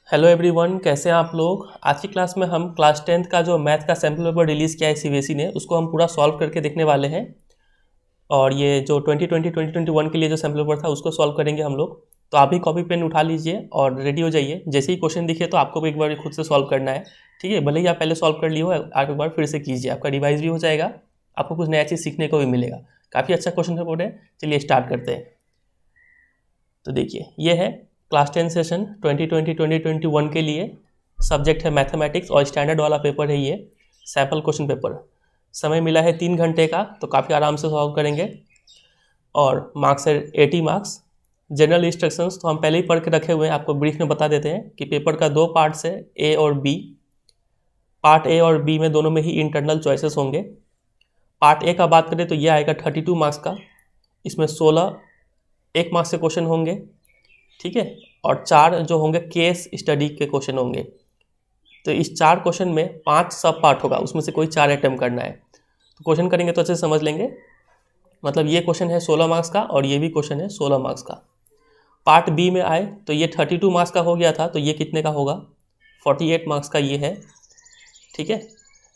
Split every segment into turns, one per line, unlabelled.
Hello everyone, कैसे हैं आप लोग। आज की क्लास में हम क्लास 10th का जो मैथ का सैम्पल पेपर रिलीज़ किया है सीबीएसई ने, उसको हम पूरा सॉल्व करके देखने वाले हैं। और ये जो 2020-2021 के लिए जो सैम्पल पेपर था उसको सॉल्व करेंगे हम लोग। तो आप भी कॉपी पेन उठा लीजिए और रेडी हो जाइए। जैसे ही क्वेश्चन दिखे तो आपको भी एक बार खुद से सॉल्व करना है, ठीक है। भले ही आप पहले सॉल्व कर लिए हो, आप एक बार फिर से कीजिए, आपका रिवाइज भी हो जाएगा, आपको कुछ नया चीज़ सीखने को भी मिलेगा। काफ़ी अच्छा क्वेश्चन पेपर है। चलिए स्टार्ट करते हैं। तो देखिए, ये है क्लास 10 सेशन 2020-2021 के लिए। सब्जेक्ट है मैथमेटिक्स और स्टैंडर्ड वाला पेपर है ये, सैम्पल क्वेश्चन पेपर। समय मिला है 3 घंटे का, तो काफ़ी आराम से सॉल्व करेंगे। और मार्क्स है 80 मार्क्स। जनरल इंस्ट्रक्शंस तो हम पहले ही पढ़ के रखे हुए हैं, आपको ब्रीफ में बता देते हैं कि पेपर का 2 पार्ट्स है, ए और बी। पार्ट ए और बी में दोनों में ही इंटरनल चॉइसेस होंगे। पार्ट ए का बात करें तो ये आएगा 32 मार्क्स का। इसमें 16 1 मार्क्स के क्वेश्चन होंगे, ठीक है। और 4 जो होंगे केस स्टडी के क्वेश्चन होंगे। तो इस 4 क्वेश्चन में 5 सब पार्ट होगा, उसमें से कोई 4 अटेम्प्ट करना है। तो क्वेश्चन करेंगे तो अच्छे से समझ लेंगे। मतलब ये क्वेश्चन है 16 मार्क्स का और ये भी क्वेश्चन है 16 मार्क्स का। पार्ट बी में आए तो ये 32 मार्क्स का हो गया था, तो ये कितने का होगा, 48 मार्क्स का ये है, ठीक है।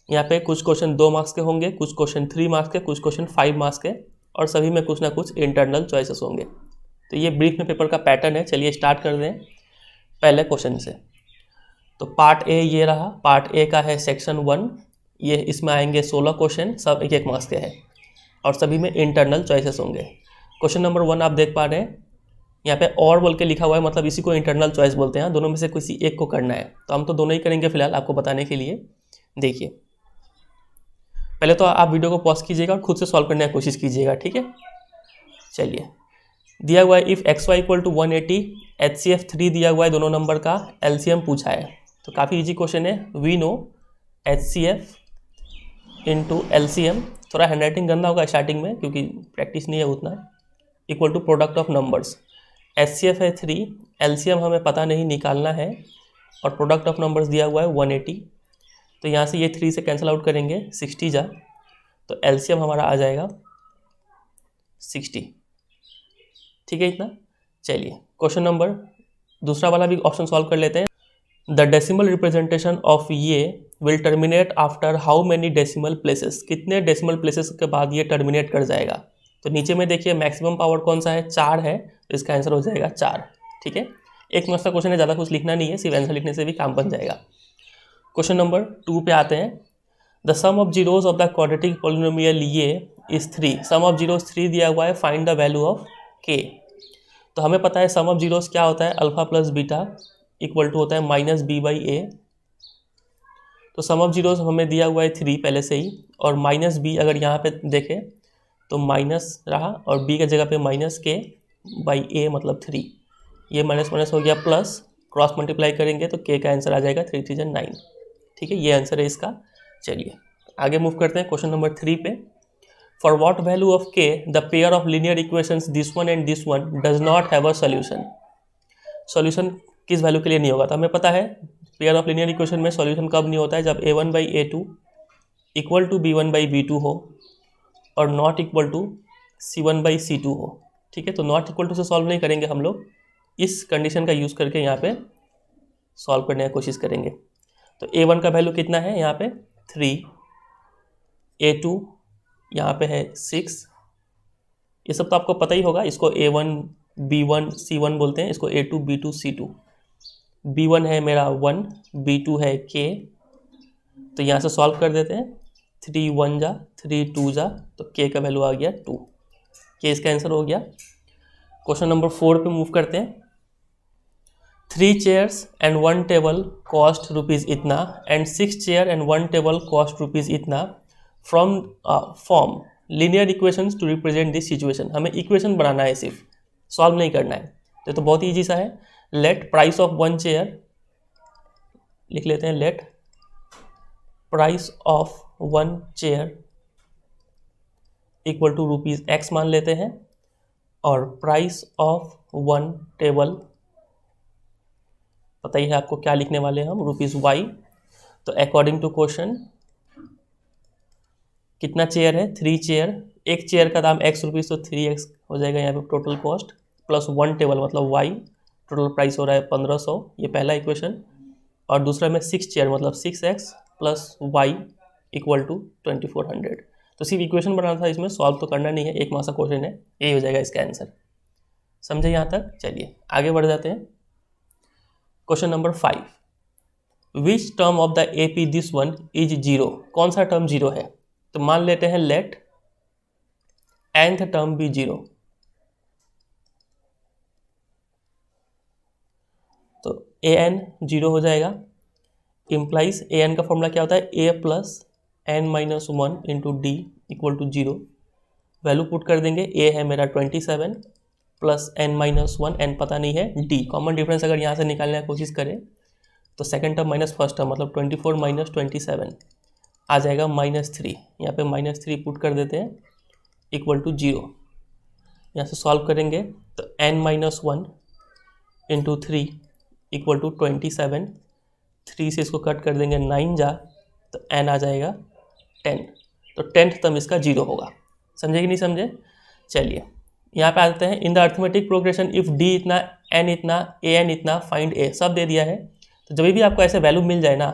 यहाँ पे कुछ क्वेश्चन 2 मार्क्स के होंगे, कुछ क्वेश्चन 3 मार्क्स के, कुछ क्वेश्चन 5 मार्क्स के, और सभी में कुछ ना कुछ इंटरनल चॉइसेस होंगे। तो ये ब्रीफ में पेपर का पैटर्न है। चलिए स्टार्ट कर दें पहले क्वेश्चन से। तो पार्ट ए ये रहा। पार्ट ए का है सेक्शन 1। ये इसमें आएंगे 16 क्वेश्चन, सब 1-1 मार्क्स के हैं और सभी में इंटरनल चॉइसेस होंगे। क्वेश्चन नंबर 1 आप देख पा रहे हैं, यहाँ पे और बोल के लिखा हुआ है, मतलब इसी को इंटरनल चॉइस बोलते हैं। दोनों में से किसी एक को करना है, तो हम तो दोनों ही करेंगे फिलहाल आपको बताने के लिए। देखिए, पहले तो आप वीडियो को पॉज कीजिएगा और खुद से सॉल्व करने की कोशिश कीजिएगा, ठीक है। चलिए, दिया हुआ है if X Y equal to 180, HCF 3 दिया हुआ है, दोनों नंबर का LCM पूछा है। तो काफ़ी इजी क्वेश्चन है। We know HCF into LCM, थोड़ा हैंडराइटिंग गंदा होगा स्टार्टिंग में क्योंकि प्रैक्टिस नहीं है उतना, equal to product of numbers. HCF है 3, LCM हमें पता नहीं, निकालना है, और प्रोडक्ट ऑफ नंबर्स दिया हुआ है 180। तो यहाँ से ये 3 से कैंसिल आउट करेंगे, 60 जा, तो LCM हमारा आ जाएगा 60, ठीक है इतना। चलिए क्वेश्चन नंबर दूसरा वाला भी ऑप्शन सॉल्व कर लेते हैं। द डेसिमल रिप्रेजेंटेशन ऑफ ये will terminate after how many decimal places, कितने डेसिमल प्लेसेस के बाद ये टर्मिनेट कर जाएगा। तो नीचे में देखिए मैक्सिमम पावर कौन सा है, 4 है, तो इसका आंसर हो जाएगा 4, ठीक है। 1 मार्क्स का क्वेश्चन है, ज़्यादा कुछ लिखना नहीं है, सिर्फ आंसर लिखने से भी काम बन जाएगा। क्वेश्चन नंबर 2 पे आते हैं। The sum of zeros of the quadratic polynomial ये इज 3। सम ऑफ जीरोज 3 दिया हुआ है, फाइंड द वैल्यू ऑफ के। तो हमें पता है सम ऑफ जीरोस क्या होता है, alpha plus beta equal to होता है -b/a। तो सम ऑफ जीरोस हमें दिया हुआ है 3 पहले से ही, और -b अगर यहाँ पे देखें तो माइनस रहा, और b की जगह पे -k/a मतलब 3। ये माइनस माइनस हो गया प्लस, क्रॉस मल्टीप्लाई करेंगे तो k का आंसर आ जाएगा 3 3 9, ठीक है। ये आंसर है इसका। चलिए आगे मूव करते हैं क्वेश्चन नंबर 3 पे। For what value of k the pair of linear equations this one and this one does not have a solution? Solution किस वैल्यू के लिए नहीं होगा, तो हमें पता है पेयर ऑफ लीनियर इक्वेशन में सॉल्यूशन कब नहीं होता है, जब a1/a2 इक्वल टू b1/b2 हो और नॉट इक्वल टू c1/c2 हो, ठीक है। तो नॉट इक्वल टू से सॉल्व नहीं करेंगे हम लोग, इस कंडीशन का यूज़ करके यहाँ पे सॉल्व करने की कोशिश करेंगे। तो a1 का वैल्यू कितना है यहाँ पे 3, a2 यहाँ पे है 6। ये सब तो आपको पता ही होगा, इसको a1 b1 c1 बोलते हैं, इसको a2 b2 c2। b1 है मेरा 1, b2 है k। तो यहाँ से सॉल्व कर देते हैं, 3 1 जा 3 2 जा, तो k का वैल्यू आ गया 2, k इसका आंसर हो गया। क्वेश्चन नंबर 4 पे मूव करते हैं। 3 chairs and 1 table cost rupees इतना and 6 chair and 1 table cost rupees इतना from form linear equations to represent this situation. हमें इक्वेशन बनाना है, सिर्फ सॉल्व नहीं करना है। तो बहुत ईजी सा है। लेट प्राइस ऑफ 1 चेयर लिख लेते हैं, let price of 1 chair equal to rupees x मान लेते हैं, और प्राइस ऑफ 1 टेबल पता ही है आपको क्या लिखने वाले हैं हम, रुपीज़ y। तो अकॉर्डिंग टू क्वेश्चन कितना चेयर है, 3 चेयर, एक चेयर का दाम x रुपीज़, तो 3x हो जाएगा यहाँ पे टोटल कॉस्ट, प्लस 1 टेबल मतलब y टोटल प्राइस हो रहा है 1500, ये पहला इक्वेशन। और दूसरा में 6 चेयर मतलब 6x plus Y equal to 2400। तो सिर्फ इक्वेशन बनाना था, इसमें सॉल्व तो करना नहीं है, एक मार्क्स का क्वेश्चन है, यही हो जाएगा इसका आंसर। समझे यहाँ तक? चलिए आगे बढ़ जाते हैं। Question number 5, which term of the AP this one is zero. कौन सा टर्म जीरो है? तो मान लेते हैं let nth term be zero. तो an जीरो हो जाएगा, इम्प्लाइज an का फॉर्मूला क्या होता है? a plus n minus 1 into D equal to zero. Value put कर देंगे, a है मेरा 27 प्लस n माइनस 1, n पता नहीं है, d कॉमन डिफरेंस अगर यहाँ से निकालने की कोशिश करें तो second term minus first term मतलब 24 माइनस 27 आ जाएगा -3। यहाँ पे -3 पुट कर देते हैं इक्वल टू जीरो। यहाँ से सॉल्व करेंगे तो n minus 1 into 3 equal to 27। 3 से इसको कट कर देंगे 9 जा तो n आ जाएगा 10। तो 10th टर्म इसका जीरो होगा। समझे कि नहीं समझे? चलिए यहाँ पे आते हैं, in the arithmetic progression if d इतना, n इतना, an इतना, फाइंड a, सब दे दिया है। तो जब भी आपको ऐसे वैल्यू मिल जाए ना,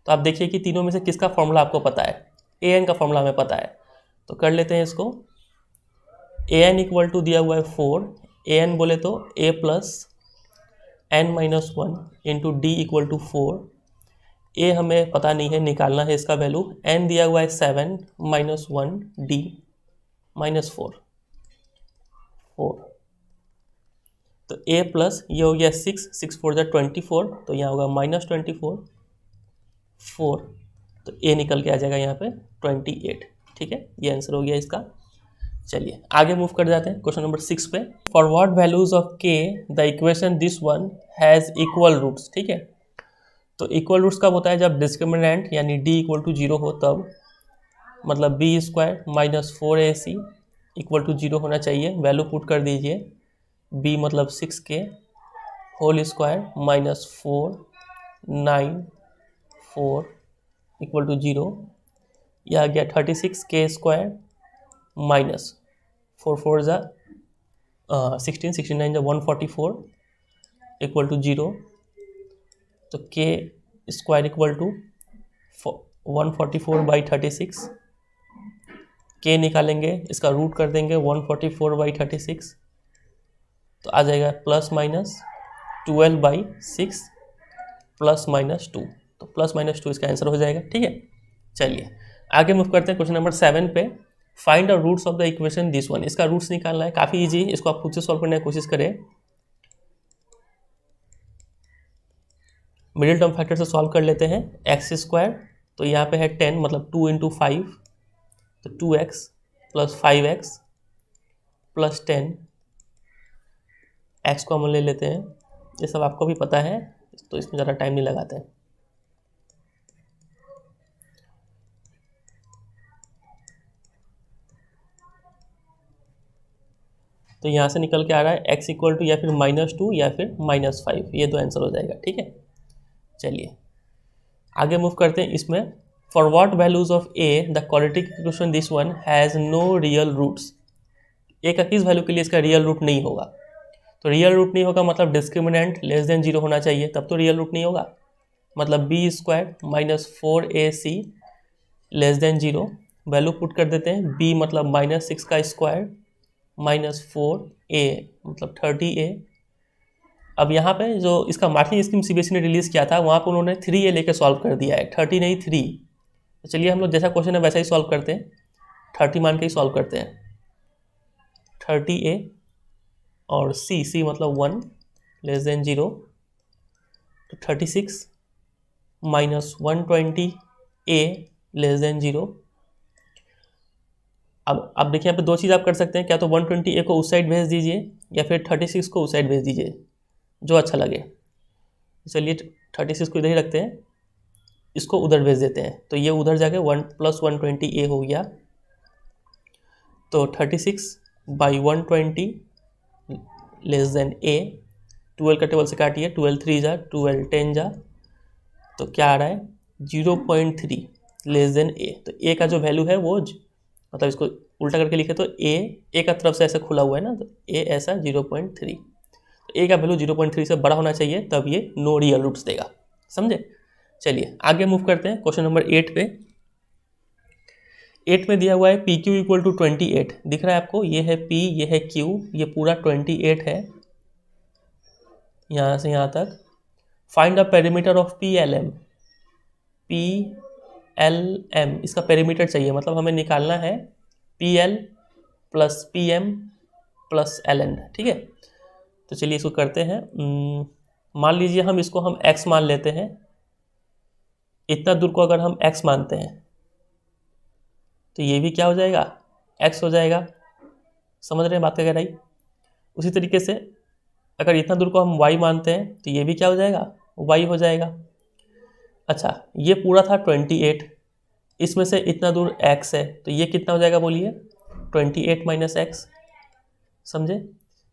तो आप देखिए कि तीनों में से किसका फॉर्मूला आपको पता है। an का फॉर्मूला हमें पता है, तो कर लेते हैं इसको। an इक्वल टू दिया हुआ है 4, an बोले तो a plus n minus 1 into D equal to 4। a हमें पता नहीं है, निकालना है इसका वैल्यू। n दिया हुआ है 7 माइनस 1 डी माइनस 4। तो a प्लस ये हो गया 6 4 जा 24, तो यहाँ होगा -24 4, तो a निकल के आ जाएगा यहाँ पे 28। ठीक है, ये आंसर हो गया इसका। चलिए आगे मूव कर जाते हैं क्वेश्चन नंबर 6 पे। For what values of k the equation this one has equal roots. ठीक है, तो इक्वल रूट्स कब होता है? जब डिस्क्रिमिनेंट यानी d इक्वल टू जीरो हो तब, मतलब b square minus 4ac equal to zero होना चाहिए। वैल्यू पुट कर दीजिए, b मतलब 6k whole square minus 4 9 4 equal to zero. यह आ गया 36k स्क्वायर माइनस 4 4 जा 16 69 जा 144 इक्वल टू जीरो। तो k square equal to 144 by 36। k निकालेंगे, इसका रूट कर देंगे 144 बाई 36, तो आ जाएगा plus minus 12 by 6 plus minus 2। तो प्लस माइनस 2 इसका आंसर हो जाएगा। ठीक है, चलिए आगे मूव करते हैं क्वेश्चन नंबर 7 पे। Find the roots of the equation this one. इसका रूट्स निकालना है, काफ़ी इजी, इसको आप खुद से सॉल्व करने की कोशिश करें। मिडिल टर्म फैक्टर से सॉल्व कर लेते हैं। एक्स स्क्वायर, तो यहाँ पे है 10 मतलब 2 इंटू 5, तो 2x plus 5x plus 10, x common ले लेते हैं। ये सब आपको भी पता है, तो इसमें ज़्यादा टाइम नहीं लगाते हैं। तो यहाँ से निकल के आ रहा है x इक्वल टू या फिर -2 या फिर -5, ये दो आंसर हो जाएगा। ठीक है, चलिए आगे मूव करते हैं इसमें। For what values of a the quadratic equation this one has no real roots. a का किस वैल्यू के लिए इसका रियल रूट नहीं होगा? तो रियल रूट नहीं होगा मतलब डिस्क्रिमिनेंट लेस देन जीरो होना चाहिए, तब तो रियल रूट नहीं होगा। मतलब b square minus 4ac less than zero. Value put कर देते हैं, b मतलब -6 का स्क्वायर माइनस 4a मतलब 30a। अब यहाँ पे जो इसका मार्किंग स्कीम सीबीएसई ने रिलीज़ किया था, वहाँ पे उन्होंने 3a लेके सॉल्व कर दिया है, 30 नहीं 3। तो चलिए हम लोग जैसा क्वेश्चन है वैसा ही सॉल्व करते हैं, 30 मान के ही सॉल्व करते हैं। 30a और c मतलब 1 लेस देन जीरो, तो 36 minus 120a less than zero. अब देखिए यहाँ पे दो चीज़ आप कर सकते हैं, क्या तो 120a को उस साइड भेज दीजिए या फिर 36 को उस साइड भेज दीजिए, जो अच्छा लगे। चलिए 36 को इधर ही रखते हैं, इसको उधर भेज देते हैं, तो ये उधर जाके 1 प्लस 120a हो गया। तो 36 बाई 120 लेस देन a, 12 का टेबल से काटिए, 12 3 जा 12 10 जा, तो क्या आ रहा है 0.3 लेस देन a। तो a का जो वैल्यू है वो मतलब इसको उल्टा करके लिखे तो a का तरफ से ऐसा खुला हुआ है ना, तो a ऐसा 0.3। तो ए का वैल्यू 0.3 से बड़ा होना चाहिए, तब ये नो रियल रूट्स देगा। समझे? चलिए आगे मूव करते हैं क्वेश्चन नंबर 8 पे। 8 में दिया हुआ है पी क्यू इक्वल टू 28, दिख रहा है आपको, ये है पी, ये है क्यू, ये पूरा 28 है यहाँ से यहाँ तक। Find the perimeter of P L M. P L M इसका पेरीमीटर चाहिए, मतलब हमें निकालना है P L plus P M plus L N. ठीक है, तो चलिए इसको करते हैं। मान लीजिए हम इसको हम x मान लेते हैं, इतना दूर को अगर हम x मानते हैं तो ये भी क्या हो जाएगा, x हो जाएगा। समझ रहे हैं बात का गहराई? उसी तरीके से अगर इतना दूर को हम y मानते हैं तो ये भी क्या हो जाएगा, y हो जाएगा। अच्छा, ये पूरा था 28, इसमें से इतना दूर x है, तो ये कितना हो जाएगा बोलिए, 28 माइनस एक्स। समझे?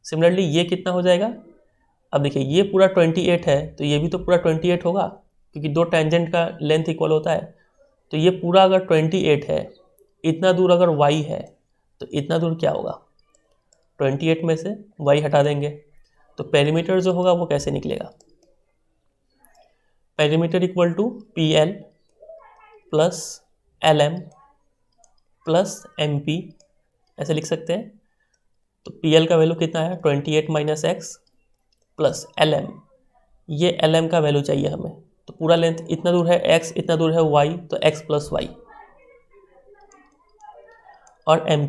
सिमिलरली ये कितना हो जाएगा, अब देखिए ये पूरा 28 है तो ये भी तो पूरा 28 होगा, क्योंकि दो टेंजेंट का लेंथ इक्वल होता है। तो ये पूरा अगर 28 है, इतना दूर अगर y है तो इतना दूर क्या होगा, 28 में से y हटा देंगे तो पेरीमीटर जो होगा वो कैसे निकलेगा, perimeter equal to P L plus L M plus M P, ऐसे लिख सकते हैं। तो पी एल का वैल्यू कितना है, 28 minus X plus L M, ये एल एम का वैल्यू चाहिए हमें। तो पूरा लेंथ इतना दूर है x, इतना दूर है y, तो x प्लस वाई। और एम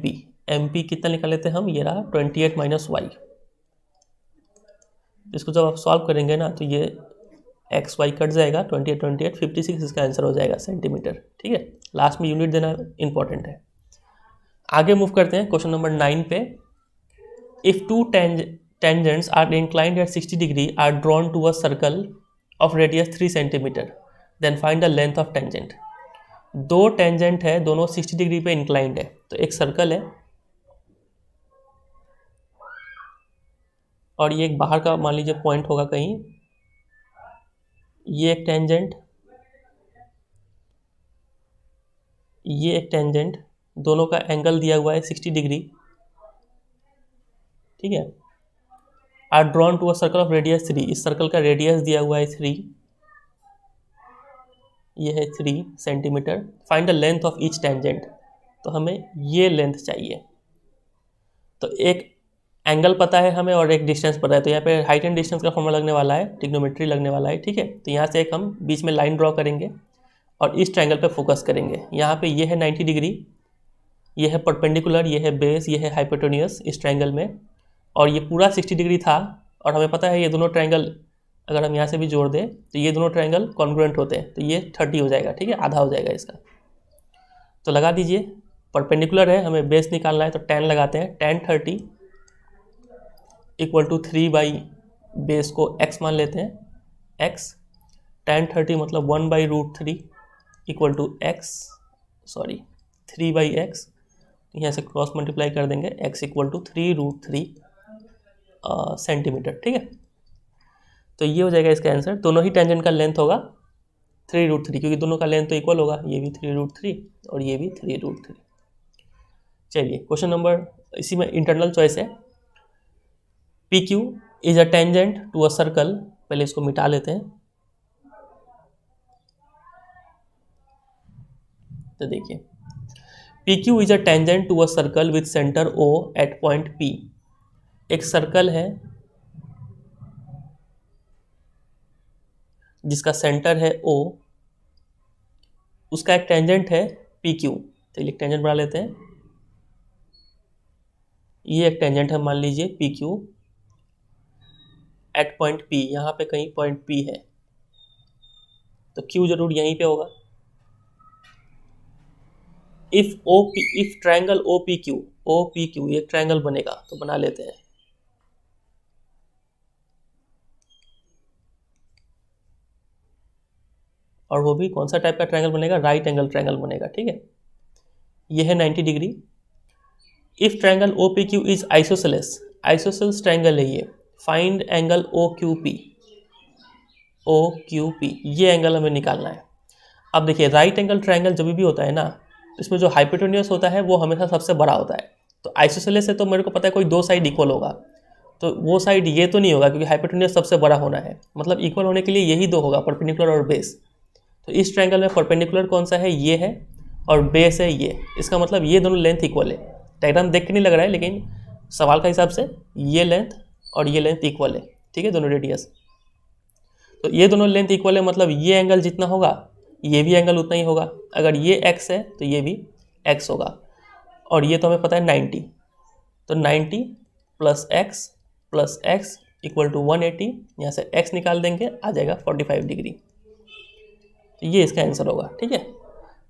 पी कितना निकाल लेते हैं हम, ये रहा 28 माइनस वाई। इसको जब आप सॉल्व करेंगे ना तो ये एक्स वाई कट जाएगा, 28 56 इसका आंसर हो जाएगा सेंटीमीटर। ठीक है, लास्ट में यूनिट देना इंपॉर्टेंट है। आगे मूव करते हैं क्वेश्चन नंबर 9 पे। If two tangents are inclined at 60 degree are drawn to a circle of radius 3 centimeter, then find the length of tangent। दो टेंजेंट है, दोनों 60 डिग्री पे इंक्लाइंड है, तो एक सर्कल है और ये एक बाहर का मान लीजिए पॉइंट होगा कहीं, ये एक टेंजेंट, ये एक टेंजेंट, दोनों का एंगल दिया हुआ है 60 डिग्री। ठीक है, are drawn to a circle of radius 3, इस सर्कल का रेडियस दिया हुआ है 3, ये है 3 centimetre. Find the length of each tangent, तो हमें ये लेंथ चाहिए। तो एक एंगल पता है हमें और एक डिस्टेंस पता है, तो यहाँ पे हाइट एंड डिस्टेंस का फॉर्मूला लगने वाला है, ट्रिग्नोमेट्री लगने वाला है। ठीक है, तो यहाँ से एक हम बीच में लाइन ड्रॉ करेंगे और इस ट्रायंगल पे फोकस करेंगे। यहाँ पे ये है 90 डिग्री, ये है परपेंडिकुलर, ये है बेस, ये है हाइपोटेन्यूस इस ट्रायंगल में, और ये पूरा 60 डिग्री था। और हमें पता है ये दोनों ट्रायंगल अगर हम यहाँ से भी जोड़ दें तो ये दोनों ट्रायंगल कॉन्ग्रुएंट होते हैं, तो ये 30 हो जाएगा। ठीक है, आधा हो जाएगा इसका। तो लगा दीजिए, परपेंडिकुलर है, हमें बेस निकालना है तो tan लगाते हैं। tan 30 equal to 3 by base को x मान लेते हैं, x। tan 30 मतलब 1/√3 इक्वल टू x, 3/x। यहाँ से क्रॉस मल्टीप्लाई कर देंगे, x इक्वल टू 3√3 सेंटीमीटर। ठीक है, तो ये हो जाएगा इसका आंसर। दोनों ही टेंजेंट का लेंथ होगा 3√3, क्योंकि दोनों का लेंथ तो इक्वल होगा, ये भी 3√3 और ये भी 3√3। चलिए क्वेश्चन नंबर, इसी में इंटरनल चॉइस है। P Q is a tangent to a circle, पहले इसको मिटा लेते हैं। तो देखिए, P Q is a tangent to a circle with centre O at point P. एक सर्कल है जिसका सेंटर है O, उसका एक टेंजेंट है पी क्यू। तो एक टेंजेंट बना लेते हैं, ये एक टेंजेंट है मान लीजिए P Q at point P, यहाँ पे कहीं पॉइंट P है, तो Q जरूर यहीं पे होगा। इफ ट्रायंगल OPQ एक ट्रायंगल बनेगा, तो बना लेते हैं। और वो भी कौन सा टाइप का ट्रायंगल बनेगा, राइट एंगल ट्रायंगल बनेगा। ठीक है, ये है 90 degree. If triangle OPQ is isosceles triangle है ये, फाइंड एंगल OQP, ये एंगल हमें निकालना है। अब देखिए, राइट एंगल ट्रायंगल जब भी होता है ना, इसमें जो हाइपोटेन्यूस होता है वो हमेशा सबसे बड़ा होता है। तो आइसोसेलेस है तो मेरे को पता है कोई दो साइड इक्वल होगा, तो वो साइड ये तो नहीं होगा क्योंकि हाइपोटेन्यूज सबसे बड़ा होना है, मतलब इक्वल होने के लिए यही दो होगा, परपेंडिकुलर और बेस। तो इस ट्रायंगल में परपेंडिकुलर कौन सा है, ये है, और बेस है ये। इसका मतलब ये दोनों लेंथ इक्वल है। डायग्राम देख के नहीं लग रहा है, लेकिन सवाल का हिसाब से ये लेंथ और ये लेंथ इक्वल है, ठीक है, दोनों रेडियस। तो ये दोनों लेंथ इक्वल है, मतलब ये एंगल जितना होगा ये भी एंगल उतना ही होगा। अगर ये x है तो ये भी x होगा, और ये तो हमें पता है 90। तो 90 प्लस x इक्वल टू 180, यहाँ से x निकाल देंगे, आ जाएगा 45 डिग्री। तो ये इसका आंसर होगा, ठीक है।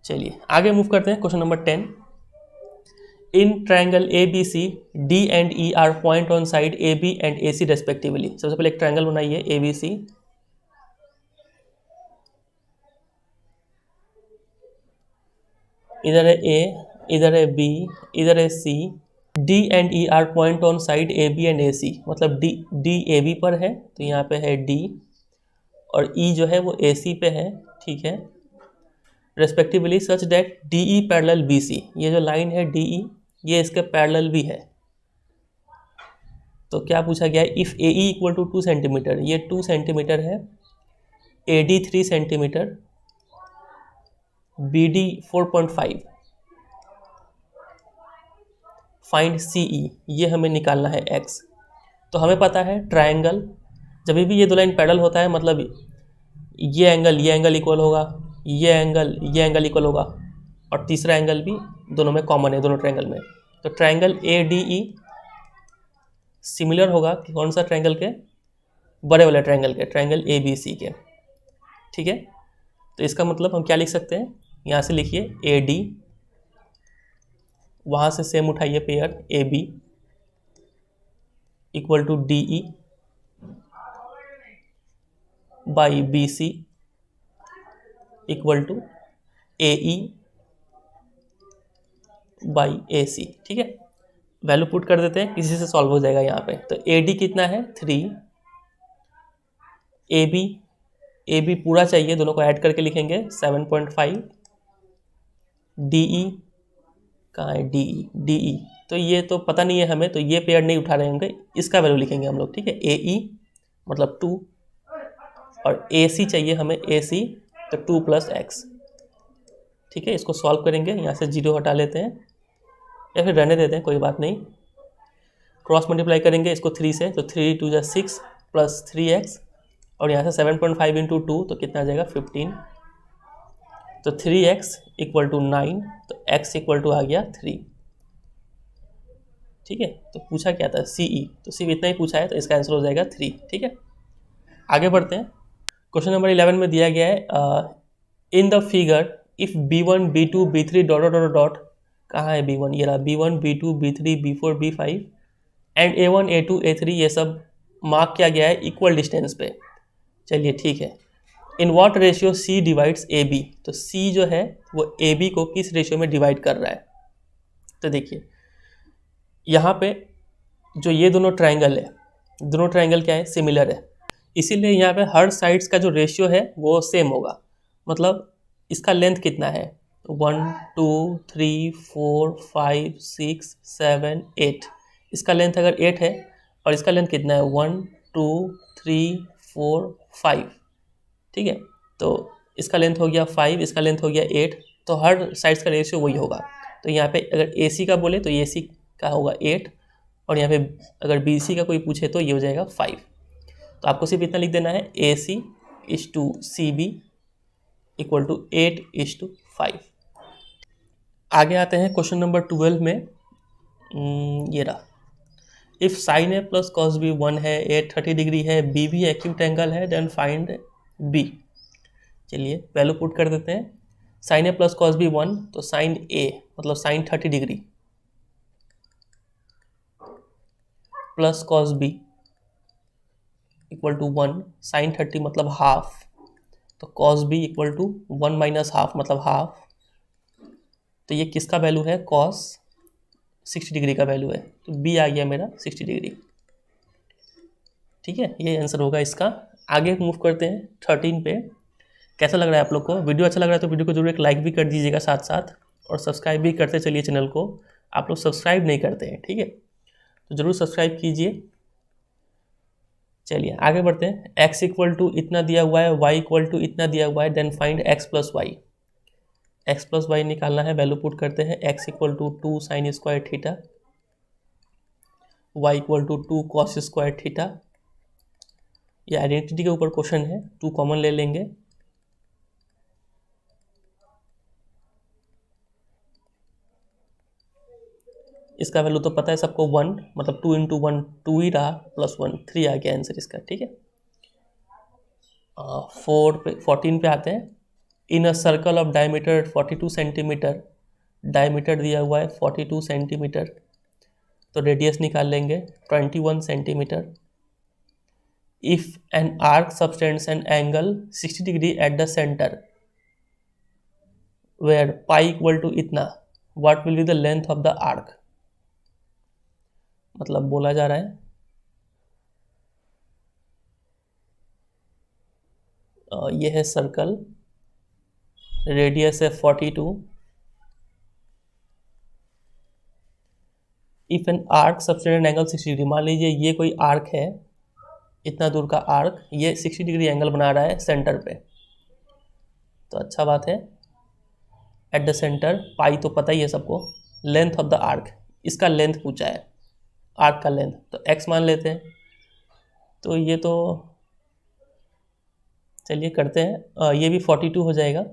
चलिए आगे मूव करते हैं, question number 10। In triangle ABC D and E are point on side AB and AC respectively. सबसे पहले एक ट्रायंगल बनाइए ABC, इधर है A, इधर है B, इधर है C। D and E are point on side AB and AC, मतलब D AB पर है तो यहाँ पे है D, और E जो है वो AC पे है, ठीक है, respectively such that DE parallel BC। ये जो लाइन है DE ये इसके पैरेलल भी है। तो क्या पूछा गया है, if AE equal to 2 centimetre, ये 2 सेंटीमीटर है, AD 3 centimetre, BD 4.5, find CE, ये हमें निकालना है x। तो हमें पता है ट्रायंगल जब भी ये दो लाइन पैरेलल होता है, मतलब ये एंगल इक्वल होगा, ये एंगल इक्वल होगा, और तीसरा एंगल भी दोनों में कॉमन है, दोनों ट्रायंगल में। तो ट्रायंगल ADE सिमिलर होगा कि कौन सा ट्रायंगल के, बड़े वाले ट्रायंगल के, ट्रायंगल ABC के, ठीक है। तो इसका मतलब हम क्या लिख सकते हैं, यहाँ से लिखिए AD, वहाँ से सेम उठाइए pair AB equal to DE by BC equal to AE by AC, ठीक है। वैल्यू पुट कर देते हैं, किसी से सॉल्व हो जाएगा यहाँ पे। तो AD कितना है 3, AB पूरा चाहिए, दोनों को ऐड करके लिखेंगे 7.5, DE कहाँ है DE, तो ये तो पता नहीं है हमें, तो ये पेयर नहीं उठा रहे होंगे, इसका वैल्यू लिखेंगे हम लोग, ठीक है। AE मतलब 2, और AC चाहिए हमें AC, तो 2 प्लस x, ठीक है। इसको सॉल्व करेंगे, यहाँ से 0 हटा लेते हैं या फिर रहने देते हैं, कोई बात नहीं। क्रॉस मल्टीप्लाई करेंगे इसको 3 से, तो 3 2 जा 6 प्लस 3x, और यहाँ से 7.5 इंटू 2 तो कितना आ जाएगा 15। तो 3x इक्वल टू 9, तो x इक्वल टू आ गया 3, ठीक है। तो पूछा क्या था CE, तो सिर्फ इतना ही पूछा है, तो इसका आंसर हो जाएगा 3, ठीक है। आगे बढ़ते हैं, क्वेश्चन नंबर 11 में दिया गया है in the figure if B1 B2 B3 dot dot dot, कहाँ है B1, ये रहा, B1 B2 B3 B4 B5 and A1 A2 A3, ये सब मार्क किया गया है इक्वल डिस्टेंस पे। चलिए ठीक है। In what ratio C divides AB, तो C जो है वो AB को किस रेशियो में डिवाइड कर रहा है। तो देखिए यहाँ पे जो ये दोनों ट्रायंगल है, दोनों ट्रायंगल क्या है, सिमिलर है, इसीलिए यहाँ पे हर साइड्स का जो रेशियो है वो सेम होगा। मतलब इसका लेंथ कितना है, 1 2 3 4 5 6 7 8, इसका लेंथ अगर 8 है, और इसका लेंथ कितना है 1 2 3 4 5, ठीक है। तो इसका लेंथ हो गया 5, इसका लेंथ हो गया 8, तो हर साइड्स का रेशियो वही होगा। तो यहाँ पे अगर AC का बोले तो AC का होगा 8, और यहाँ पे अगर BC का कोई पूछे तो ये हो जाएगा 5। तो आपको सिर्फ इतना लिख देना है AC is to CB equal to 8:5। आगे आते हैं क्वेश्चन नंबर 12 में, ये रहा, if sine A plus cos B 1 है, A 30 डिग्री है, B भी एक्यूट एंगल है, देन फाइंड B। चलिए वैल्यू पुट कर देते हैं, sine A plus cos B 1, तो साइन A मतलब sine 30 degree plus cos B equal to 1, sine 30 मतलब हाफ, तो cos B equal to 1 minus half मतलब हाफ। तो ये किसका वैल्यू है, कॉस 60 डिग्री का वैल्यू है, तो B आ गया मेरा 60 डिग्री, ठीक है। ये आंसर होगा इसका। आगे मूव करते हैं 13 पे। कैसा लग रहा है आप लोग को, वीडियो अच्छा लग रहा है तो वीडियो को जरूर एक लाइक भी कर दीजिएगा साथ साथ, और सब्सक्राइब भी करते चलिए चैनल को। आप लोग सब्सक्राइब नहीं करते हैं, ठीक है, तो ज़रूर सब्सक्राइब कीजिए। चलिए आगे बढ़ते हैं। x इक्वल टू इतना दिया हुआ है, y इक्वल टू इतना दिया हुआ है, then find x plus Y. x plus Y निकालना है, वैल्यू पुट करते हैं। x equal to 2 sine square theta, y equal to 2 cos square theta. ये आइडेंटिटी के ऊपर क्वेश्चन है, 2 कॉमन ले लेंगे। इसका वैल्यू तो पता है सबको 1, मतलब 2 इंटू 1 2 ही रहा, प्लस 1 3 आ गया आंसर इसका। ठीक है, 14 पे आते हैं। In a circle of diameter 42 centimetre, diameter दिया हुआ है 42 सेंटीमीटर, तो रेडियस निकाल लेंगे 21 centimetre. If an arc subtends an angle 60 degree at the centre where pi equal to इतना, what will be the length of the arc. मतलब बोला जा रहा है ये है सर्कल, रेडियस है 42। If an arc subtend N angle 60 degree, मान लीजिए ये कोई आर्क है, इतना दूर का आर्क, ये 60 डिग्री एंगल बना रहा है सेंटर पे, तो अच्छा बात है। एट द सेंटर, पाई तो पता ही है सबको। लेंथ ऑफ द आर्क, इसका लेंथ पूछा है, आर्क का लेंथ, तो x मान लेते हैं। तो ये तो चलिए करते हैं, ये भी 42 हो जाएगा।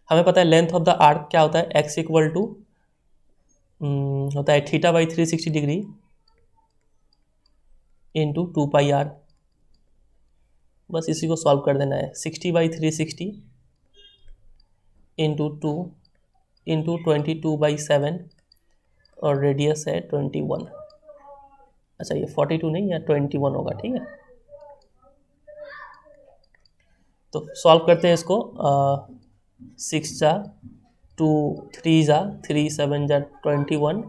हमें पता है लेंथ ऑफ द आर्क क्या होता है, x इक्वल टू होता है theta by 360 degree into 2 pi R. बस इसी को सॉल्व कर देना है। 60 बाई 360 इंटू 2 इंटू 22/7 और रेडियस है 21। अच्छा ये 42 नहीं या 21 होगा, ठीक है। तो सॉल्व करते हैं इसको। 6 जा 2 3 जा 3 7 जा 21,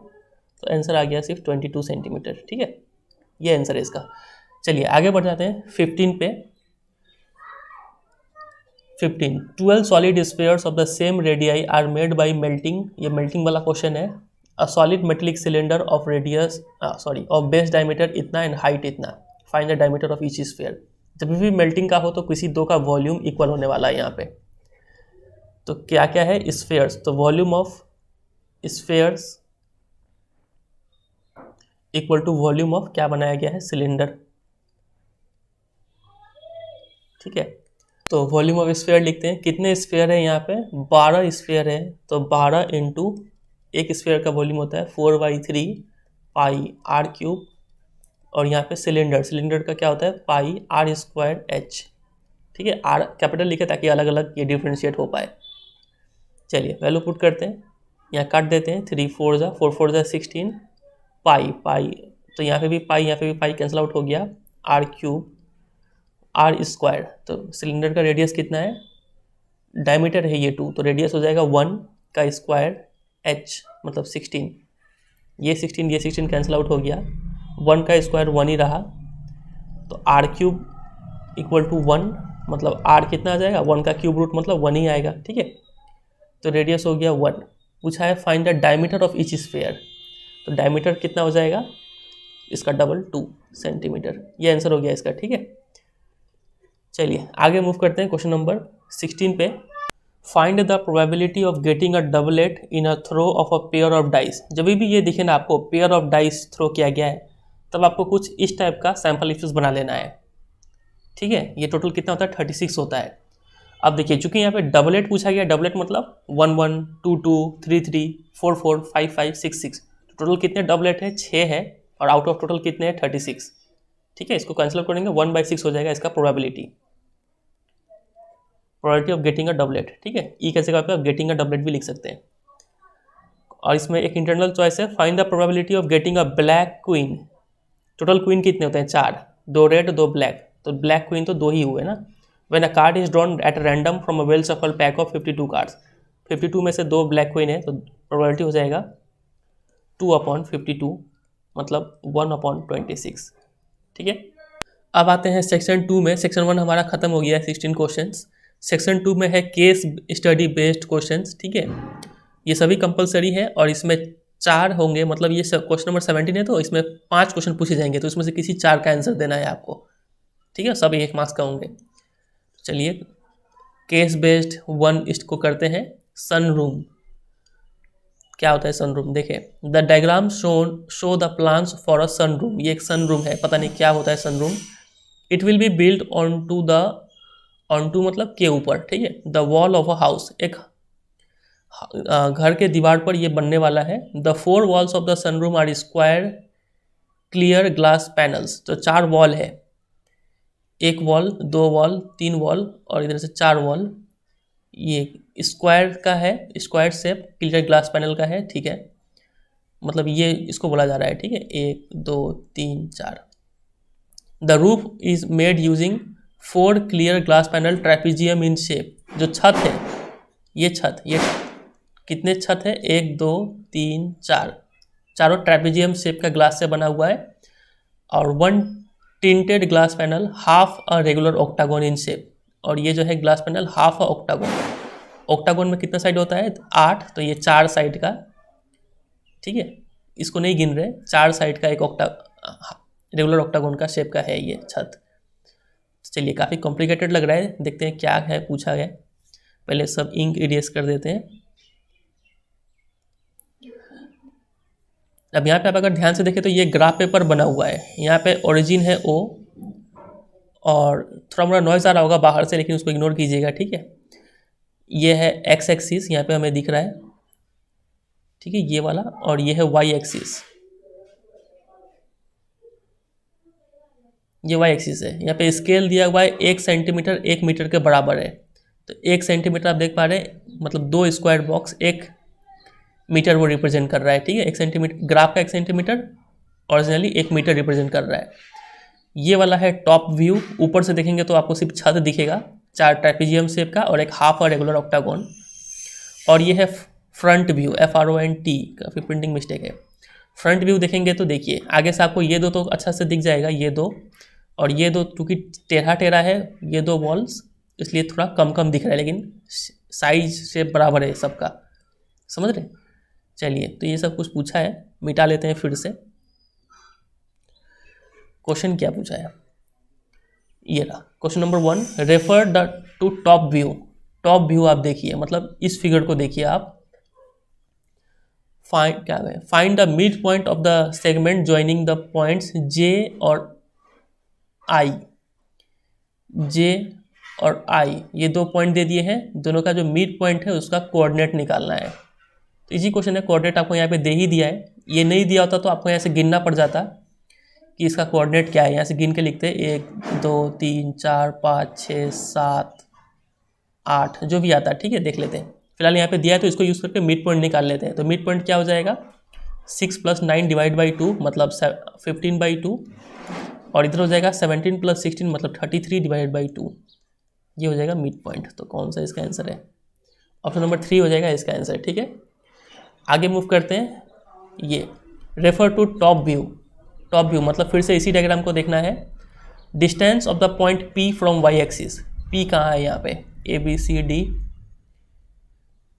तो आंसर आ गया सिर्फ 22 सेंटीमीटर। ठीक है, ये आंसर है इसका। चलिए आगे बढ़ जाते हैं 15 पे। 15 12 solid spheres of the same radii are made by melting, ये मेल्टिंग वाला क्वेश्चन है। A solid metallic cylinder of radius of base diameter इतना एंड हाइट इतना, find the diameter of each sphere. जब भी मेल्टिंग का हो तो किसी दो का वॉल्यूम इक्वल होने वाला है यहाँ पे। तो क्या क्या है स्फीयर्स, तो volume of spheres equal to volume of क्या बनाया गया है, सिलेंडर। ठीक है, तो वॉल्यूम ऑफ स्फीयर लिखते हैं। कितने स्फीयर है यहाँ पे, 12 स्फीयर है, तो 12 इंटू एक स्फीयर का वॉल्यूम होता है 4/3 पाई आर क्यूब, और यहाँ पे सिलेंडर, सिलेंडर का क्या होता है पाई आर स्क्वायर एच। ठीक है, आर कैपिटल लिखे ताकि अलग अलग ये डिफ्रेंशिएट हो पाए। चलिए वैल्यू पुट करते हैं, यहाँ काट देते हैं। 3 4 जा 4 4 जा 16 पाई पाई, तो यहाँ पे भी पाई यहाँ पे भी पाई कैंसिल आउट हो गया, आर क्यूब आर स्क्वायर। तो सिलेंडर का रेडियस कितना है, डायमीटर है ये 2, तो रेडियस हो जाएगा 1 का स्क्वायर एच मतलब 16। ये 16 कैंसिल आउट हो गया, 1 का स्क्वायर 1 ही रहा, तो आर क्यूब इक्वल टू 1, मतलब आर कितना आ जाएगा, 1 का क्यूब रूट मतलब 1 ही आएगा। ठीक है, तो रेडियस हो गया 1। पूछा है find the diameter of each sphere, तो डायमीटर कितना हो जाएगा इसका डबल 2 सेंटीमीटर। ये आंसर हो गया इसका। ठीक है, चलिए आगे मूव करते हैं क्वेश्चन नंबर 16 पे। Find the probability of getting a doublet in a throw of a pair of dice. जब भी ये दिखे ना आपको पेयर ऑफ डाइस थ्रो किया गया है, तब आपको कुछ इस टाइप का सैम्पल इफेक्ट बना लेना है। ठीक है, ये टोटल कितना होता है 36 होता है। अब देखिए चूंकि यहाँ पे डबलेट पूछा गया, डबलेट मतलब 1 1 2 2 3 3 4 4 5 5 6 6, टोटल कितने डबलेट है 6 है, और आउट ऑफ टोटल कितने हैं 36। ठीक है, इसको कैंसिल करेंगे 1/6 हो जाएगा इसका probability of getting a doublet. ठीक है, ई कैसे का आप गेटिंग अ डबलेट भी लिख सकते हैं। और इसमें एक इंटरनल चॉइस है, find the probability of getting a black queen. Total queen कितने होते हैं 4, 2 रेड 2 ब्लैक, तो ब्लैक क्वीन तो 2 ही हुए ना। When a card is drawn at random from a well सफल पैक ऑफ 52 कार्ड्स, 52 में से 2 ब्लैक क्वीन है, तो प्रोबेबिलिटी हो जाएगा 2/52 मतलब 1/26। ठीक है, अब आते हैं सेक्शन 2 में। सेक्शन 1 हमारा खत्म हो गया है 16 क्वेश्चंस। सेक्शन 2 में है केस स्टडी बेस्ड क्वेश्चंस। ठीक है, ये सभी कंपलसरी है और इसमें 4 होंगे, मतलब ये क्वेश्चन नंबर 17 है तो इसमें 5 क्वेश्चन पूछे जाएंगे, तो इसमें से किसी 4 का आंसर देना है आपको, ठीक है। सब 1 मार्क्स का होंगे। चलिए केस बेस्ड 1 इसको करते हैं। सन रूम, क्या होता है सन रूम? देखें, the diagram show the plans for a sun room. ये एक सन रूम है, पता नहीं क्या होता है सन room. It will be build on to मतलब के ऊपर, ठीक है, the wall of a house, एक घर के दीवार पर ये बनने वाला है। The 4 walls of the sunroom are square clear glass panels. तो 4 वॉल है, 1 वॉल, 2 वॉल, 3 वॉल और इधर से 4 वॉल। ये स्क्वायर का है, square shape clear glass panel का है, ठीक है। मतलब ये इसको बोला जा रहा है, ठीक है। 1 2 3 4। The roof is made using 4 clear glass panel trapezium in shape. जो छत है, ये छत, ये कितने छत है? 1 2 3 4, चारों ट्रेपेजियम शेप का ग्लास से बना हुआ है। और 1 tinted glass panel half a regular octagon in shape. और ये जो है glass panel half a octagon. Octagon में कितना साइड होता है? 8, तो ये 4 साइड का, ठीक है। इसको नहीं गिन रहे, 4 साइड का एक रेगुलर ऑक्टागोन का शेप का है ये छत। चलिए काफ़ी कॉम्प्लिकेटेड लग रहा है, देखते हैं क्या है पूछा गया। पहले सब इंक इरेज कर देते हैं। अब यहाँ पे आप अगर ध्यान से देखें तो ये ग्राफ पेपर बना हुआ है। यहाँ पे ओरिजिन है O, और थोड़ा मोड़ा नॉइज़ आ रहा होगा बाहर से, लेकिन उसको इग्नोर कीजिएगा, ठीक है। ये है एक्स एक्सिस, यहाँ पे हमें दिख रहा है, ठीक है, ये वाला। और ये है वाई एक्सिस, ये वाई एक्सिस है। यहाँ पे स्केल दिया हुआ है 1 सेंटीमीटर 1 मीटर के बराबर है। तो 1 सेंटीमीटर आप देख पा रहे हैं, मतलब 2 स्क्वायर बॉक्स 1 मीटर वो रिप्रेजेंट कर रहा है, ठीक है। 1 सेंटीमीटर, ग्राफ का 1 सेंटीमीटर ओरिजिनली 1 मीटर रिप्रेजेंट कर रहा है। ये वाला है टॉप व्यू, ऊपर से देखेंगे तो आपको सिर्फ छत दिखेगा, 4 ट्रेपेजियम शेप का और एक हाफ और रेगुलर ऑक्टागोन। और ये है फ्रंट व्यू, FRONT, काफ़ी प्रिंटिंग मिस्टेक है। फ्रंट व्यू देखेंगे तो देखिए आगे से आपको ये 2 तो अच्छा से दिख जाएगा, ये 2 और ये 2, क्योंकि टेढ़ा टेढ़ा है ये 2 वॉल्स, इसलिए थोड़ा कम कम दिख रहा है, लेकिन साइज से बराबर है सबका, समझ रहे। चलिए तो ये सब कुछ पूछा है, मिटा लेते हैं फिर से। क्वेश्चन क्या पूछा है, ये रहा question number 1। Refer to top view. Top view आप देखिए, मतलब इस फिगर को देखिए आप। Find the mid point of the segment joining the points J और I। J और I ये 2 पॉइंट दे दिए हैं, दोनों का जो मिड पॉइंट है उसका कोऑर्डिनेट निकालना है। तो इसी क्वेश्चन है, कोऑर्डिनेट आपको यहाँ पे दे ही दिया है। ये नहीं दिया होता तो आपको यहाँ से गिनना पड़ जाता कि इसका कोऑर्डिनेट क्या है। यहाँ से गिन के लिखते हैं 1 2 3 4 5 6 7 8, जो भी आता है, ठीक है, देख लेते हैं। फिलहाल यहाँ पे दिया है तो इसको यूज़ करके मिड पॉइंट निकाल लेते हैं। तो मिड पॉइंट क्या हो जाएगा? 6 + 9 डिवाइड बाई 2 मतलब 15/2, और इधर हो जाएगा 17 + 16 मतलब 33 डिवाइड बाई 2। ये हो जाएगा मिड पॉइंट। तो कौन सा इसका आंसर है? ऑप्शन नंबर 3 हो जाएगा इसका आंसर, ठीक है। आगे मूव करते हैं। ये refer to top view. Top view मतलब फिर से इसी डायग्राम को देखना है। Distance of the point P from Y axis. P कहाँ है यहाँ पे? ABCD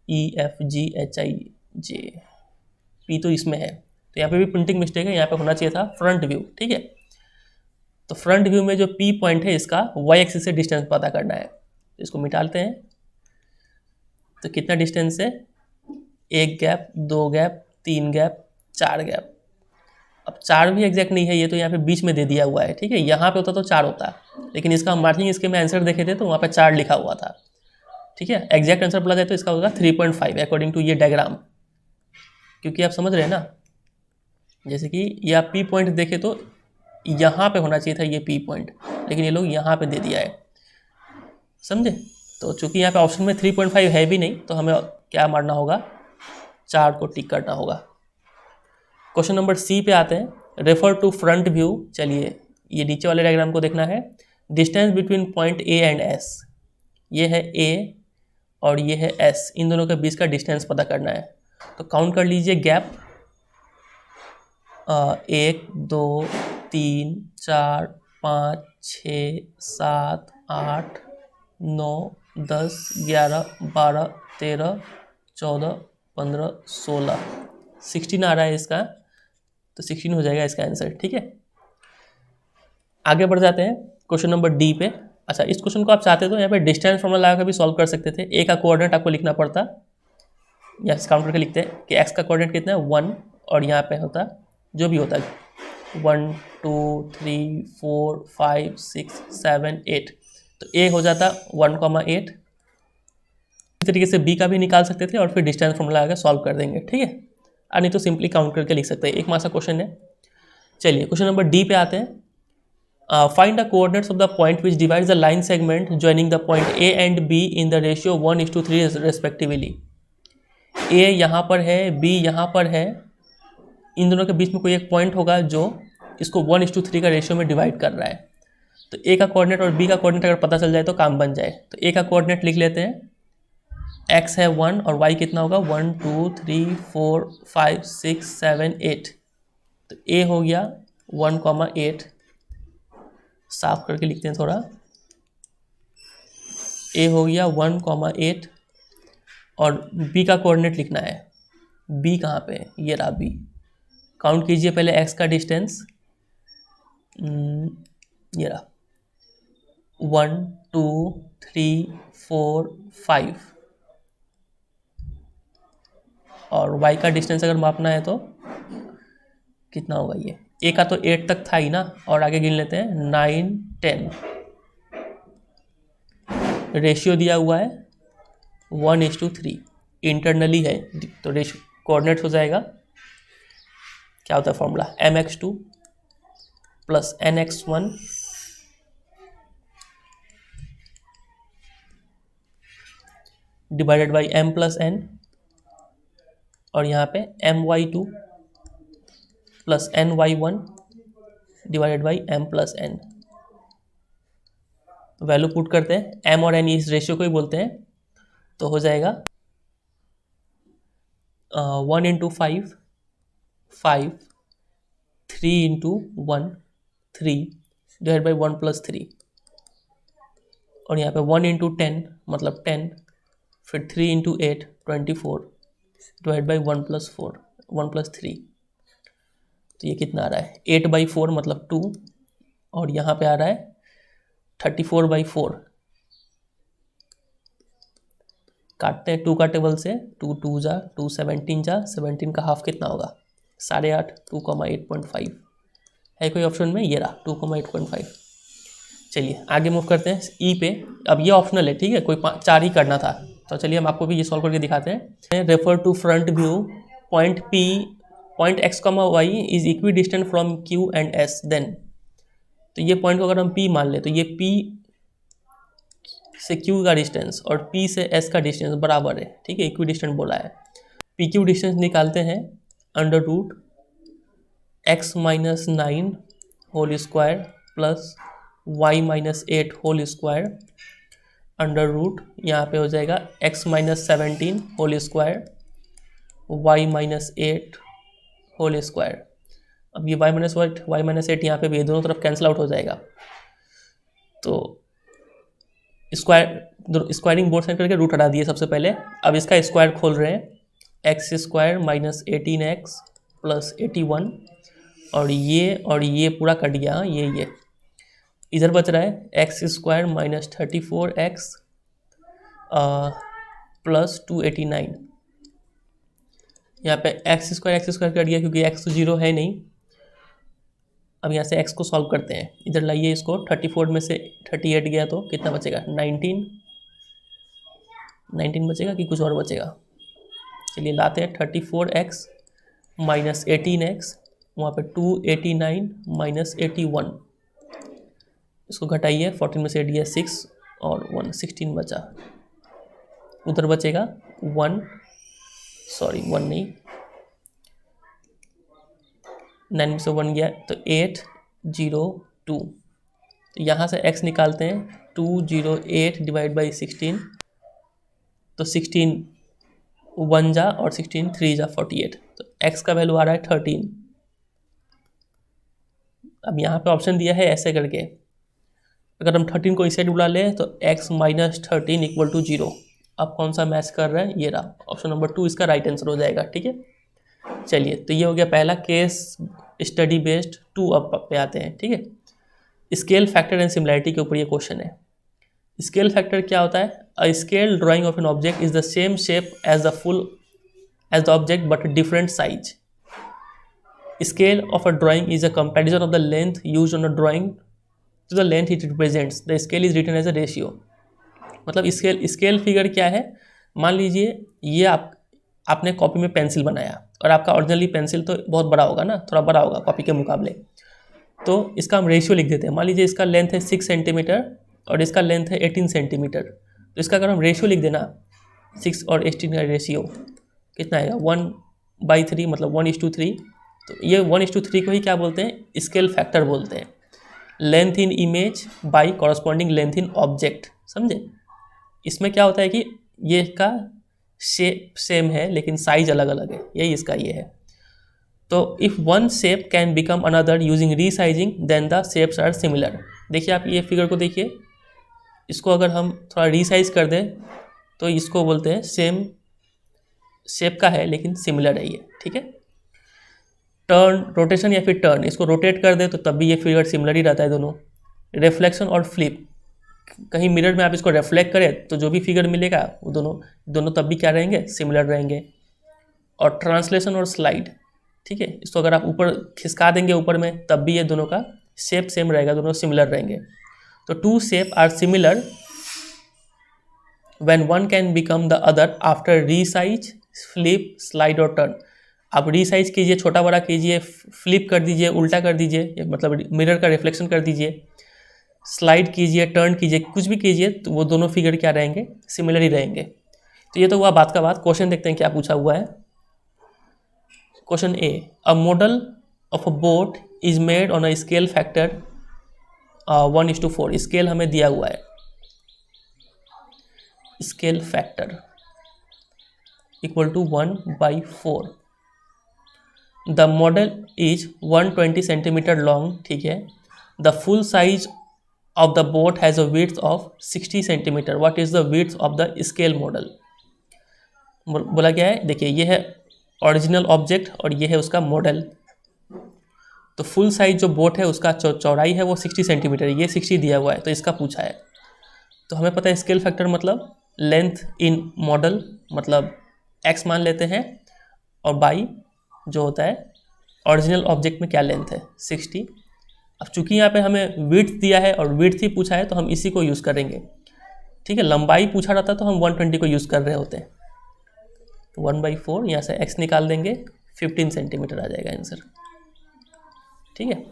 EFG HIJ, P तो इसमें है, तो यहाँ पे भी प्रिंटिंग मिस्टेक है, यहाँ पे होना चाहिए था फ्रंट व्यू, ठीक है। तो फ्रंट व्यू में जो P पॉइंट है इसका वाई एक्सिस से डिस्टेंस पता करना है। इसको मिटाते हैं। तो कितना डिस्टेंस है? 1 गैप, 2 गैप, 3 गैप, 4 गैप। अब 4 भी एग्जैक्ट नहीं है, ये तो यहाँ पे बीच में दे दिया हुआ है, ठीक है। यहाँ पे होता तो 4 होता, लेकिन इसका मार्किंग इसके में आंसर देखे थे तो वहाँ पे 4 लिखा हुआ था, ठीक है। एग्जैक्ट आंसर बोला जाए तो इसका होगा 3.5 अकॉर्डिंग टू ये डायग्राम। क्योंकि आप समझ रहे हैं ना, जैसे कि ये आप P पॉइंट देखे तो यहाँ पे होना चाहिए था ये P पॉइंट, लेकिन ये लोग यहाँ पे दे दिया है, समझे। तो चूंकि यहाँ पे ऑप्शन में 3.5 है भी नहीं, तो हमें क्या मारना होगा? 4 को टिक करना होगा। क्वेश्चन नंबर C पे आते हैं। Refer to front view. चलिए ये नीचे वाले डायग्राम को देखना है। Distance between point A and S। ये है A और ये है S, इन दोनों के बीच का डिस्टेंस पता करना है। तो काउंट कर लीजिए गैप। 1 2 3 4 5 6 7 8 9 10 11 12 13 14 15 16 16 आ रहा है इसका, तो 16 हो जाएगा इसका आंसर। ठीक है, आगे बढ़ जाते हैं क्वेश्चन नंबर डी पे। अच्छा, इस क्वेश्चन को आप चाहते तो यहाँ पे डिस्टेंस फॉर्मूला लगा कर भी सॉल्व कर सकते थे। ए का कोऑर्डिनेट आपको लिखना पड़ता, या काउंट करके लिखते हैं कि एक्स का कोऑर्डिनेट कितना है 1, और यहाँ पे होता जो भी होता है 1 2 3 4 5 6 7 8, तो ए हो जाता 1,8। इस तरीके से बी का भी निकाल सकते थे और फिर डिस्टेंस फॉर्मूला लगा सॉल्व कर देंगे। ठीक है, और नहीं तो सिंपली काउंट करके लिख सकते हैं। एक मार्क्स का क्वेश्चन है। चलिए क्वेश्चन नंबर डी पे आते हैं। Find the coordinates of the point which divides the line segment joining the point A and B in the ratio 1:3 respectively. A यहाँ पर है, B यहाँ पर है, इन दोनों के बीच में कोई एक पॉइंट होगा जो इसको 1:3 का रेशियो में डिवाइड कर रहा है। तो A का कोऑर्डिनेट और B का कोऑर्डिनेट अगर पता चल जाए तो काम बन जाए। तो A का कोऑर्डिनेट लिख लेते हैं, X है 1 और Y कितना होगा 1 2 3 4 5 6 7 8, तो A हो गया 1,8। साफ करके लिखते हैं थोड़ा, ए हो गया 1,8 और बी का कोऑर्डिनेट लिखना है। बी कहाँ पे है, ये रहा बी। काउंट कीजिए पहले एक्स का डिस्टेंस, ये रहा 1 2 3 4 5, और वाई का डिस्टेंस अगर मापना है तो कितना होगा, ये ए का तो 8 तक था ही ना, और आगे गिन लेते हैं 9 10। रेशियो दिया हुआ है 1:3, इंटरनली है तो रेशियो कोऑर्डिनेट हो जाएगा, क्या होता है formula, mx2 plus nx1 divided by m plus n, और यहाँ पे my2 plus ny1 divided by m plus n। Value put करते हैं, m और n इस रेशियो को ही बोलते हैं, तो हो जाएगा 1 × 5 5, 3 × 1 3 डिवाइड बाई 1 प्लस 3, और यहाँ पे 1 × 10 मतलब 10, फिर 3 × 8 24 डिवाइड बाई 1 प्लस 4 1 प्लस 3, तो ये कितना आ रहा है 8/4 मतलब 2, और यहाँ पे आ रहा है 34/4। काटते हैं 2 का टेबल से, 2 2 जा 2 17 जा 17 का हाफ कितना होगा 8.5, 2,8.5 है कोई ऑप्शन में, ये रहा 2,8.5। चलिए आगे मूव करते हैं ई पे। अब ये ऑप्शनल है, ठीक है, कोई 4 ही करना था, तो चलिए हम आपको भी ये सॉल्व करके दिखाते हैं। Refer to front view, point P point x, y is equidistant from q and s, then, तो ये पॉइंट को अगर हम p मान ले तो ये p से q का डिस्टेंस और p से s का डिस्टेंस बराबर है, ठीक है, इक्वी डिस्टेंट बोला है। पी क्यू डिस्टेंस निकालते हैं, under root x minus 9 whole square plus y minus 8 whole square, under root यहाँ पे हो जाएगा x minus 17 whole square y minus 8 whole square. अब ये y माइनस 8 यहाँ पे भी दोनों तरफ कैंसिल आउट हो जाएगा, तो स्क्वायरिंग बोर्ड साइड करके रूट हटा दिए सबसे पहले। अब इसका स्क्वायर खोल रहे हैं, X square minus 18x plus 81, और ये पूरा कट गया, ये इधर बच रहा है x square minus 34x plus 289। यहाँ पे एक्स स्क्वायर कट गया क्योंकि एक्स तो 0 है नहीं। अब यहाँ से x को सॉल्व करते हैं, इधर लाइए इसको, 34 में से 38 गया तो कितना बचेगा 19 बचेगा कि कुछ और बचेगा। चलिए लाते हैं 34x माइनस 18x, वहाँ पे 289 माइनस 81, इसको घटाइए, 14 में से 8 गया 6 और 1 16 बचा, उधर बचेगा 1 नहीं, 9 में से 1 गया तो 802। तो यहाँ से x निकालते हैं, 208 डिवाइड बाई 16, तो 16 1 जा और 16 3 जा 48, तो x का वैल्यू आ रहा है 13। अब यहाँ पे ऑप्शन दिया है ऐसे करके, अगर हम 13 को इस साइड बुला लें तो x माइनस 13 इक्वल टू 0। अब कौन सा मैच कर रहा है, ये रहा ऑप्शन नंबर 2 इसका राइट आंसर हो जाएगा, ठीक है। चलिए, तो ये हो गया पहला केस स्टडी बेस्ड 2 अब पे आते हैं। ठीक है, स्केल फैक्टर एंड सिमिलैरिटी के ऊपर ये क्वेश्चन है। स्केल फैक्टर क्या होता है? A scale drawing of an object is the same shape as the object but different size. Scale of a drawing is a comparison of the length used on a drawing to the length it represents. The scale is written as a ratio. मतलब scale figure क्या है? मान लीजिए ये आपने copy में pencil बनाया और आपका ओरिजिनली पेंसिल तो बहुत बड़ा होगा ना, थोड़ा बड़ा होगा कॉपी के मुकाबले, तो इसका हम रेशियो लिख देते हैं। मान लीजिए इसका लेंथ है 6 सेंटीमीटर और इसका लेंथ है 18 सेंटीमीटर, तो इसका अगर हम रेशियो लिख देना 6 और 18 का रेशियो कितना आएगा? 1/3, मतलब 1:3। तो ये 1:3 को ही क्या बोलते हैं? स्केल फैक्टर बोलते हैं। Length in image by corresponding length in object. समझे? इसमें क्या होता है कि ये इसका शेप सेम है लेकिन साइज अलग अलग है, यही इसका ये है। तो if one shape can become another using resizing then the shapes are similar. देखिए आप ये फिगर को देखिए, इसको अगर हम थोड़ा रीसाइज कर दें तो इसको बोलते हैं सेम शेप का है लेकिन सिमिलर है ये। ठीक है, टर्न, रोटेशन या फिर टर्न, इसको रोटेट कर दे तो तब भी ये फिगर सिमिलर ही रहता है दोनों। रिफ्लेक्शन और फ्लिप, कहीं मिरर में आप इसको रिफ्लेक्ट करें तो जो भी फिगर मिलेगा वो दोनों तब भी क्या रहेंगे? सिमिलर रहेंगे। और ट्रांसलेशन और स्लाइड, ठीक है, इसको अगर आप ऊपर खिसका देंगे ऊपर में तब भी ये दोनों का शेप सेम रहेगा, दोनों सिमिलर रहेंगे। तो 2 shape are similar when one can become the other after resize, flip, slide और टर्न। आप रीसाइज कीजिए, छोटा बड़ा कीजिए, फ्लिप कर दीजिए, उल्टा कर दीजिए, मतलब मिरर का रिफ्लेक्शन कर दीजिए, स्लाइड कीजिए, टर्न कीजिए, कुछ भी कीजिए, तो वो दोनों फिगर क्या रहेंगे? सिमिलर ही रहेंगे। तो ये तो हुआ बात का बात। क्वेश्चन देखते हैं क्या पूछा हुआ है। Question A, a model of a boat is made on a scale factor 1:4। Scale हमें दिया हुआ है, scale factor equal to 1/4। The model is 120 centimetre long. ठीक है, the full size of the boat has a width of 60 centimeter. What is the width of the scale model? बोला क्या है? देखिए ये है ओरिजिनल ऑब्जेक्ट और ये है उसका मॉडल। तो फुल साइज जो बोट है उसका चौड़ाई है वो 60 सेंटीमीटर, ये 60 दिया हुआ है, तो इसका पूछा है। तो हमें पता है स्केल फैक्टर मतलब लेंथ इन मॉडल, मतलब x मान लेते हैं, और बाई जो होता है ओरिजिनल ऑब्जेक्ट में क्या लेंथ है 60। अब चूंकि यहाँ पे हमें विड्थ दिया है और विड्थ ही पूछा है तो हम इसी को यूज़ करेंगे। ठीक है, लंबाई पूछा रहता तो हम 120 को यूज़ कर रहे होते हैं। तो 1/4 यहाँ से x निकाल देंगे, 15 सेंटीमीटर आ जाएगा आंसर। ठीक है,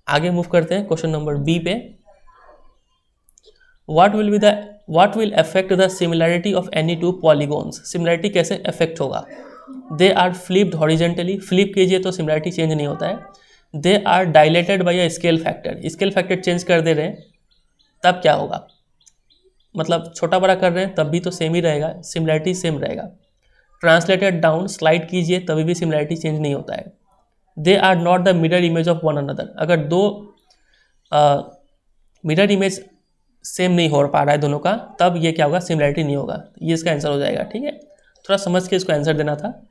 आगे मूव करते हैं क्वेश्चन नंबर बी पे। What will affect the similarity of any 2 polygons. Similarity कैसे अफेक्ट होगा? They are flipped horizontally, flip कीजिए तो सिमिलैरिटी चेंज नहीं होता है। They are dilated by a scale factor, scale factor change कर दे रहे हैं तब क्या होगा? मतलब छोटा बड़ा कर रहे हैं तब भी तो सेम ही रहेगा, सिमिलैरिटी सेम रहेगा। ट्रांसलेटेड डाउन, स्लाइड कीजिए तभी भी सिमिलैरिटी चेंज नहीं होता है। They are not the mirror image of one another, अगर दो मिरर इमेज सेम नहीं हो पा रहा है दोनों का तब ये क्या होगा? सिमिलैरिटी नहीं होगा। ये इसका आंसर हो जाएगा। ठीक है, थोड़ा समझ के इसको आंसर देना था।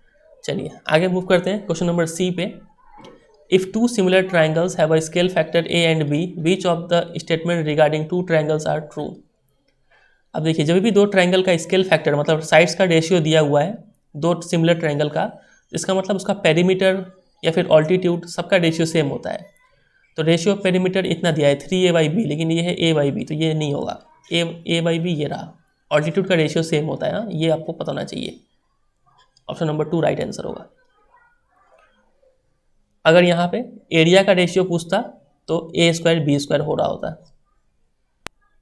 चलिए आगे मूव करते हैं क्वेश्चन नंबर सी पे। If 2 similar triangles have a scale factor a and b, which of the statement regarding 2 triangles are true? अब देखिए जब भी 2 ट्रायंगल का स्केल फैक्टर मतलब साइड्स का रेशियो दिया हुआ है 2 सिमिलर ट्रायंगल का, इसका मतलब उसका पेरीमीटर या फिर ऑल्टीट्यूड सबका रेशियो सेम होता है। तो रेशियो ऑफ पेरीमीटर इतना दिया है 3a/b, लेकिन ये है a/b, तो ये नहीं होगा। a/b ये रहा। ऑल्टीट्यूड का रेशियो सेम होता है, ये आपको पता होना चाहिए। ऑप्शन नंबर 2 राइट आंसर होगा। अगर यहाँ पे एरिया का रेशियो पूछता तो a² b² हो रहा होता।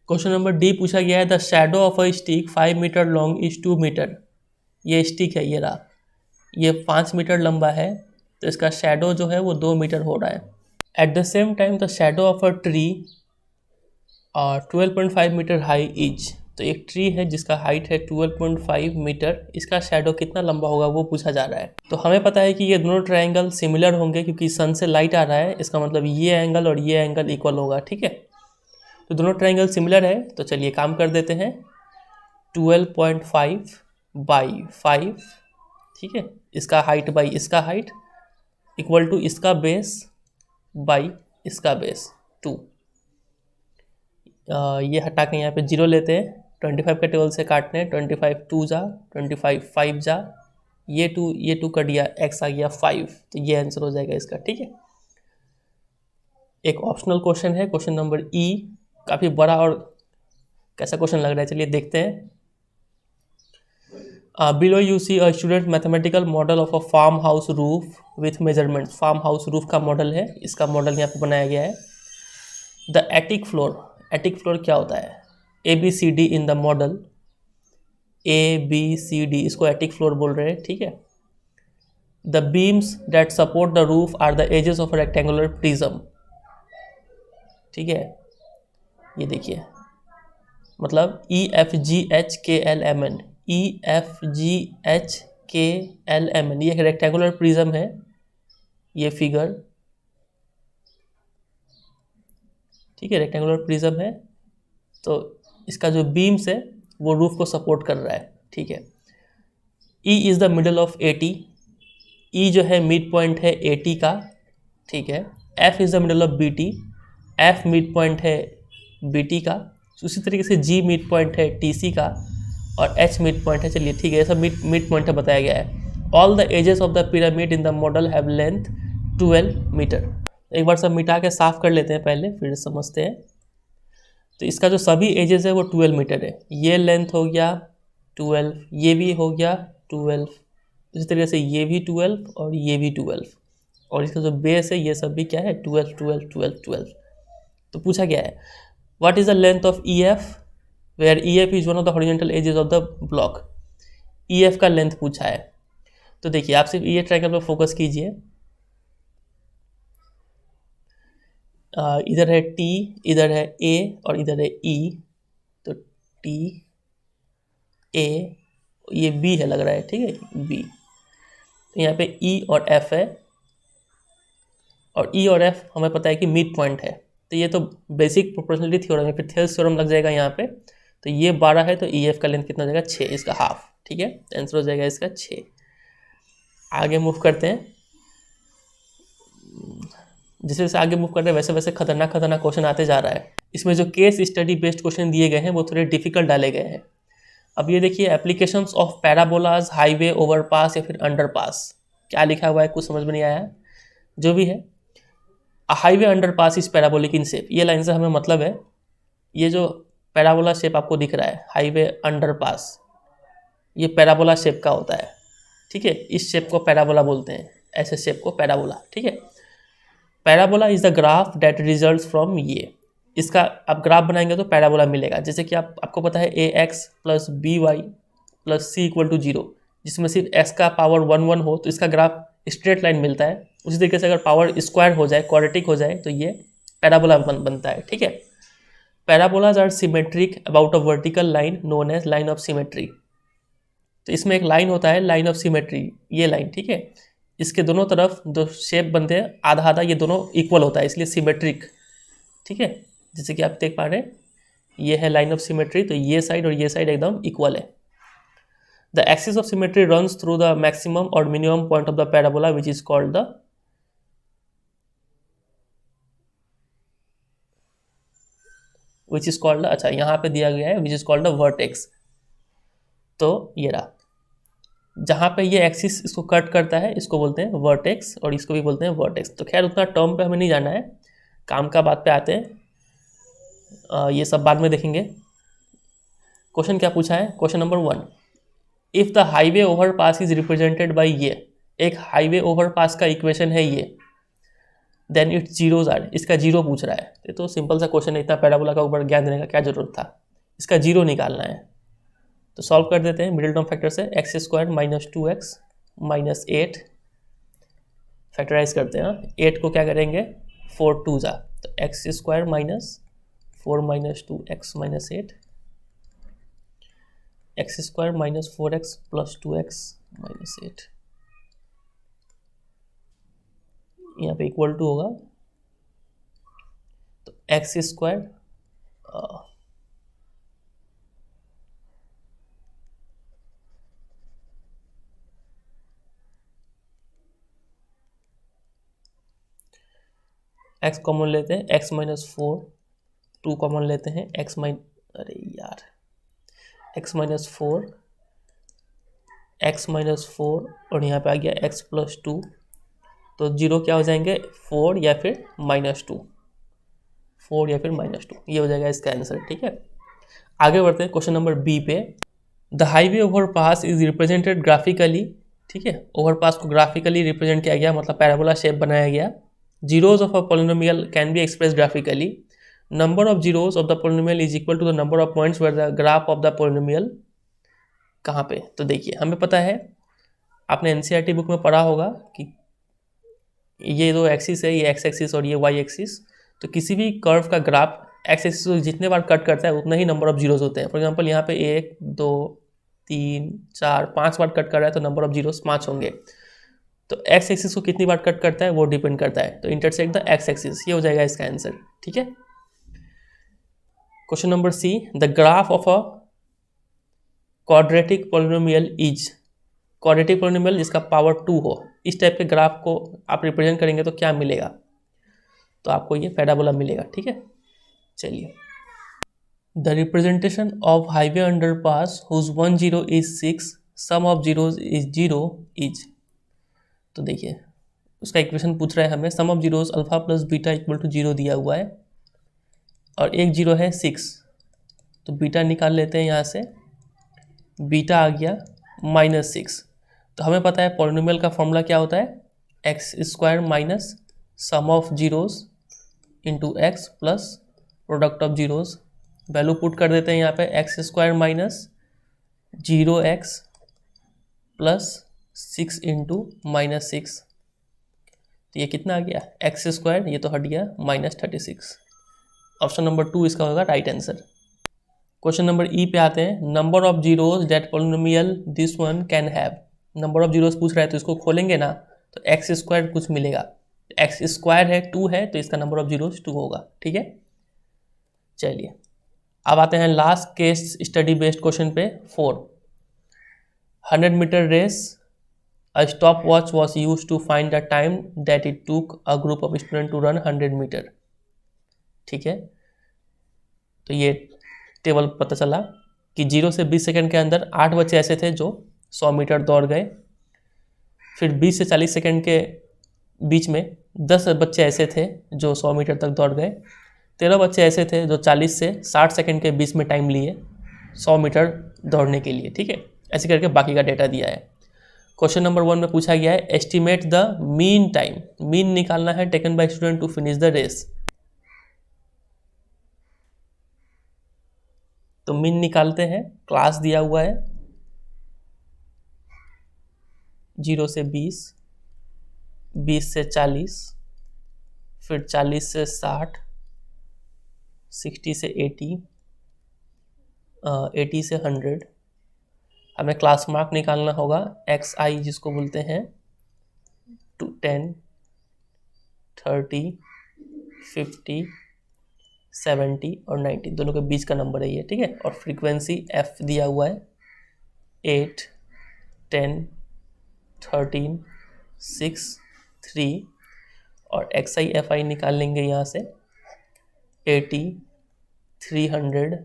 क्वेश्चन नंबर डी पूछा गया है the shadow of a stick 5 metre long is 2 metre. ये स्टिक है, ये रहा, ये 5 मीटर लंबा है तो इसका शैडो जो है वो 2 मीटर हो रहा है। At the same time the shadow of a tree 12.5 metre high is. तो एक ट्री है जिसका हाइट है 12.5 मीटर, इसका शैडो कितना लंबा होगा वो पूछा जा रहा है। तो हमें पता है कि ये दोनों ट्रायंगल सिमिलर होंगे क्योंकि सन से लाइट आ रहा है, इसका मतलब ये एंगल और ये एंगल इक्वल होगा। ठीक है, तो दोनों ट्रायंगल सिमिलर है। तो चलिए काम कर देते हैं, 12.5/5, ठीक है, इसका हाइट बाई इसका हाइट इक्वल टू इसका बेस बाई इसका बेस 2। ये हटा के यहाँ पे 0 लेते हैं, 25 के टेबल से काटने हैं, 25 2 जा, 25 5 जा, ये 2 कट गया, x आ गया 5, तो ये आंसर हो जाएगा इसका। ठीक है, एक ऑप्शनल क्वेश्चन है, क्वेश्चन नंबर ई, काफ़ी बड़ा और कैसा क्वेश्चन लग रहा है, चलिए देखते हैं। Below you see a student mathematical model of a farm house roof with measurement. Farm house roof का मॉडल है, इसका मॉडल यहाँ पे बनाया गया है। द एटिक फ्लोर क्या होता है? A B C D in the model, A B C D, इसको एटिक फ्लोर बोल रहे हैं। ठीक है, the beams that support the roof are the edges of a rectangular prism. ठीक है, ये देखिए, मतलब E F G H K L M N, E F G H K L M N, ये एक रेक्टेंगुलर प्रिज्म है, ये figure. ठीक है, रेक्टेंगुलर प्रिज्म है, तो इसका जो बीम्स है वो रूफ को सपोर्ट कर रहा है। ठीक है, E is the middle of A T, E जो है मिड पॉइंट है ए टी का। ठीक है, F is the middle of B T, F mid point है बी टी का। उसी तरीके से जी मिड पॉइंट है टी सी का, और एच मिड पॉइंट है। चलिए ठीक है, सब मिड पॉइंट है बताया गया है। All the edges of the pyramid in the model have length 12 metre. एक बार सब मिटा के साफ कर लेते हैं पहले, फिर समझते हैं। तो इसका जो सभी एजेस है वो 12 मीटर है। ये लेंथ हो गया 12, ये भी हो गया 12, इसी तरीके से ये भी 12 और ये भी 12, और इसका जो बेस है ये सब भी क्या है 12 12 12 12। तो पूछा गया है what is the length of E F where E F is one of the horizontal edges of the block. E F का लेंथ पूछा है, तो देखिए आप सिर्फ ये ट्रायंगल पर फोकस कीजिए। इधर है टी, इधर है ए और इधर है ई, तो टी ए, ये बी है लग रहा है। ठीक है, बी, तो यहाँ पे ई और एफ है, और ई और एफ हमें पता है कि मिड पॉइंट है। तो ये तो बेसिक प्रोपोर्शनलिटी थ्योरम है, फिर थेल्स थ्योरम लग जाएगा यहाँ पे। तो ये 12 है, तो ई एफ का लेंथ कितना हो जाएगा 6, इसका हाफ। ठीक है, आंसर हो जाएगा इसका 6। आगे मूव करते हैं, जैसे जैसे आगे मूव कर रहे हैं वैसे वैसे खतरनाक क्वेश्चन आते जा रहा है। इसमें जो केस स्टडी बेस्ड क्वेश्चन दिए गए हैं वो थोड़े डिफिकल्ट डाले गए हैं। अब ये देखिए, applications of parabolas, highway, overpass या फिर अंडरपास, क्या लिखा हुआ है कुछ समझ में नहीं आया, जो भी है। Highway underpass is parabolic in shape, ये लाइन से हमें मतलब है, ये जो पैराबोला शेप आपको दिख रहा है हाईवे अंडरपास, ये पैराबोला शेप का होता है। ठीक है, इस शेप को पैराबोला बोलते हैं, ऐसे शेप को पैराबोला। ठीक है, parabola is the graph that results from ये, इसका आप ग्राफ बनाएंगे तो पैराबोला मिलेगा। जैसे कि आपको पता है A X plus B Y plus C equal to 0, जिसमें सिर्फ एक्स का पावर 1 1 हो तो इसका ग्राफ स्ट्रेट लाइन मिलता है। उसी तरीके से अगर पावर स्क्वायर हो जाए, क्वाड्रेटिक हो जाए, तो ये पैराबोला बनता है। ठीक है, parabolas are symmetric about a vertical line known as line of symmetry. तो इसमें एक लाइन होता है लाइन ऑफ सिमेट्री, ये लाइन। ठीक है, इसके दोनों तरफ जो शेप बनते हैं आधा आधा, ये दोनों इक्वल होता है, इसलिए सिमेट्रिक। ठीक है, जैसे कि आप देख पा रहे हैं ये है लाइन ऑफ सिमेट्री, तो ये साइड और ये साइड एकदम इक्वल है। The axis of symmetry runs through the maximum और minimum point of the parabola which is called the, अच्छा यहाँ पे दिया गया है which is called the vertex. तो ये रहा, जहाँ पे ये एक्सिस इसको कट करता है इसको बोलते हैं वर्टेक्स, और इसको भी बोलते हैं वर्टेक्स। तो खैर उतना टर्म पे हमें नहीं जाना है, काम का बात पे आते हैं, ये सब बाद में देखेंगे। क्वेश्चन क्या पूछा है, question number 1, if the highway overpass is represented by ये, एक हाईवे ओवरपास का इक्वेशन है ये, देन इट्स जीरोज आर, इसका जीरो पूछ रहा है। ये तो सिंपल सा क्वेश्चन है, इतना पैराबोला का ऊपर ज्ञान देने का क्या जरूरत था, इसका जीरो निकालना है। तो सॉल्व कर देते हैं मिडिल टर्म फैक्टर से, X square minus 2x minus 8, factorise करते हैं। 8 को क्या करेंगे 4 2 जा, तो x square minus 4 minus 2x minus 8, x square minus 4x plus 2x minus 8, यहाँ पे इक्वल टू होगा, तो एक्स स्क्वायर x कॉमन लेते हैं, x माइनस 4, 2 कॉमन लेते हैं, x माइनस 4 और यहाँ पे आ गया x प्लस 2, तो 0 क्या हो जाएंगे, 4 या फिर -2, 4 या फिर -2, ये हो जाएगा इसका आंसर। ठीक है, आगे बढ़ते हैं क्वेश्चन नंबर बी पे। The highway overpass is represented graphically. ठीक है, ओवरपास को ग्राफिकली रिप्रेजेंट किया गया, मतलब पैराबोला शेप बनाया गया। Zeros of a polynomial can be express graphically. Number of zeros of the polynomial is equal to the number of points where the graph of the polynomial. कहाँ पे, तो देखिए हमें पता है, आपने एनसीईआरटी बुक में पढ़ा होगा कि ये दो एक्सिस है, ये एक्स एक्सिस और ये वाई एक्सिस। तो किसी भी कर्व का ग्राफ एक्स एक्सिस को जितने बार कट करता है उतना ही नंबर ऑफ जीरोज होते हैं। फॉर एग्जांपल यहाँ पे 1 2 3 4 5 बार कट कर रहा है तो नंबर ऑफ जीरोज 5 होंगे। तो एक्स एक्सिस को कितनी बार कट करता है वो डिपेंड करता है, तो इंटरसेक्ट द एक्स एक्सिस, ये हो जाएगा इसका आंसर। ठीक है, question number C, the graph of a quadratic polynomial is. Quadratic polynomial जिसका पावर 2 हो, इस टाइप के ग्राफ को आप रिप्रेजेंट करेंगे तो क्या मिलेगा, तो आपको ये पैराबोला मिलेगा। ठीक है, चलिए, the representation of highway underpass whose 1 0 is 6, sum of zeros is 0 is. तो देखिए उसका इक्वेशन पूछ रहा है हमें, sum of zeros alpha plus beta equal to 0 दिया हुआ है और एक जीरो है 6, तो बीटा निकाल लेते हैं यहाँ से, बीटा आ गया -6। तो हमें पता है पॉलिनोमियल का फॉर्मूला क्या होता है, x square minus sum of zeros into x plus product of zeros. Value put कर देते हैं यहाँ पे, x square minus 0x plus 6 into -6, तो ये कितना आ गया, एक्स स्क्वायर, ये तो हट गया -36। ऑप्शन नंबर 2 इसका होगा राइट आंसर। क्वेश्चन नंबर ई पे आते हैं, number of zeros that polynomial this one can have. Number of zeros पूछ रहा है तो इसको खोलेंगे ना तो एक्स स्क्वायर कुछ मिलेगा, एक्स स्क्वायर है 2 है तो इसका नंबर ऑफ जीरोज 2 होगा। ठीक है, चलिए अब आते हैं last case study based question पे 4। 100 metre race, a stop watch was use to find the time that it took a group of student to run 100 metre. ठीक है, तो ये टेबल पता चला कि 0 से 20 सेकंड के अंदर 8 बच्चे ऐसे थे जो 100 मीटर दौड़ गए। फिर 20 से 40 सेकंड के बीच में 10 बच्चे ऐसे थे जो 100 मीटर तक दौड़ गए। 13 बच्चे ऐसे थे जो 40 से 60 सेकंड के बीच में टाइम लिए 100 मीटर दौड़ने के लिए। ठीक है, ऐसे करके बाकी का डेटा दिया है। क्वेश्चन नंबर 1 में पूछा गया है, estimate the mean time. Mean निकालना है taken by student to finish the race. तो मीन निकालते हैं, क्लास दिया हुआ है 0 से 20, 20 से 40, फिर 40 से 60, 60 से 80, 80 से 100। हमें क्लास मार्क निकालना होगा, एक्स आई जिसको बोलते हैं 10, 30, 50, 70 और 90 दोनों के बीच का नंबर है ये। ठीक है, और फ्रीक्वेंसी एफ दिया हुआ है 8, 10, 13, 6, 3 और एक्स आई एफ आई निकाल लेंगे यहाँ से 80, 300,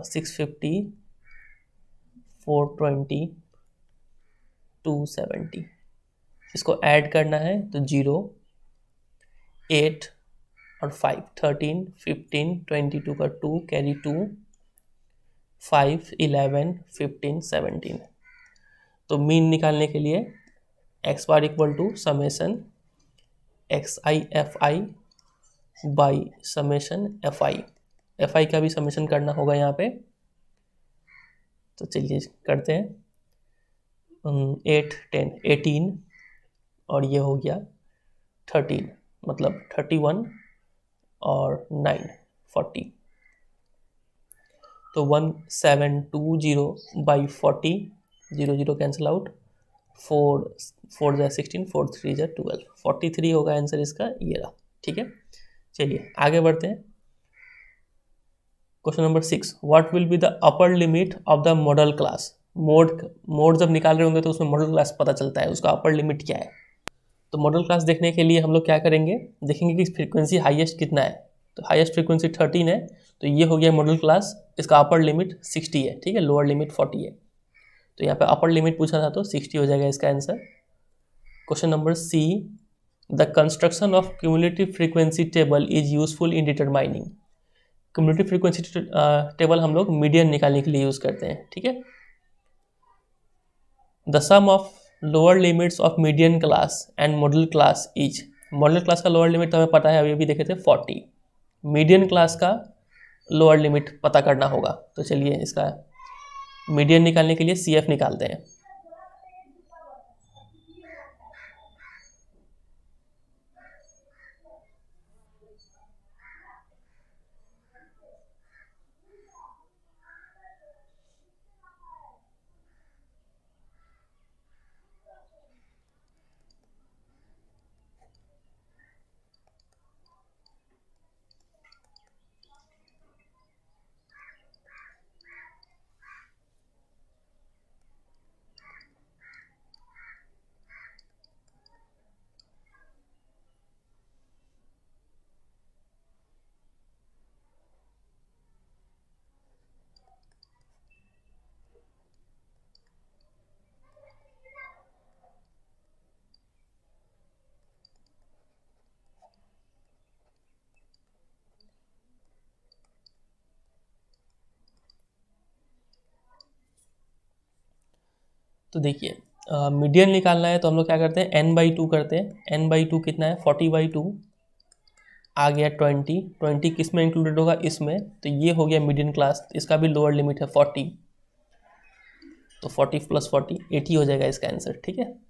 650, 420, 270। इसको ऐड करना है तो 0, 8 और 5, 13, 15, 22 का 2 कैरी 2, 5, 11, 15, 17। तो मीन निकालने के लिए X bar equal to summation X I F I by summation F I. F I का भी समेशन करना होगा यहाँ पे, तो चलिए करते हैं। 8, 10, 18 और ये हो गया 13, मतलब 31 और 9, 40। तो 1720 बाई 40, 0 0 कैंसिल आउट, 4 4 जा 16, 4 3 जा 12, 43 होगा आंसर इसका, ये रहा। ठीक है, चलिए आगे बढ़ते हैं। Question number 6, what will be the upper limit of the model class. Mode जब निकाल रहे होंगे तो उसमें मॉडल क्लास पता चलता है, उसका अपर लिमिट क्या है। तो मॉडल क्लास देखने के लिए हम लोग क्या करेंगे, देखेंगे कि फ्रीक्वेंसी हाईएस्ट कितना है। तो हाईएस्ट फ्रीक्वेंसी 13 है, तो ये हो गया मॉडल क्लास। इसका अपर लिमिट 60 है, ठीक है, लोअर लिमिट 40 है। तो यहाँ पे अपर लिमिट पूछा था तो 60 हो जाएगा इसका answer. Question number C, the construction of cumulative frequency table is useful in determining. Cumulative frequency table हम लोग मीडियन निकालने के लिए यूज करते हैं, ठीक है। The sum of lower limits of median class and modal class is, modal class का लोअर लिमिट तो हमें पता है, अभी अभी देखे थे 40। मीडियन क्लास का लोअर लिमिट पता करना होगा। तो चलिए इसका मीडियन निकालने के लिए CF निकालते हैं। तो देखिए मीडियन निकालना है तो हम लोग क्या करते हैं, n/2 करते हैं। n/2 कितना है, 40/2 आ गया 20। 20 किस में इंक्लूडेड होगा, इसमें। तो ये हो गया मीडियन क्लास, इसका भी लोअर लिमिट है 40। तो 40 + 40 80 हो जाएगा इसका आंसर, ठीक है।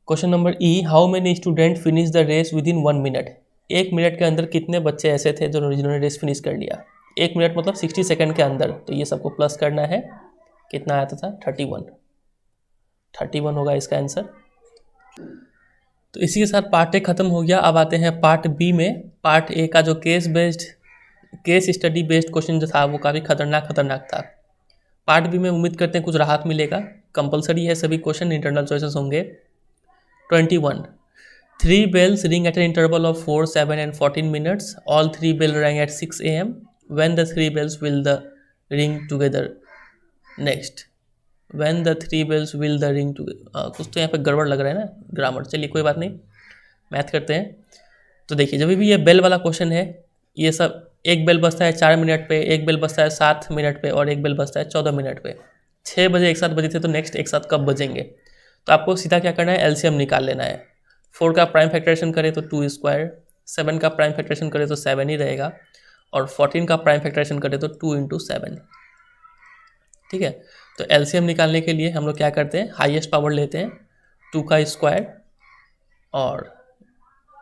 Question number E, how many student finish the race within 1 minute. 1 minute के अंदर कितने बच्चे ऐसे थे जिन्होंने रेस फिनिश कर लिया। 1 मिनट मतलब 60 सेकंड के अंदर। तो ये सबको प्लस करना है, कितना आया था 31 होगा इसका आंसर। तो इसी के साथ पार्ट ए खत्म हो गया। अब आते हैं पार्ट बी में। पार्ट ए का जो केस स्टडी बेस्ड क्वेश्चन जो था वो काफ़ी खतरनाक था। पार्ट बी में उम्मीद करते हैं कुछ राहत मिलेगा। कंपलसरी है सभी क्वेश्चन, इंटरनल चॉइसेस होंगे। 21, 3 bells ring at an interval of 4, 7 and 14 minutes. All 3 bells rang at 6 a.m. When the 3 bells will the ring together next? When the 3 bells will the ring together? कुछ तो यहाँ पे गड़बड़ लग रहा है ना ग्रामर। चलिए कोई बात नहीं, मैथ करते हैं। तो देखिए जब भी ये बेल वाला क्वेश्चन है, ये सब एक बेल बजता है 4 मिनट पे, एक बेल बजता है 7 मिनट पे और एक बेल बजता है 14 मिनट पे। 6 बजे एक साथ बजे थे, तो नेक्स्ट एक साथ कब बजेंगे। तो आपको सीधा क्या करना है, एलसीएम निकाल लेना है। 4 का प्राइम फैक्टरेशन करें तो 2², 7 का प्राइम फैक्टरेशन करें तो 7 ही रहेगा, और 14 का प्राइम फैक्टरेशन करें तो 2 × 7, ठीक है। तो एलसीएम निकालने के लिए हम लोग क्या करते हैं, हाईएस्ट पावर लेते हैं 2 का स्क्वायर, और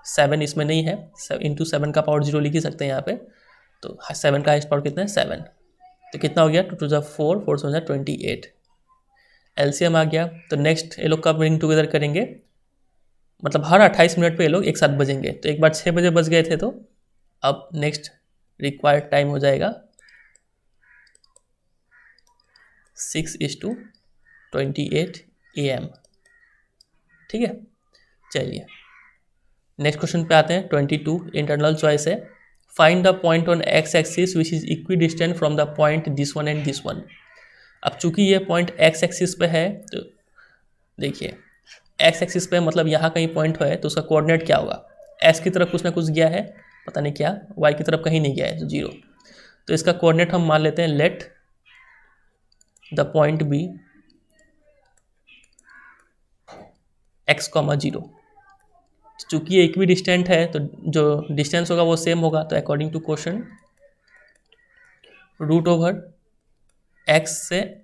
7 इसमें नहीं है, इंटू 7 का पावर 0 लिख ही सकते हैं यहाँ पे। तो 7 का हाईएस्ट पावर कितना है, 7। तो कितना हो गया, 2 × 4, 4 × 28। एलसीएम आ गया। तो नेक्स्ट ये लोग कब रिंग टुगेदर करेंगे, मतलब हर 28 मिनट पे ये लोग एक साथ बजेंगे। तो एक बार 6 बजे बज गए थे, तो अब नेक्स्ट रिक्वायर्ड टाइम हो जाएगा 6:28 AM, ठीक है। चलिए नेक्स्ट क्वेश्चन पे आते हैं। 22 इंटरनल चॉइस है। Find the point on x axis which is equidistant from the point this one and this one. अब चूंकि ये पॉइंट एक्स एक्सिस पे है, तो देखिए एक्स एक्सिस पे मतलब यहाँ कहीं पॉइंट है, तो उसका कोऑर्डिनेट क्या होगा, एक्स की तरफ कुछ ना कुछ गया है, पता नहीं क्या, वाई की तरफ कहीं नहीं गया है, तो 0। तो इसका कोऑर्डिनेट हम मान लेते हैं, let the point be x, 0। चूंकि ये इक्विडिस्टेंट है, तो जो डिस्टेंस होगा वो सेम होगा। तो अकॉर्डिंग टू क्वेश्चन, √x से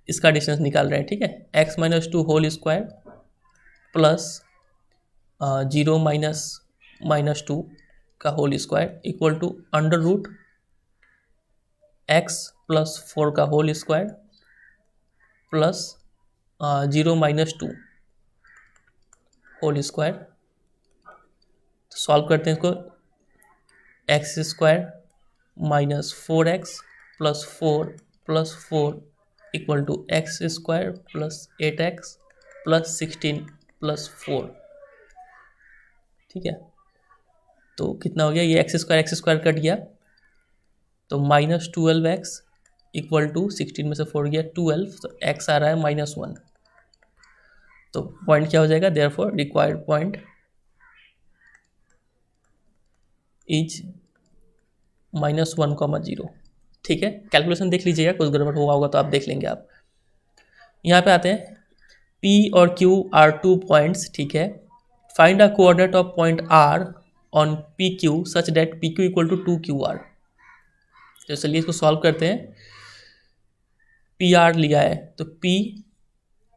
इसका डिस्टेंस निकाल रहे हैं, ठीक है। x - 2 होल स्क्वायर प्लस 0 - 2 का whole square equal to √x + 4 का whole square plus 0 - 2 whole square. Solve करते हैं इसको, x² minus 4x plus 4 equal to x square plus 8x plus 16 plus 4। ठीक है, तो कितना हो गया, ये एक्स स्क्वायर कट गया, तो माइनस 12x इक्वल टू 16 में से 4 गया 12, तो x आ रहा है -1। तो पॉइंट क्या हो जाएगा, देयरफॉर रिक्वायर्ड पॉइंट इज -1,0। ठीक है, कैलकुलेशन देख लीजिएगा, कुछ गड़बड़ हुआ होगा तो आप देख लेंगे आप। यहाँ पे आते हैं, P और Q आर 2 पॉइंट्स। ठीक है, find a coordinate of point R on PQ such that PQ equal to 2QR। तो चलिए इसको सॉल्व करते हैं। PR लिया है तो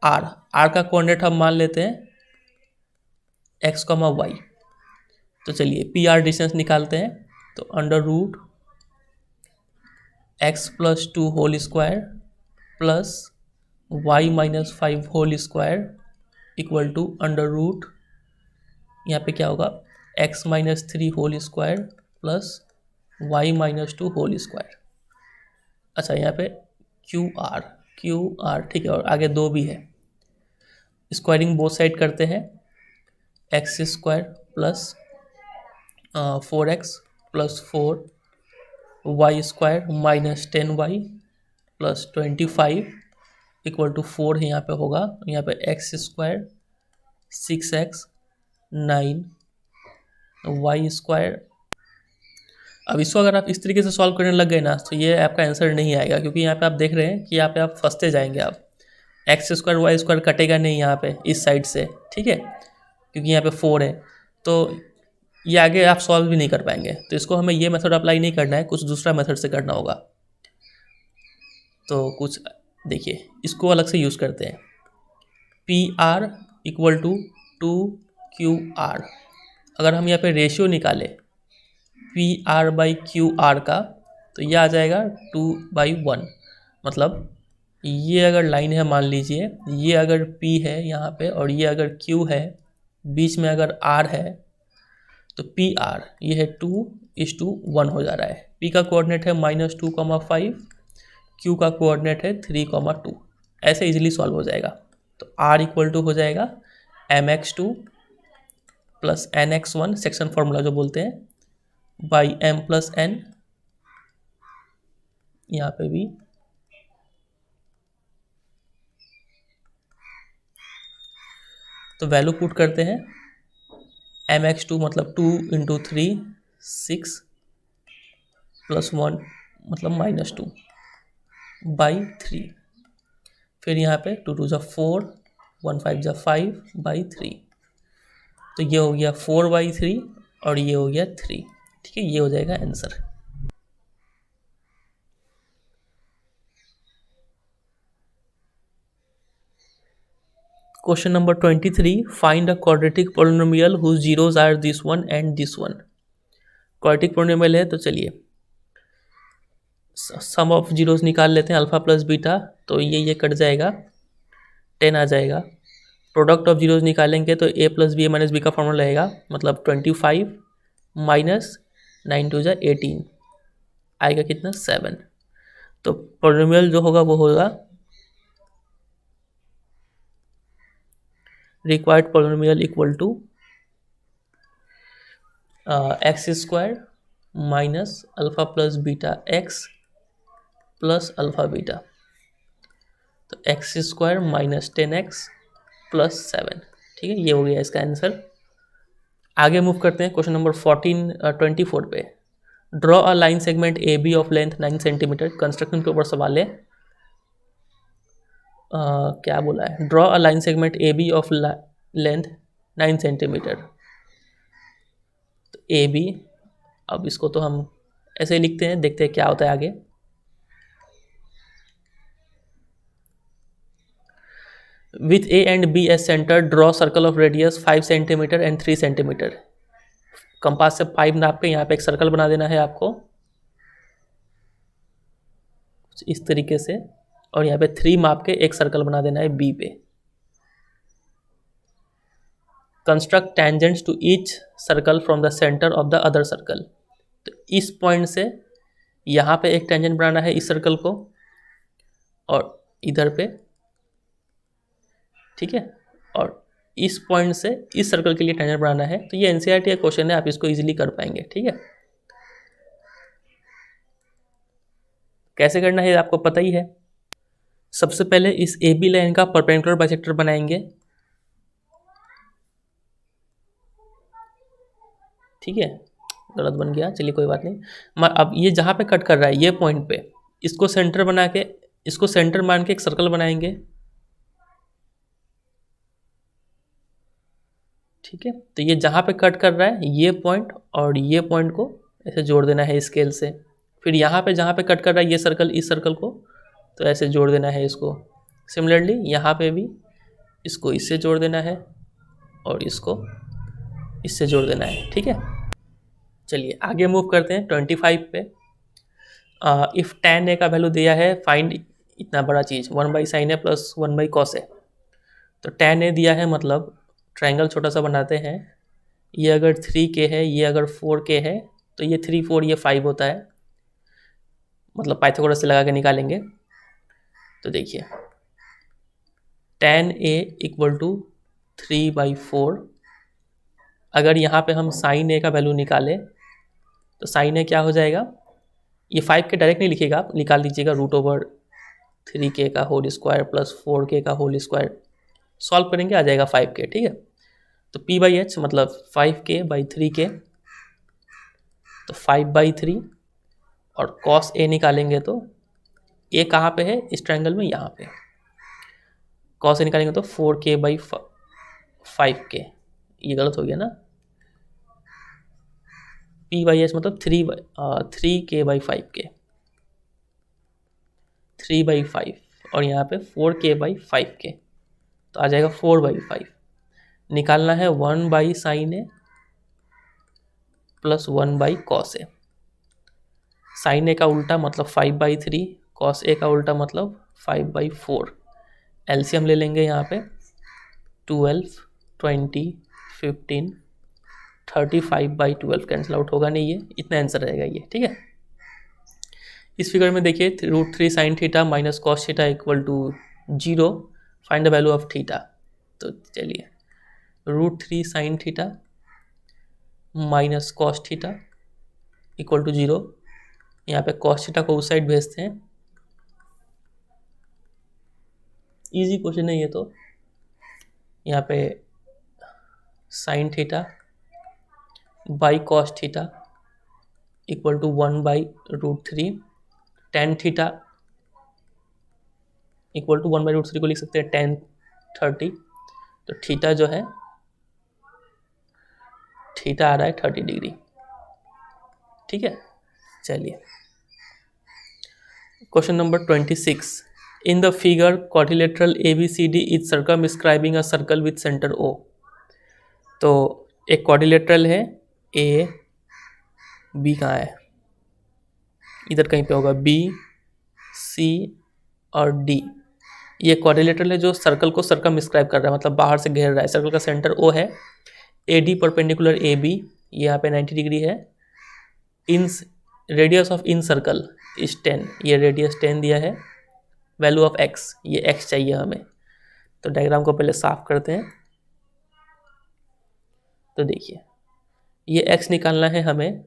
R का कोऑर्डिनेट हम मान लेते हैं x, y। तो चलिए PR डिस्टेंस निकालते हैं, तो under root x plus 2 whole square plus y minus 5 whole square equal to under root, यहाँ पे क्या होगा, x minus 3 whole square plus y minus 2 whole square. अच्छा, यहाँ पे QR ठीक है, और आगे 2 भी है। स्क्वायरिंग बोथ साइड करते हैं, X square plus 4x plus 4 Y square minus 10y plus 25 equal to 4 यहाँ पे होगा, यहाँ पे x square 6x 9 Y square. अब इसको अगर आप इस तरीके से सॉल्व करने लग गए ना, तो ये आपका आंसर नहीं आएगा, क्योंकि यहाँ पे आप देख रहे हैं कि यहाँ पे आप फंसते जाएंगे। आप एक्स स्क्वायर वाई स्क्वायर कटेगा नहीं यहाँ पे इस साइड से, ठीक है, क्योंकि यहाँ पे 4 है, तो ये आगे आप सॉल्व भी नहीं कर पाएंगे। तो इसको हमें ये मेथड अप्लाई नहीं करना है, कुछ दूसरा मेथड से करना होगा। तो कुछ देखिए, इसको अलग से यूज़ करते हैं। PR equal to 2QR। अगर हम यहाँ पे रेशियो निकालें PR बाई QR का, तो ये आ जाएगा 2/1। मतलब ये अगर लाइन है, मान लीजिए ये अगर P है यहाँ पे और ये अगर Q है, बीच में अगर R है, तो PR ये है 2:1 हो जा रहा है। P का कोऑर्डिनेट है -2,5, Q का कोऑर्डिनेट है 3,2। ऐसे इजीली सॉल्व हो जाएगा। तो R इक्वल टू हो जाएगा mx2 plus nx1, section formula जो बोलते हैं, बाई m प्लस n, यहाँ पे भी तो वैल्यू पुट करते हैं। mx2 मतलब 2 इंटू 3 6 प्लस 1 मतलब -2 बाई 3। फिर यहाँ पे 2 2 = 4, 1 5 = 5 बाई 3। तो ये हो गया 4/3 और ये हो गया 3। ठीक है, ये हो जाएगा answer. Question number 23, find a quadratic polynomial whose zeros are this one and this one. Quadratic polynomial है, तो चलिए सम ऑफ जीरोज निकाल लेते हैं, अल्फा प्लस बीटा, तो ये कट जाएगा, 10 आ जाएगा। प्रोडक्ट ऑफ जीरोज निकालेंगे तो a plus B minus B का फॉर्मूला रहेगा, मतलब 25 माइनस 9 2 = 18 आएगा कितना, 7। तो पोलिनोमियल जो होगा वो होगा required polynomial equal to x square minus alpha plus beta x plus alpha beta, तो x square minus 10x plus 7। ठीक है, ये हो गया इसका आंसर। आगे मूव करते हैं क्वेश्चन नंबर 24 पे। Draw a line segment A B of length 9 centimetre. Construction के ऊपर सवाल है। क्या बोला है, draw a line segment A B of length 9 centimetre. तो ए बी, अब इसको तो हम ऐसे ही लिखते हैं, देखते हैं क्या होता है आगे। With A and B as centre draw circle of radius 5 centimetre and 3 centimetre. Compass से 5 नाप के यहाँ पे एक सर्कल बना देना है आपको इस तरीके से, और यहाँ पे 3 माप के एक सर्कल बना देना है बी पे। Construct tangents to each circle from the centre of the other circle. तो इस पॉइंट से यहाँ पे एक टेंजेंट बनाना है इस सर्कल को और इधर पे, ठीक है, और इस पॉइंट से इस सर्कल के लिए टेंजेंट बनाना है। तो ये एनसीईआरटी का क्वेश्चन है, आप इसको इजीली कर पाएंगे, ठीक है। कैसे करना है आपको पता ही है। सबसे पहले इस ए बी लाइन का परपेंडिकुलर बाइसेक्टर बनाएंगे, ठीक है, गलत बन गया, चलिए कोई बात नहीं। अब ये जहाँ पे कट कर रहा है ये पॉइंट पे, इसको सेंटर बना के, इसको सेंटर मान के एक सर्कल बनाएंगे, ठीक है। तो ये जहाँ पे कट कर रहा है ये पॉइंट और ये पॉइंट को ऐसे जोड़ देना है स्केल से। फिर यहाँ पे जहाँ पे कट कर रहा है ये सर्कल इस सर्कल को, तो ऐसे जोड़ देना है इसको। सिमिलरली यहाँ पे भी इसको इससे जोड़ देना है और इसको इससे जोड़ देना है, ठीक है। चलिए आगे मूव करते हैं 25 पे। इफ़ tan a का वैल्यू दिया है, फाइंड इतना बड़ा चीज़ 1/sin a plus 1/cos a। तो tan a दिया है, मतलब ट्रायंगल छोटा सा बनाते हैं। ये अगर 3k है, ये अगर 4k है, तो ये 3 4 ये 5 होता है, मतलब पाइथागोरस से लगा के निकालेंगे। तो देखिए tan a इक्वल टू 3/4। अगर यहाँ पे हम sin a का वैल्यू निकालें तो sin a क्या हो जाएगा, ये 5 के डायरेक्ट नहीं लिखेगा, आप निकाल दीजिएगा √3k का होल स्क्वायर प्लस 4k का होल स्क्वायर, सॉल्व करेंगे आ जाएगा 5k, ठीक है। तो p/h मतलब 5k/3k, तो 5/3 और cos a निकालेंगे तो a कहाँ पे है इस ट्रायंगल में, यहाँ पे। cos a निकालेंगे तो 4k/5k, ये गलत हो गया ना, p/h मतलब 3k/5k, 3/5 और यहाँ पे 4k/5k, तो आ जाएगा 4/5। निकालना है 1/sin a plus 1/cos a। sin a का उल्टा मतलब 5/3, cos a का उल्टा मतलब 5/4। एलसीएम ले लेंगे यहाँ पे 12, 20, 15, 35/12 कैंसिल आउट होगा नहीं, ये इतना आंसर रहेगा ये, ठीक है। इस फिगर में देखिए √3 sin theta minus cos theta equal to 0, find the value of theta. तो चलिए √3 sin theta minus cos theta equal to 0, यहाँ पे cos थीटा को उस साइड भेजते हैं। इजी क्वेश्चन है ये तो। यहाँ पे sin theta by cos theta equal to 1/√3, tan theta equal to 1/√3 को लिख सकते हैं tan 30। तो थीटा जो है, थीटा आ रहा है 30 डिग्री, ठीक है। चलिए question number 26। In the figure quadrilateral ABCD is circumscribing a circle with centre O। तो एक क्वाड्रिलेटरल है, A B कहाँ है, इधर कहीं पे होगा, B C और D। ये क्वाड्रिलेटरल है जो सर्कल को सर्कमस्क्राइब कर रहा है, मतलब बाहर से घेर रहा है। सर्कल का सेंटर O है, AD परपेंडिकुलर AB, ये यहाँ पे 90 डिग्री है। इन radius of in circle is 10, ये रेडियस 10 दिया है। वैल्यू ऑफ x, ये x चाहिए हमें। तो डायग्राम को पहले साफ करते हैं। तो देखिए ये x निकालना है हमें।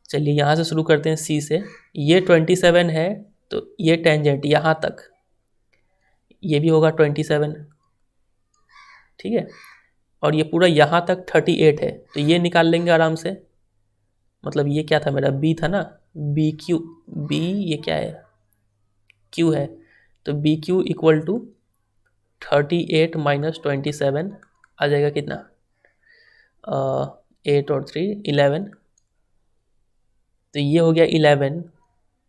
चलिए यहाँ से शुरू करते हैं C से। ये 27 है, तो ये टेंजेंट यहाँ तक, ये भी होगा 27, ठीक है। और ये पूरा यहाँ तक 38 है, तो ये निकाल लेंगे आराम से। मतलब ये क्या था मेरा, B था ना, BQ, B ये क्या है, Q है। तो BQ इक्वल टू 38 माइनस 27 आ जाएगा कितना, 8 और 3 11। तो ये हो गया 11।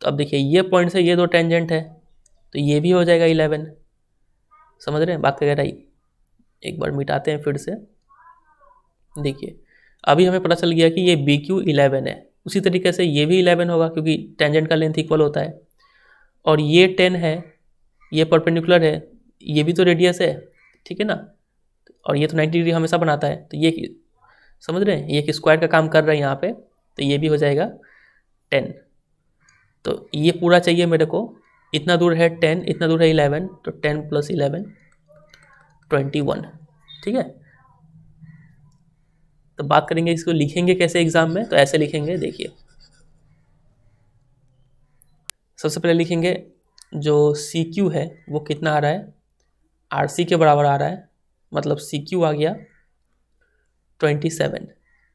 तो अब देखिए ये पॉइंट से ये दो टेंजेंट है, तो ये भी हो जाएगा 11। समझ रहे हैं बात का गहराई। एक बार मिटाते हैं फिर से। देखिए अभी हमें पता चल गया कि ये BQ 11 है, उसी तरीके से ये भी 11 होगा क्योंकि टेंजेंट का लेंथ इक्वल होता है। और ये 10 है, ये परपेंडिकुलर है, ये भी तो रेडियस है, ठीक है ना। और ये तो 90 डिग्री हमेशा बनाता है, तो ये समझ रहे हैं, ये एक स्क्वायर का काम कर रहा है यहाँ पे, तो ये भी हो जाएगा 10। तो ये पूरा चाहिए मेरे को, इतना दूर है 10, इतना दूर है 11, तो 10 + 11 21। ठीक है, तो बात करेंगे इसको लिखेंगे कैसे एग्जाम में, तो ऐसे लिखेंगे, देखिए सबसे पहले लिखेंगे जो सी क्यू है वो कितना आ रहा है, आर सी के बराबर आ रहा है, मतलब सी क्यू आ गया 27।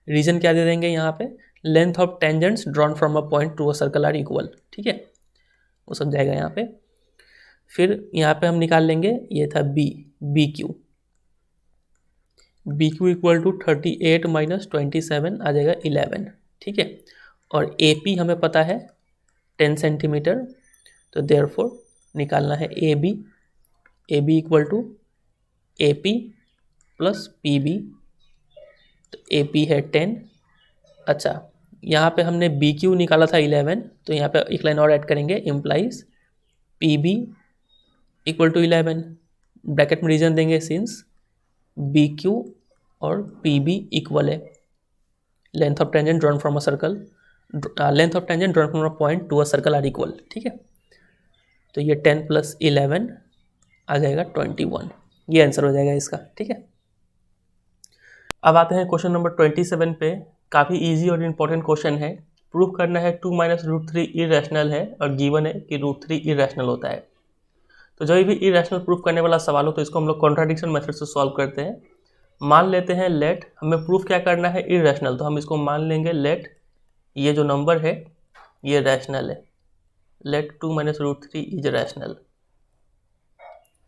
रीजन क्या दे देंगे यहाँ पे, length of tangents drawn from a point to a circle are equal. ठीक है, वो सब जाएगा यहाँ पे। फिर यहाँ पे हम निकाल लेंगे, ये था बी क्यू इक्वल टू 38 - 27 आ जाएगा 11। ठीक है, और ए पी हमें पता है 10 सेंटीमीटर, तो देयरफॉर निकालना है A B equal to A P plus P B, तो ए पी है 10। अच्छा, यहाँ पे हमने बी क्यू निकाला था 11, तो यहाँ पे एक लाइन और ऐड करेंगे, implies P B equal to 11, bracket में रीजन देंगे सिंस बी क्यू और पी बी इक्वल है length of tangent drawn from a circle, length of tangent drawn from a point to a circle are equal. ठीक है, तो ये 10 + 11 आ जाएगा 21, ये आंसर हो जाएगा इसका। ठीक है, अब आते हैं क्वेश्चन नंबर 27 पे। काफ़ी इजी और इम्पोर्टेंट क्वेश्चन है। प्रूफ करना है 2 - √3 इरेशनल है और गिवन है कि √3 इरेशनल होता है। तो जब भी इरेशनल प्रूफ करने वाला सवाल हो तो इसको हम लोग कॉन्ट्राडिक्शन मेथड से सॉल्व करते हैं। मान लेते हैं लेट, हमें प्रूफ क्या करना है, इरेशनल, तो हम इसको मान लेंगे लेट ये जो नंबर है ये रैशनल है, लेट 2 - √3 इज रैशनल।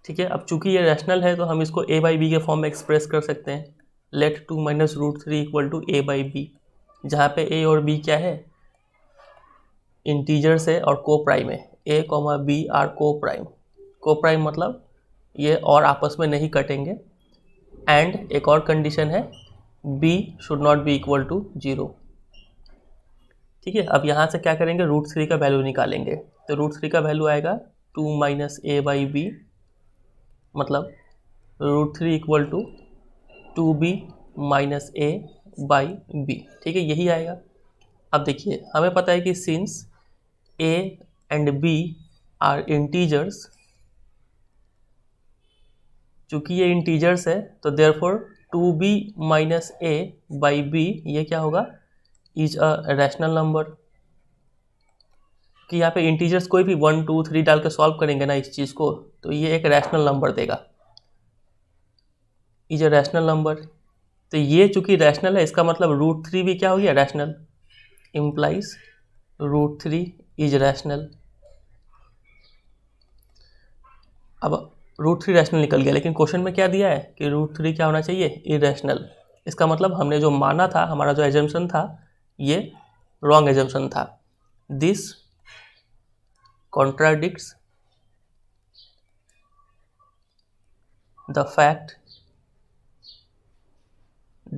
ठीक है, अब चूंकि ये रैशनल है तो हम इसको a/b के फॉर्म में एक्सप्रेस कर सकते हैं, लेट 2 - √3 इक्वल टू a/b, जहाँ पे a और b क्या है, इंटीजर्स है और को प्राइम है, a, b आर को प्राइम मतलब ये और आपस में नहीं कटेंगे। एंड एक और कंडीशन है b should not be equal to 0। ठीक है, अब यहाँ से क्या करेंगे, √3 का वैल्यू निकालेंगे, तो √3 का वैल्यू आएगा 2 - a/b, मतलब √3 इक्वल टू 2b - a/b। ठीक है, यही आएगा। अब देखिए हमें पता है कि since a and b are integers, चूंकि ये इंटीजर्स है तो देयरफॉर 2b - a/b ये क्या होगा, इज अ रैशनल नंबर। कि यहाँ पे इंटीजर्स कोई भी 1 2 3 डाल के सॉल्व करेंगे ना इस चीज़ को, तो ये एक रैशनल नंबर देगा, इज अ रैशनल नंबर। तो ये चूंकि रैशनल है इसका मतलब √3 भी क्या हो गया, रैशनल, इम्प्लाइज √3 इज रैशनल। अब √3 रैशनल निकल गया, लेकिन क्वेश्चन में क्या दिया है कि √3 क्या होना चाहिए, इरेशनल। इसका मतलब हमने जो माना था, हमारा जो एजम्पशन था ये रॉन्ग एजम्पशन था। This contradicts the fact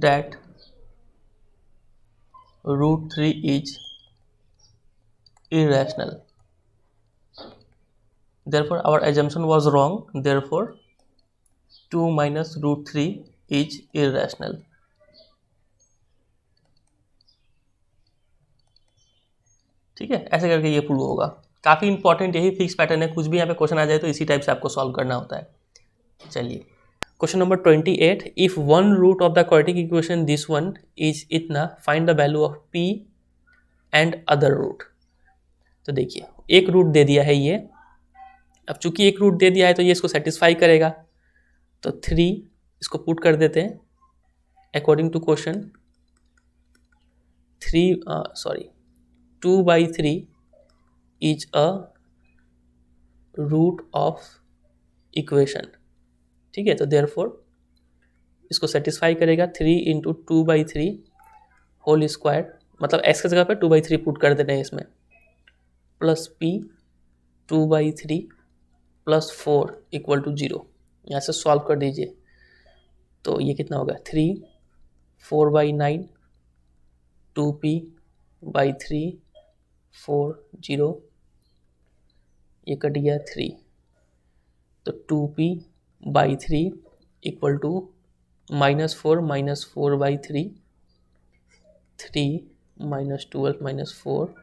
that √3 is irrational. Therefore, our assumption was wrong. Therefore, 2 - √3 is irrational. ठीक है, ऐसे करके ये प्रूव होगा। काफ़ी इंपॉर्टेंट यही फिक्स पैटर्न है, कुछ भी यहाँ पे क्वेश्चन आ जाए तो इसी टाइप से आपको सॉल्व करना होता है। चलिए question number 28, if one root of the quadratic equation this one is इतना, find the value of p and other root. तो देखिए एक रूट दे दिया है ये, अब चूंकि एक रूट दे दिया है तो ये इसको सेटिस्फाई करेगा, तो 3 इसको पुट कर देते हैं according to question. 2/3 is a root of equation. ठीक है, तो देयरफॉर इसको सेटिस्फाई करेगा 3 × 2/3 होल स्क्वायर, मतलब x की जगह पे 2/3 पुट कर देना है इसमें, plus p 2/3 plus 4 equal to 0। यहाँ से सॉल्व कर दीजिए, तो ये कितना होगा, 3 4/9 2p/3 4 0, ये कट गया 3, तो 2p/3 इक्वल टू -4 - 4/3 3 - 12 - 4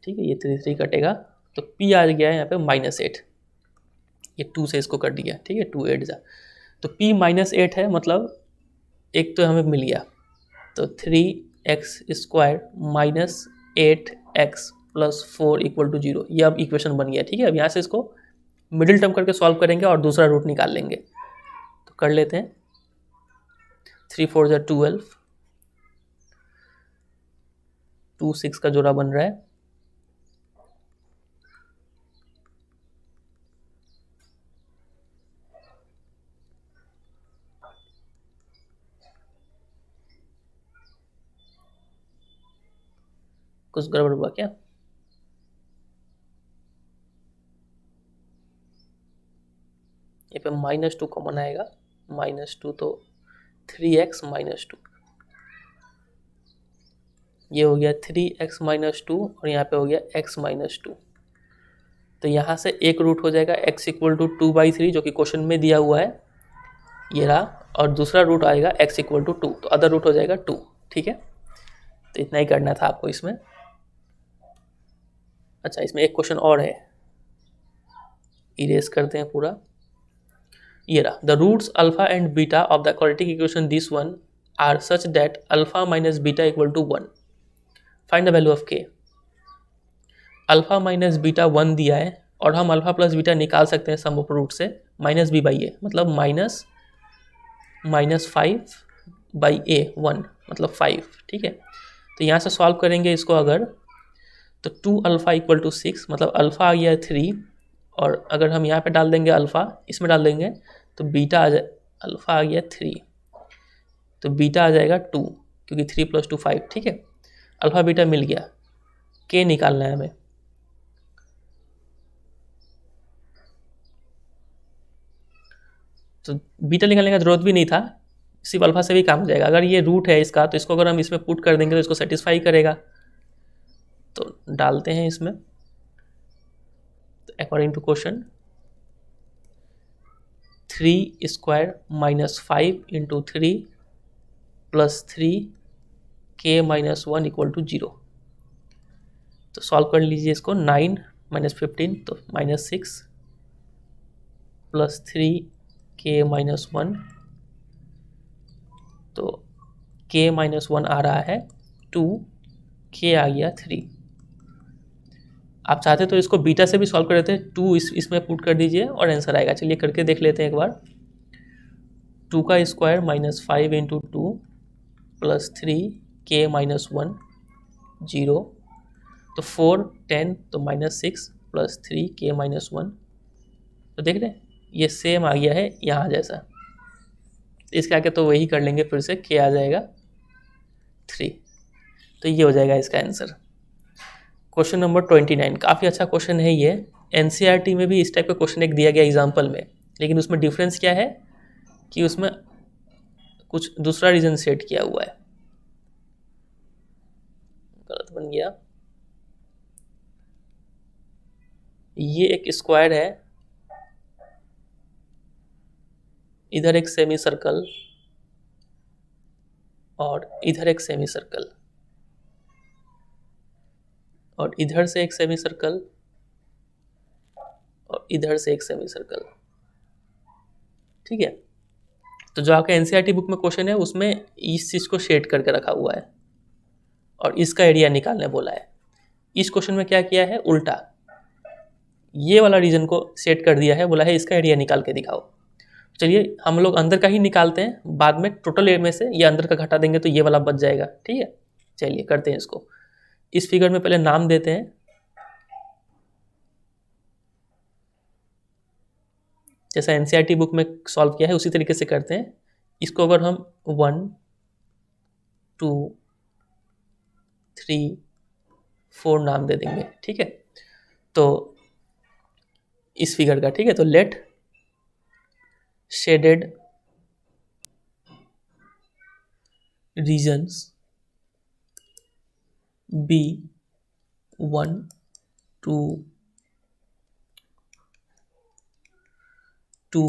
ठीक है, ये 3 3 कटेगा तो P आ गया है यहाँ पे -8, ये 2 से इसको कर दिया, ठीक है, 2 8 जा, तो P -8 है, मतलब एक तो हमें मिल गया, तो 3x² -8x + 4 = 0, ये अब इक्वेशन बन गया, ठीक है। अब यहाँ से इसको मिडिल टर्म करके सॉल्व करेंगे और दूसरा रूट निकाल लेंगे, तो कर लेते हैं। 3 4 = 12, 2 6 का जोड़ा बन रहा है, कुछ गड़बड़ हुआ क्या? ये पे -2 कॉमन आएगा, -2 तो 3x - 2, ये हो गया 3x - 2 और यहाँ पे हो गया x - 2, तो यहाँ से एक रूट हो जाएगा x = 2/3 जो कि क्वेश्चन में दिया हुआ है, ये रहा, और दूसरा रूट आएगा x = 2, तो अदर रूट हो जाएगा 2, ठीक है। तो इतना ही करना था आपको इसमें। अच्छा, इसमें एक क्वेश्चन और है, इरेज करते हैं पूरा, ये रहा, the roots alpha and beta of the quadratic equation this one are such that alpha - beta = 1, find the value of K. Alpha - beta 1 दिया है और हम अल्फा प्लस बीटा निकाल सकते हैं सम ऑफ रूट से, -b/a, मतलब -5/a1, मतलब 5, ठीक है। तो यहाँ से सॉल्व करेंगे इसको अगर, तो 2α = 6, मतलब अल्फ़ा आ गया 3, और अगर हम यहाँ पे डाल देंगे अल्फ़ा, इसमें डाल देंगे तो बीटा आ जाए, अल्फ़ा आ गया 3 तो बीटा आ जाएगा 2, क्योंकि 3 + 2 5, ठीक है। अल्फ़ा बीटा मिल गया, के निकालना है हमें, तो बीटा निकालने का जरूरत भी नहीं था, सिर्फ अल्फ़ा से भी काम हो जाएगा। अगर ये रूट है इसका, तो इसको अगर हम इसमें पुट कर देंगे तो इसको सेटिस्फाई करेगा, तो डालते हैं इसमें, अकॉर्डिंग टू क्वेश्चन 3² - 5 × 3 + 3k - 1 = 0, तो सॉल्व कर लीजिए इसको, 9 - 15 तो -6 + 3k - 1, तो k - 1 आ रहा है 2, k आ गया 3। आप चाहते तो इसको बीटा से भी सॉल्व कर देते हैं, 2 इसमें पुट कर दीजिए और आंसर आएगा। चलिए करके देख लेते हैं एक बार, 2 का स्क्वायर -5 × 2 + 3k - 1 0, तो 4 10 तो -6 + 3k - 1, तो देख रहे हैं ये सेम आ गया है यहाँ जैसा, इसके आगे तो वही कर लेंगे फिर से, k आ जाएगा 3, तो ये हो जाएगा इसका आंसर। क्वेश्चन नंबर 29, काफ़ी अच्छा क्वेश्चन है ये, एनसीईआरटी में भी इस टाइप का क्वेश्चन एक दिया गया एग्जाम्पल में, लेकिन उसमें डिफरेंस क्या है कि उसमें कुछ दूसरा रीजन सेट किया हुआ है, गलत बन गया। ये एक स्क्वायर है, इधर एक सेमी सर्कल और इधर एक सेमी सर्कल, और इधर से एक सेमी सर्कल और इधर से एक सेमी सर्कल, ठीक है। तो जो आपका एनसीईआरटी बुक में क्वेश्चन है उसमें इस चीज़ को शेड करके रखा हुआ है और इसका एरिया निकालने बोला है। इस क्वेश्चन में क्या किया है, उल्टा ये वाला रीजन को सेट कर दिया है, बोला है इसका एरिया निकाल के दिखाओ। चलिए हम लोग अंदर का ही निकालते हैं, बाद में टोटल एरिया में से ये अंदर का घटा देंगे तो ये वाला बच जाएगा, ठीक है। चलिए करते हैं इसको, इस फिगर में पहले नाम देते हैं, जैसा एनसीईआरटी बुक में सॉल्व किया है उसी तरीके से करते हैं। इसको अगर हम 1 2 3 4 नाम दे देंगे, ठीक है, तो इस फिगर का, ठीक है, तो let shaded regions be 1 2 2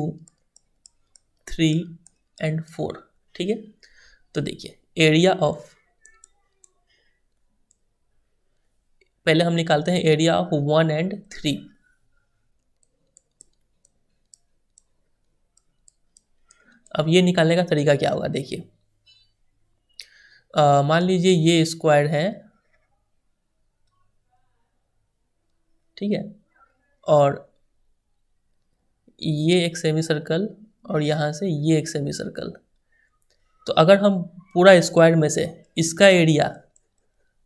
3 and 4, ठीक है। तो देखिए एरिया ऑफ, पहले हम निकालते हैं एरिया ऑफ 1 and 3। अब ये निकालने का तरीका क्या होगा, देखिए मान लीजिए ये स्क्वायर है, ठीक है, और ये एक सेमी सर्कल और यहाँ से ये एक सेमी सर्कल। तो अगर हम पूरा स्क्वायर में से इसका एरिया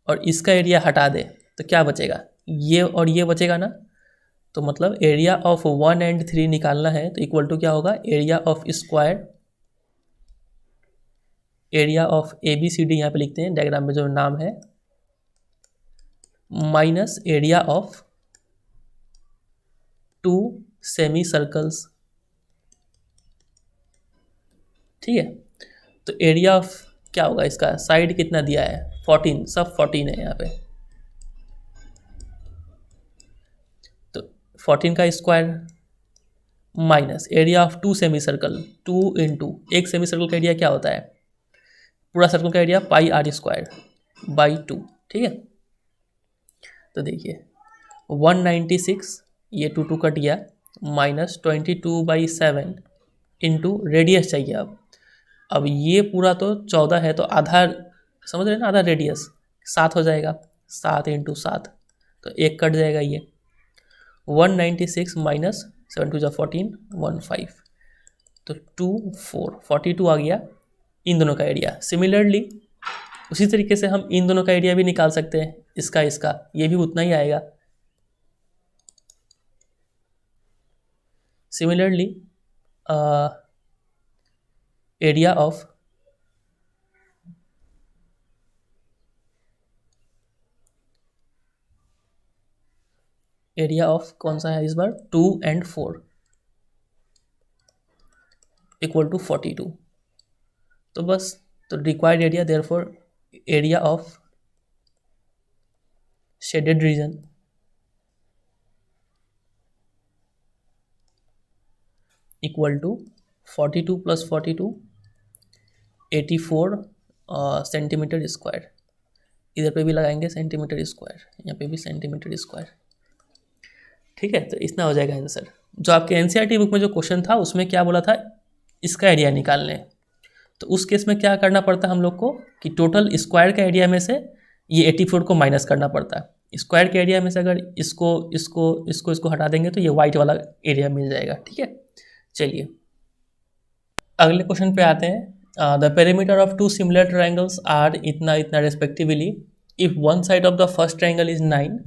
और इसका एरिया हटा दें तो क्या बचेगा, ये और ये बचेगा ना। तो मतलब एरिया ऑफ 1 and 3 निकालना है तो इक्वल टू क्या होगा, area of square, area of ABCD यहाँ पे लिखते हैं डायग्राम में जो नाम है, minus area of 2 semi circles, ठीक है। तो एरिया ऑफ क्या होगा, इसका साइड कितना दिया है 14, सब 14 है यहाँ पे। तो 14 का square minus area of 2 semi circle, 2 into एक सेमी सर्कल का एरिया क्या होता है, पूरा सर्कल का area pi r square by 2, ठीक है। तो देखिए 196, ये 2 कट गया, माइनस 22/7 इंटू रेडियस चाहिए। अब ये पूरा तो 14 है तो आधा, समझ रहे हैं ना, आधा रेडियस 7 हो जाएगा, 7 इंटू 7 तो एक कट जाएगा ये। 196 माइनस 7 2 14, 15 तो 2 4 42 आ गया इन दोनों का एरिया। सिमिलरली उसी तरीके से हम इन दोनों का एरिया भी निकाल सकते हैं, इसका ये भी उतना ही आएगा। सिमिलरली एरिया ऑफ कौन सा है इस बार, 2 and 4 इक्वल टू 42। तो बस, तो required area therefore area of shaded region equal to 42 + 42 84 centimetre square. इधर पे भी लगाएंगे सेंटीमीटर स्क्वायर, यहाँ पे भी सेंटीमीटर स्क्वायर, ठीक है। तो इतना हो जाएगा आंसर। जो आपके एनसीईआरटी बुक में जो क्वेश्चन था उसमें क्या बोला था, इसका एरिया निकालने, तो उस केस में क्या करना पड़ता है हम लोग को कि टोटल स्क्वायर का एरिया में से ये 84 को माइनस करना पड़ता है। स्क्वायर के एरिया में से अगर इसको हटा देंगे तो ये वाइट वाला एरिया मिल जाएगा, ठीक है। चलिए अगले क्वेश्चन पे आते हैं। The perimeter of 2 similar triangles are इतना इतना respectively if one side of the first triangle is 9,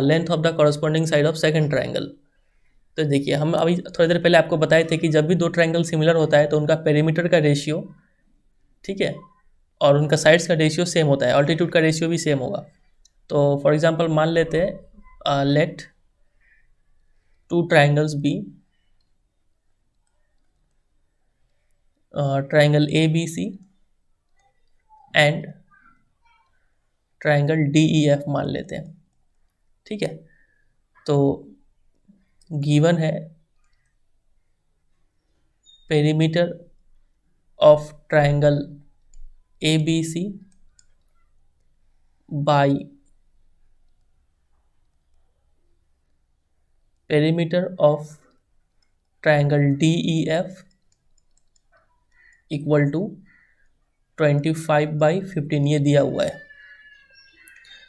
length of the corresponding side of second triangle. तो देखिए हम अभी थोड़ी देर पहले आपको बताए थे कि जब भी दो ट्राइंगल सिमिलर होता है तो उनका पेरीमीटर का रेशियो, ठीक है, और उनका साइड्स का रेशियो सेम होता है, ऑल्टीट्यूड का रेशियो भी सेम होगा। तो फॉर एग्जांपल मान लेते हैं let 2 triangles be, triangle ABC and triangle DEF मान लेते हैं, ठीक है। तो गिवन है perimeter of triangle ABC by perimeter of triangle DEF equal to 25/15, ये दिया हुआ है।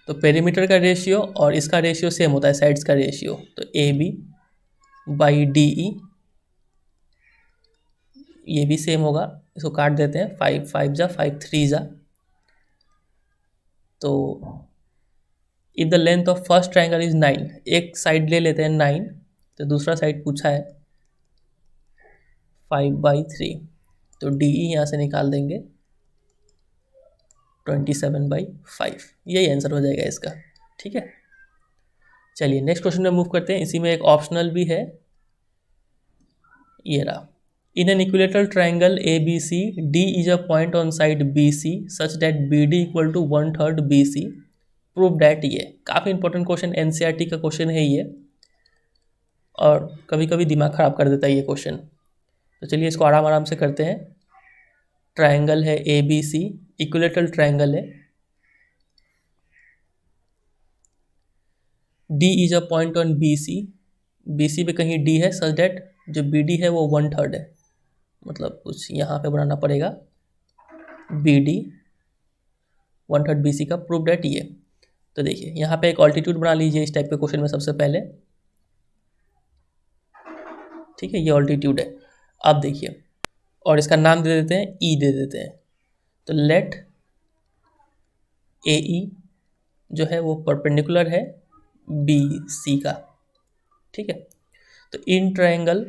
तो पेरीमीटर का रेशियो और इसका रेशियो सेम होता है, साइड्स का रेशियो, तो AB बाई DE ये भी सेम होगा। इसको काट देते हैं, 5 5 जा 5 3 जा। तो if the length of first triangle is 9, एक साइड ले लेते हैं 9, तो दूसरा साइड पूछा है 5/3, तो DE यहाँ से निकाल देंगे 27/5, यही आंसर हो जाएगा इसका, ठीक है। चलिए नेक्स्ट क्वेश्चन में मूव करते हैं। इसी में एक ऑप्शनल भी है, ये रहा। In an equilateral triangle ABC, D is a point on side BC such that BD equal to 1/3 BC, prove that. ये काफ़ी इंपॉर्टेंट क्वेश्चन, NCERT का क्वेश्चन है ये, और कभी कभी दिमाग ख़राब कर देता है ये क्वेश्चन। तो चलिए इसको आराम आराम से करते हैं। ट्राइंगल है ABC, इक्विलेटरल ट्राइंगल है, D is a point on B C, B C पे कहीं डी है सच दैट जो बी डी है वो 1/3 है, मतलब कुछ यहाँ पे बनाना पड़ेगा बी डी 1/3 बी सी का, प्रूव डेट ये। तो देखिए यहाँ पे एक ऑल्टीट्यूड बना लीजिए इस टाइप के क्वेश्चन में सबसे पहले, ठीक है, ये ऑल्टीट्यूड है। अब देखिए और इसका नाम दे देते हैं ई दे देते हैं, तो लेट ए ई जो है वो परपेंडिकुलर है बी सी का, ठीक है। तो इन ट्रायंगल,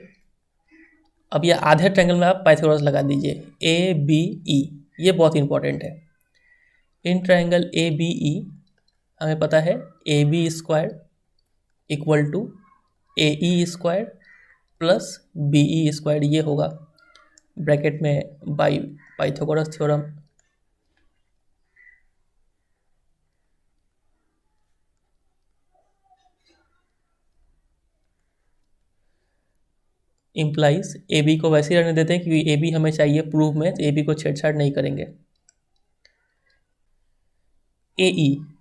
अब ये आधे ट्रायंगल में आप पाइथागोरस लगा दीजिए, ए बी ई, ये बहुत इंपॉर्टेंट है। In triangle A B E हमें पता है A B square equal to A E square plus B E square, ये होगा ब्रैकेट में by Pythagoras theorem. Implies A B को वैसे ही रहने देते हैं क्योंकि ए बी हमें चाहिए प्रूफ में, तो ए बी को छेड़छाड़ नहीं करेंगे। ए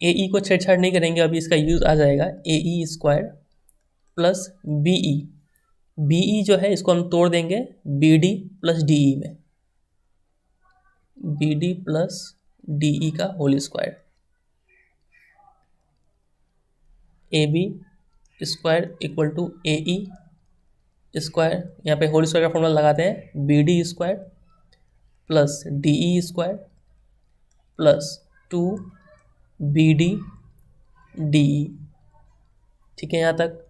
ई को छेड़छाड़ नहीं करेंगे, अभी इसका यूज आ जाएगा A E square plus B E जो है इसको हम तोड़ देंगे B D plus D E में, B D plus D E का whole square, A B square equal to A E square, यहाँ पे होल स्क्वायर का फॉर्मूला लगाते हैं B D square plus D E square plus 2 B D D E, ठीक है यहाँ तक।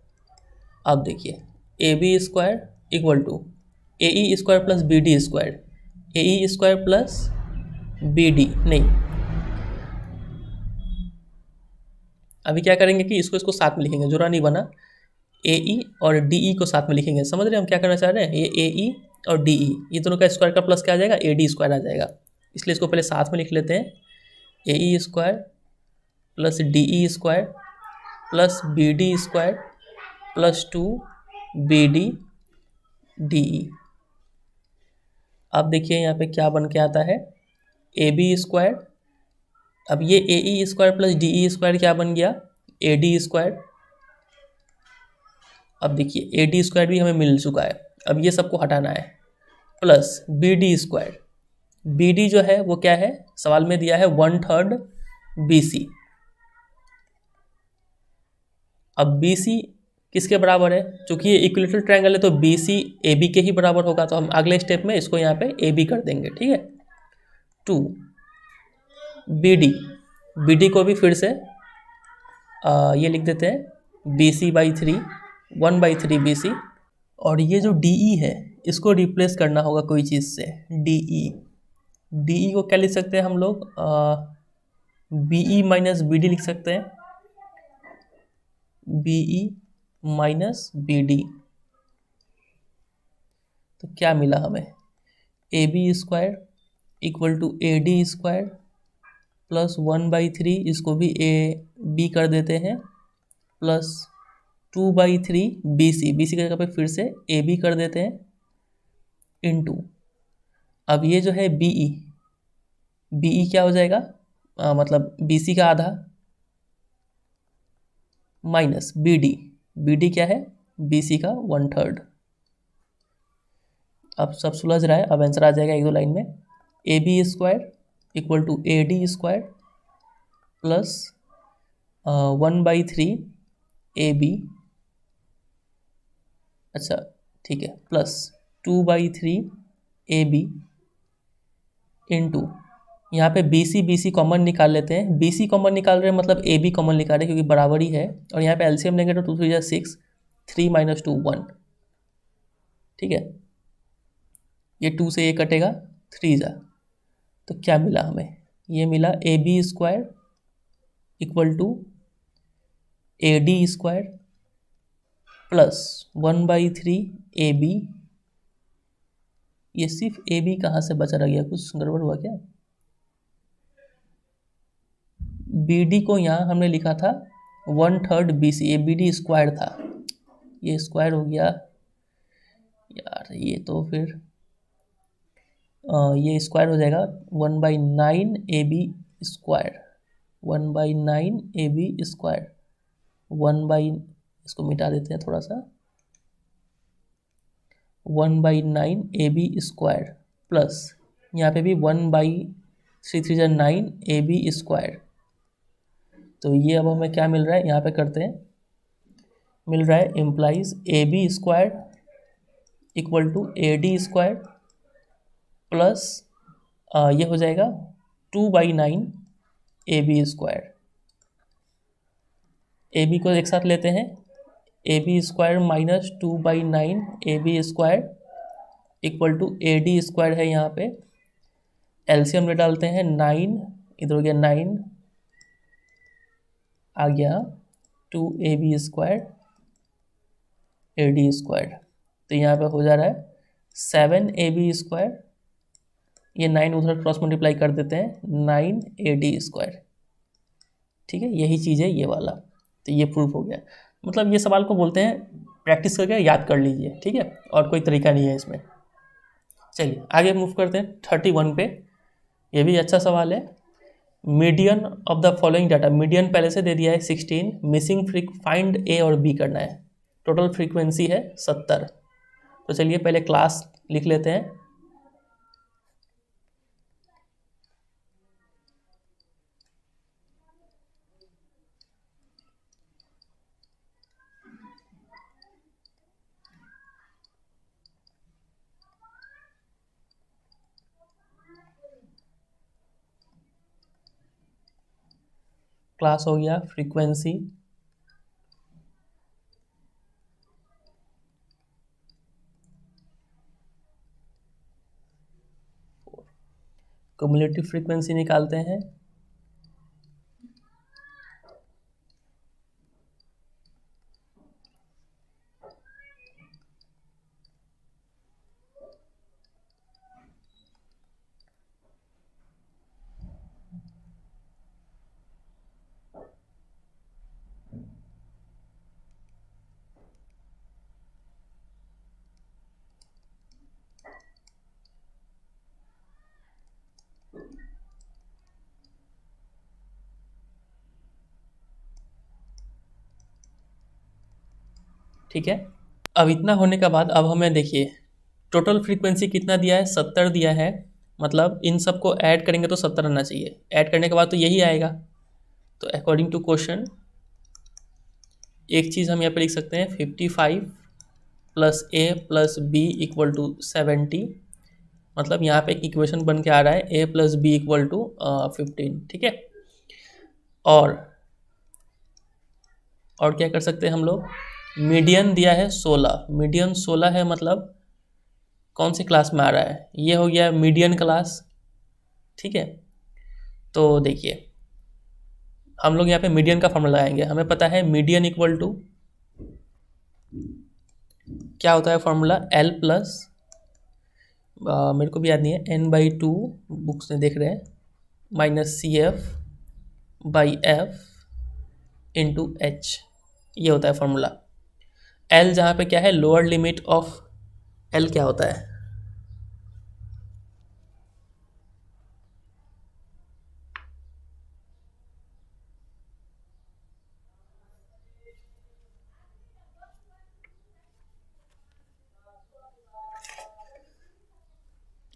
अब देखिए A B square equal to A E square plus B D square, A E square plus B D, नहीं अभी क्या करेंगे कि इसको साथ में लिखेंगे, जुड़ा नहीं बना, ए ई और डी ई को साथ में लिखेंगे, समझ रहे हैं हम क्या करना चाह रहे हैं। ये ए ई और डी ई, ये दोनों का स्क्वायर का प्लस क्या आ जाएगा, ए डी स्क्वायर आ जाएगा, इसलिए इसको पहले साथ में लिख लेते हैं, A E square plus D E square plus B D square plus 2 B D D E. अब देखिए यहाँ पे क्या बन के आता है, ए बी स्क्वायर, अब ये A E square plus D E square क्या बन गया, ए डी स्क्वायर। अब देखिए ए डी स्क्वायर भी हमें मिल चुका है, अब ये सबको हटाना है, plus B D square, B D जो है वो क्या है, सवाल में दिया है 1/3 बी सी। अब बी सी किसके बराबर है, चूंकि ये इक्विलेटरल ट्रायंगल है तो बी सी ए बी के ही बराबर होगा, तो हम अगले स्टेप में इसको यहाँ पे ए बी कर देंगे, ठीक है। 2 बी डी को भी फिर से ये लिख देते हैं B C by 3, 1/3 B C, और ये जो डी ई है इसको रिप्लेस करना होगा कोई चीज़ से, डी ई को क्या लिख सकते हैं हम लोग, B E minus B D लिख सकते हैं, B E minus B D. तो क्या मिला हमें, A B square equal to A D square plus 1/3, इसको भी ए बी कर देते हैं, प्लस 2/3 बी सी की जगह पे फिर से ए बी कर देते हैं, इनटू अब ये जो है बी ई क्या हो जाएगा, मतलब बी सी का आधा माइनस बी डी क्या है, बी सी का 1/3। अब सब सुलझ रहा है, अब आंसर आ जाएगा 1-2 लाइन में, A B square equal to A D square plus 1/3 A B, अच्छा ठीक है, प्लस 2/3 ए बी इंटू यहाँ पे बी सी कॉमन निकाल लेते हैं, बी सी कॉमन निकाल रहे हैं मतलब ए बी कॉमन निकाल रहे हैं क्योंकि बराबर ही है, और यहाँ पे एलसीएम लेंगे तो 2 3 6, 3 - 2 1, ठीक है, ये 2 से ये कटेगा 3 जा, तो क्या मिला हमें, ये मिला A B square equal to A D square plus 1/3 A B, ये सिर्फ ए बी कहाँ से बचा रह गया, कुछ गड़बड़ हुआ क्या, बी डी को यहाँ हमने लिखा था 1/3 बी सी, ये बी डी स्क्वायर था, ये स्क्वायर हो गया यार, ये तो फिर ये स्क्वायर हो जाएगा 1/9 A B square, 1/9 A B square इसको मिटा देते हैं थोड़ा सा, 1/9 AB² प्लस यहाँ पे भी 1/3 AB²। तो ये अब हमें क्या मिल रहा है, यहाँ पे करते हैं, मिल रहा है implies AB² equal to AD² plus ये हो जाएगा 2/9 AB²। AB को एक साथ लेते हैं, AB² minus 2/9 AB² equal to AD² है यहाँ पे, एलसीएम में डालते हैं 9, इधर हो गया 9, आ गया 2AB² AD²। तो यहाँ पे हो जा रहा है 7AB², ये 9 उधर क्रॉस मल्टीप्लाई कर देते हैं 9AD²। ठीक है, यही चीज़ है ये वाला। तो ये प्रूफ हो गया। मतलब ये सवाल को बोलते हैं प्रैक्टिस करके याद कर लीजिए, ठीक है, और कोई तरीका नहीं है इसमें। चलिए आगे मूव करते हैं 31 पे। ये भी अच्छा सवाल है। Median of the following data, median पहले से दे दिया है 16, मिसिंग फाइंड ए और बी करना है। टोटल फ्रीक्वेंसी है 70। तो चलिए पहले क्लास लिख लेते हैं। क्लास हो गया फ्रीक्वेंसी, क्युमुलेटिव फ्रीक्वेंसी निकालते हैं। ठीक है, अब इतना होने के बाद अब हमें देखिए टोटल फ्रीक्वेंसी कितना दिया है, 70 दिया है। मतलब इन सबको ऐड करेंगे तो 70 आना चाहिए। ऐड करने के बाद तो यही आएगा। तो अकॉर्डिंग टू क्वेश्चन एक चीज़ हम यहाँ पे लिख सकते हैं 55 plus A plus B equal to 70। मतलब यहाँ पे एक इक्वेशन बन के आ रहा है A plus B equal to 15। ठीक है, और क्या कर सकते हैं हम लोग, मीडियन दिया है 16, मीडियन 16 है, मतलब कौन सी क्लास में आ रहा है, ये हो गया मीडियन क्लास। ठीक है, तो देखिए हम लोग यहाँ पे मीडियन का फॉर्मूला लगाएंगे। हमें पता है मीडियन इक्वल टू क्या होता है फॉर्मूला, L प्लस मेरे को भी याद नहीं है, N/2 बुक्स में देख रहे हैं, माइनस CF/F इंटू H, ये होता है फॉर्मूला। L जहाँ पे क्या है, लोअर लिमिट ऑफ L क्या होता है,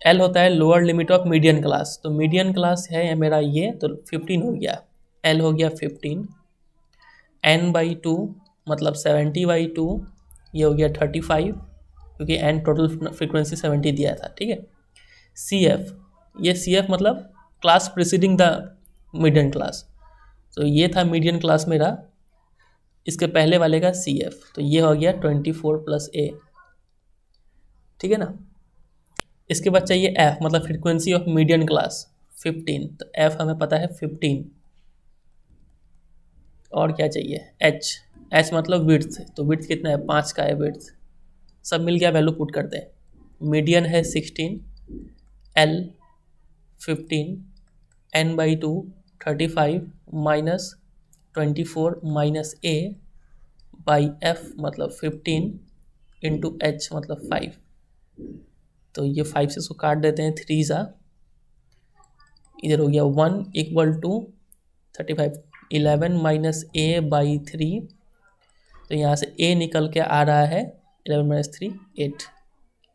L होता है lower limit of median class. तो मीडियन क्लास है मेरा ये, तो 15 हो गया, L हो गया 15, N/2 मतलब 70/2, ये हो गया 35, क्योंकि N टोटल फ्रीक्वेंसी 70 दिया था। ठीक है, CF, ये CF मतलब class preceding the median class. तो ये था मीडियन क्लास मेरा, इसके पहले वाले का CF, तो ये हो गया 24 प्लस A। ठीक है ना, इसके बाद चाहिए F मतलब फ्रीक्वेंसी ऑफ मीडियन क्लास 15, तो F हमें पता है 15। और क्या चाहिए, H मतलब विड्थ, तो विड्थ कितना है, 5 का है विड्थ। सब मिल गया, वैल्यू पुट करते हैं। मीडियन है 16, L 15, N/2 35 minus 24 minus A by F मतलब 15 इंटू H मतलब 5। तो ये 5 से इसको काट देते हैं, 3 सा, इधर हो गया 1 इक्वल टू 35, 11 माइनस A/3 तो यहाँ से a निकल के आ रहा है 11 माइनस 3 8,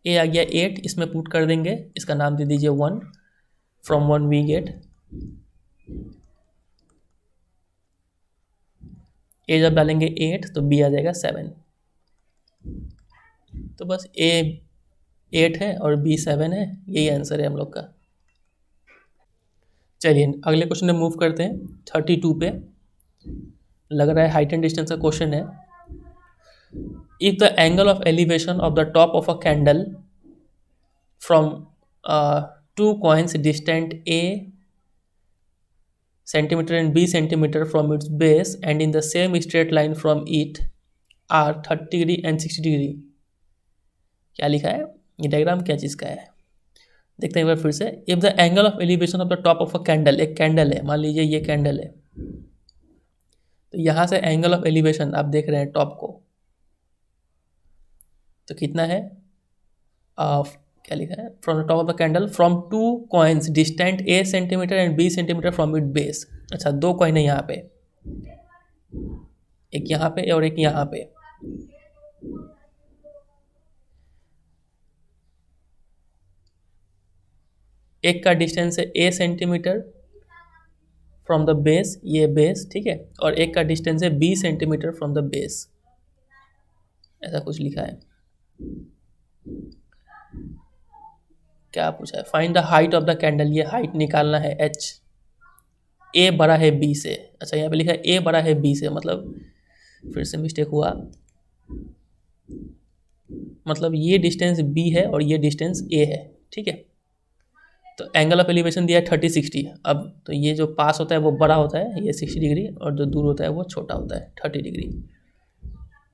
a आ गया 8, इसमें पुट कर देंगे, इसका नाम दे दीजिए 1, फ्रॉम 1 वी गेट a, जब डालेंगे 8 तो b आ जाएगा 7। तो बस a 8 है और b 7 है, यही आंसर है हम लोग का। चलिए अगले क्वेश्चन में मूव करते हैं 32 पे, लग रहा है हाइट एंड डिस्टेंस का क्वेश्चन है। If the angle of elevation of the top of a candle from 2 coins distant a centimeter and b centimeter from its base and in the same straight line from it are 30 degree and 60 degree, क्या लिखा है, ये diagram क्या चीज़ का है देखते हैं एक बार फिर से। If the angle of elevation of the top of a candle, एक कैंडल है, मान लीजिए ये कैंडल है, तो यहाँ से एंगल ऑफ एलिवेशन आप देख रहे हैं टॉप को, तो कितना है, क्या लिखा है, from the top of the candle from 2 coins distant a centimetre and b centimetre from it base. अच्छा 2 कॉइन है यहाँ पे, एक यहाँ पे और एक यहाँ पे, एक का डिस्टेंस है a centimetre from the base, ये बेस ठीक है, और एक का डिस्टेंस है b centimetre from the base, ऐसा कुछ लिखा है। क्या पूछा है, find the height of the candle, ये हाइट निकालना है h, a बड़ा है b से। अच्छा यहाँ पे लिखा है a बड़ा है b से, मतलब फिर से मिस्टेक हुआ, मतलब ये डिस्टेंस b है और ये डिस्टेंस a है, ठीक है। तो एंगल ऑफ एलिवेशन दिया है 30 60, अब तो ये जो पास होता है वो बड़ा होता है, ये 60 डिग्री, और जो दूर होता है वो छोटा होता है 30 डिग्री।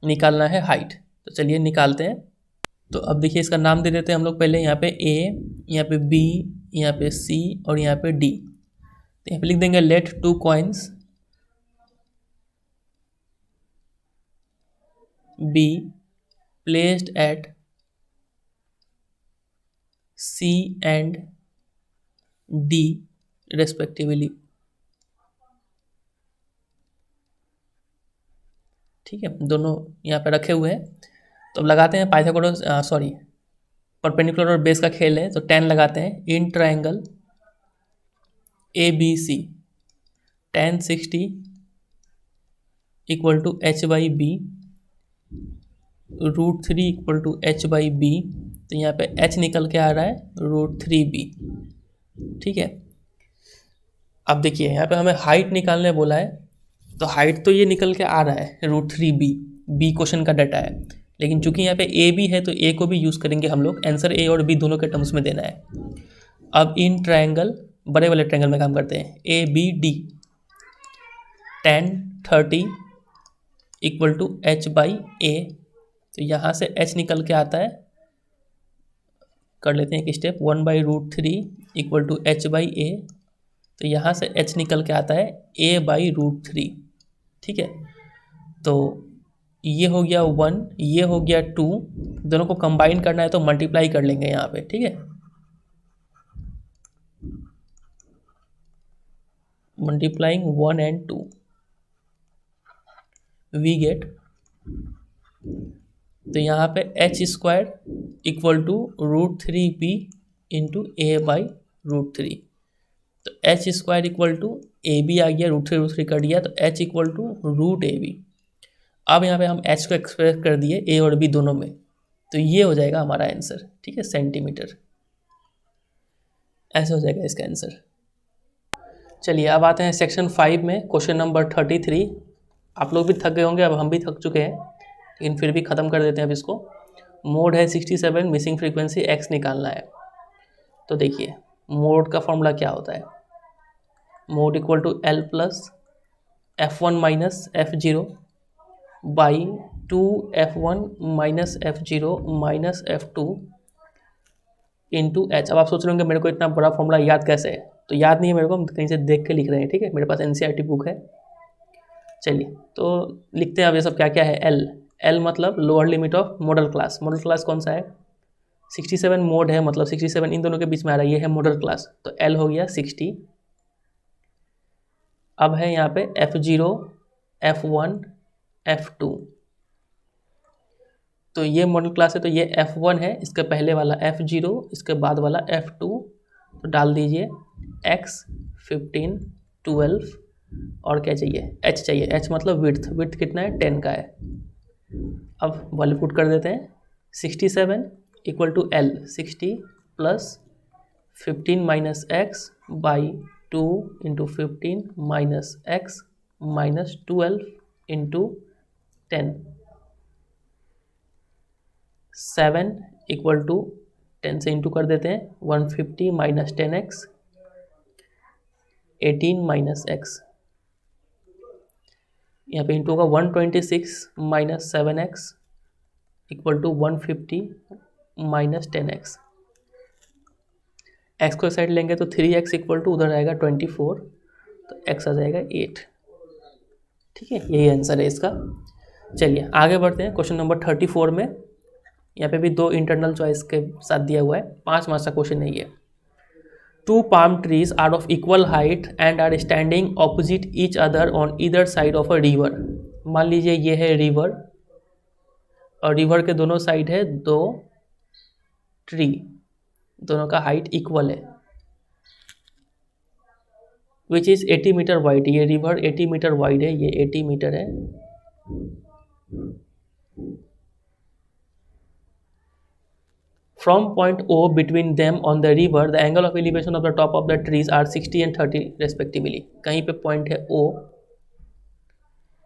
निकालना है हाइट, तो चलिए निकालते हैं। तो अब देखिए इसका नाम दे देते हैं हम लोग पहले, यहाँ पे a, यहाँ पे b, यहाँ पे c और यहाँ पे d। तो यहाँ पे लिख देंगे late 2 coins be placed at c and d respectively, ठीक है, दोनों यहाँ पे रखे हुए हैं। तो अब लगाते हैं पाइथागोरस, सॉरी परपेंडिकुलर और बेस का खेल है, तो 10 लगाते हैं। In triangle ABC tan 60 equal to h by B, √3 equal to h by B, तो यहाँ पे h निकल के आ रहा है √3b, ठीक है। अब देखिए यहाँ पे हमें हाइट निकालने बोला है, तो हाइट तो ये निकल के आ रहा है √3b, b क्वेश्चन का डाटा है, लेकिन चूंकि यहाँ पे a भी है तो a को भी यूज़ करेंगे हम लोग, आंसर a और b दोनों के टर्म्स में देना है। अब इन ट्रायंगल, बड़े वाले ट्रायंगल में काम करते हैं, ABD tan 30 equal to h by a, तो यहाँ से h निकल के आता है, कर लेते हैं एक step, 1 by √3 equal to h by a, तो यहाँ से h निकल के आता है a बाई √3, ठीक है। तो ये हो गया 1, ये हो गया 2, दोनों को कंबाइन करना है तो मल्टीप्लाई कर लेंगे यहाँ पे, ठीक है, मल्टीप्लाइंग 1 and 2 वी गेट, तो यहाँ पे h square equal to √3b into a by √3, तो h square equal to ab आ गया, √3 कर दिया, तो h इक्वल टू √ab। अब यहाँ पे हम h को एक्सप्रेस कर दिए a और b दोनों में, तो ये हो जाएगा हमारा आंसर, ठीक है, सेंटीमीटर, ऐसे हो जाएगा इसका आंसर। चलिए अब आते हैं सेक्शन 5 में, क्वेश्चन नंबर 33। आप लोग भी थक गए होंगे, अब हम भी थक चुके हैं, लेकिन फिर भी ख़त्म कर देते हैं अब इसको। मोड है 67, मिसिंग फ्रीक्वेंसी x निकालना है। तो देखिए मोड का फॉर्मूला क्या होता है, mode equal to L plus F1 minus F0 by 2F1 minus F0 minus F2 into H। अब आप सोच रहे होंगे मेरे को इतना बड़ा फॉर्मूला याद कैसे है, तो याद नहीं है मेरे को, हम कहीं से देख के लिख रहे हैं, ठीक है, मेरे पास NCERT बुक है। चलिए तो लिखते हैं अब ये सब क्या क्या है। L मतलब lower limit of model class, model class कौन सा है, 67 मोड है, मतलब 67 इन दोनों के बीच में आ रहा है, ये है मॉडल क्लास, तो L हो गया 60। अब है यहाँ पे F0, F1, F2, तो ये मॉडल क्लास है, तो ये F1 है, इसके पहले वाला F0, इसके बाद वाला F2। तो डाल दीजिए x 15 12 और क्या चाहिए, h चाहिए। h मतलब विड्थ कितना है, 10 का है। अब वैल्यू पुट कर देते हैं। 67 equal to L 60 plus 15 minus X by 2 into 15 minus X minus 12 into 10। 7 equal to 10 से इंटू कर देते हैं, 150 माइनस 10x 18 माइनस एक्स। यहाँ पे इंटू होगा 126 minus 7x equal to 150 minus 10x। x को साइड लेंगे तो 3x इक्वल टू उधर आएगा 24, तो x आ जाएगा 8। ठीक है, यही आंसर है इसका। चलिए आगे बढ़ते हैं क्वेश्चन नंबर 34 में। यहाँ पे भी 2 इंटरनल चॉइस के साथ दिया हुआ है, 5 मार्क्स का क्वेश्चन है ये। 2 palm trees are of equal height and are standing opposite each other on either side of a river। मान लीजिए ये है रिवर और रिवर के दोनों साइड है 2 ट्री, दोनों का हाइट इक्वल है। विच इज 80 मीटर वाइड, ये रिवर 80 मीटर वाइड है, ये 80 मीटर है। From point O between them on the river, the angle of elevation of the top of the trees are 60 and 30 respectively। कहीं पे point है O,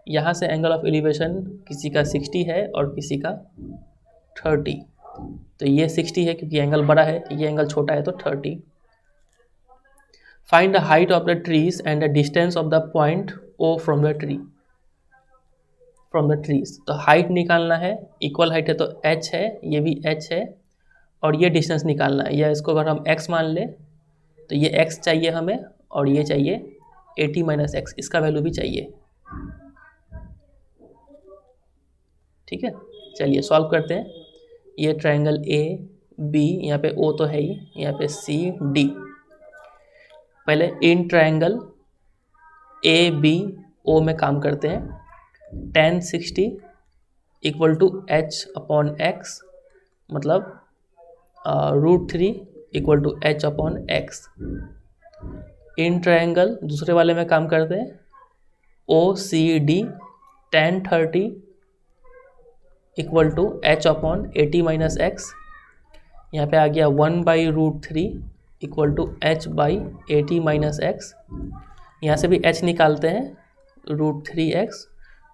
यहाँ से angle of elevation किसी का 60 है और किसी का 30। तो ये 60 है क्योंकि एंगल बड़ा है, ये एंगल छोटा है तो 30। Find the height of the trees and the distance of the point O from the tree, from the trees. तो हाइट निकालना है, इक्वल हाइट है तो h है, ये भी h है, और ये डिस्टेंस निकालना है। या इसको अगर हम x मान लें तो ये x चाहिए हमें और ये चाहिए 80 माइनस एक्स, इसका वैल्यू भी चाहिए। ठीक है, चलिए सॉल्व करते हैं। ये ट्रायंगल ए बी, यहाँ पे O तो है ही, यहाँ पे सी डी। पहले in triangle A B O में काम करते हैं। tan 60 equal to h upon X, मतलब √3 equal to h upon X. In triangle दूसरे वाले में काम करते हैं। OCD tan 30 equal to h upon 80 minus X. यहाँ पे आ गया 1/√3 equal to h by 80 minus X. यहाँ से भी h निकालते हैं √3x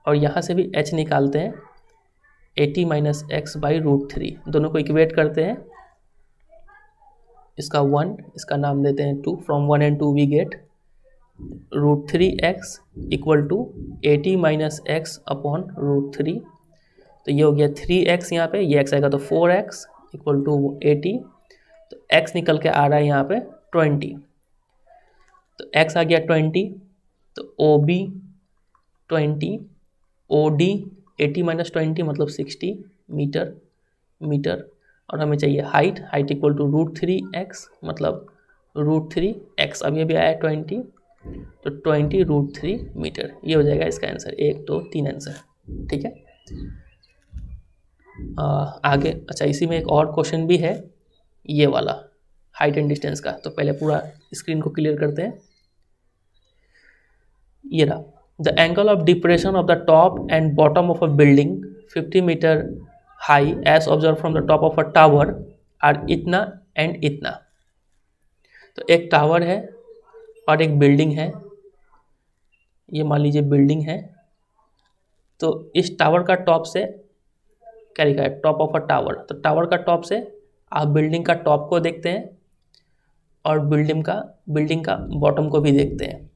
और यहाँ से भी h निकालते हैं 80 माइनस एक्स बाई √3। दोनों को इक्वेट करते हैं, इसका 1, इसका नाम देते हैं 2। From 1 and 2 we get √3x equal to 80 minus X upon √3। तो ये हो गया 3x, यहाँ पे ये x आएगा तो 4x इक्वल टू 80। तो x निकल के आ रहा है यहाँ पे 20, तो x आ गया 20। तो OB 20, OD 80 माइनस 20 मतलब 60 मीटर। और हमें चाहिए हाइट इक्वल टू √3x मतलब √3x। अब ये भी आया 20, तो 20 √3 मीटर। ये हो जाएगा इसका आंसर, 1 2 3 आंसर। ठीक है, आगे अच्छा इसी में एक और क्वेश्चन भी है, ये वाला हाइट एंड डिस्टेंस का। तो पहले पूरा स्क्रीन को क्लियर करते हैं। ये रहा, the angle of depression of the top and bottom of a building 50 metre high as observed from the top of a tower are इतना एंड इतना। तो एक टावर है और एक बिल्डिंग है, ये मान लीजिए बिल्डिंग है। तो इस टावर का टॉप से क्या लिखा है, टॉप ऑफ अ टावर। तो टावर का टॉप से आप बिल्डिंग का टॉप को देखते हैं और बिल्डिंग का बॉटम को भी देखते हैं।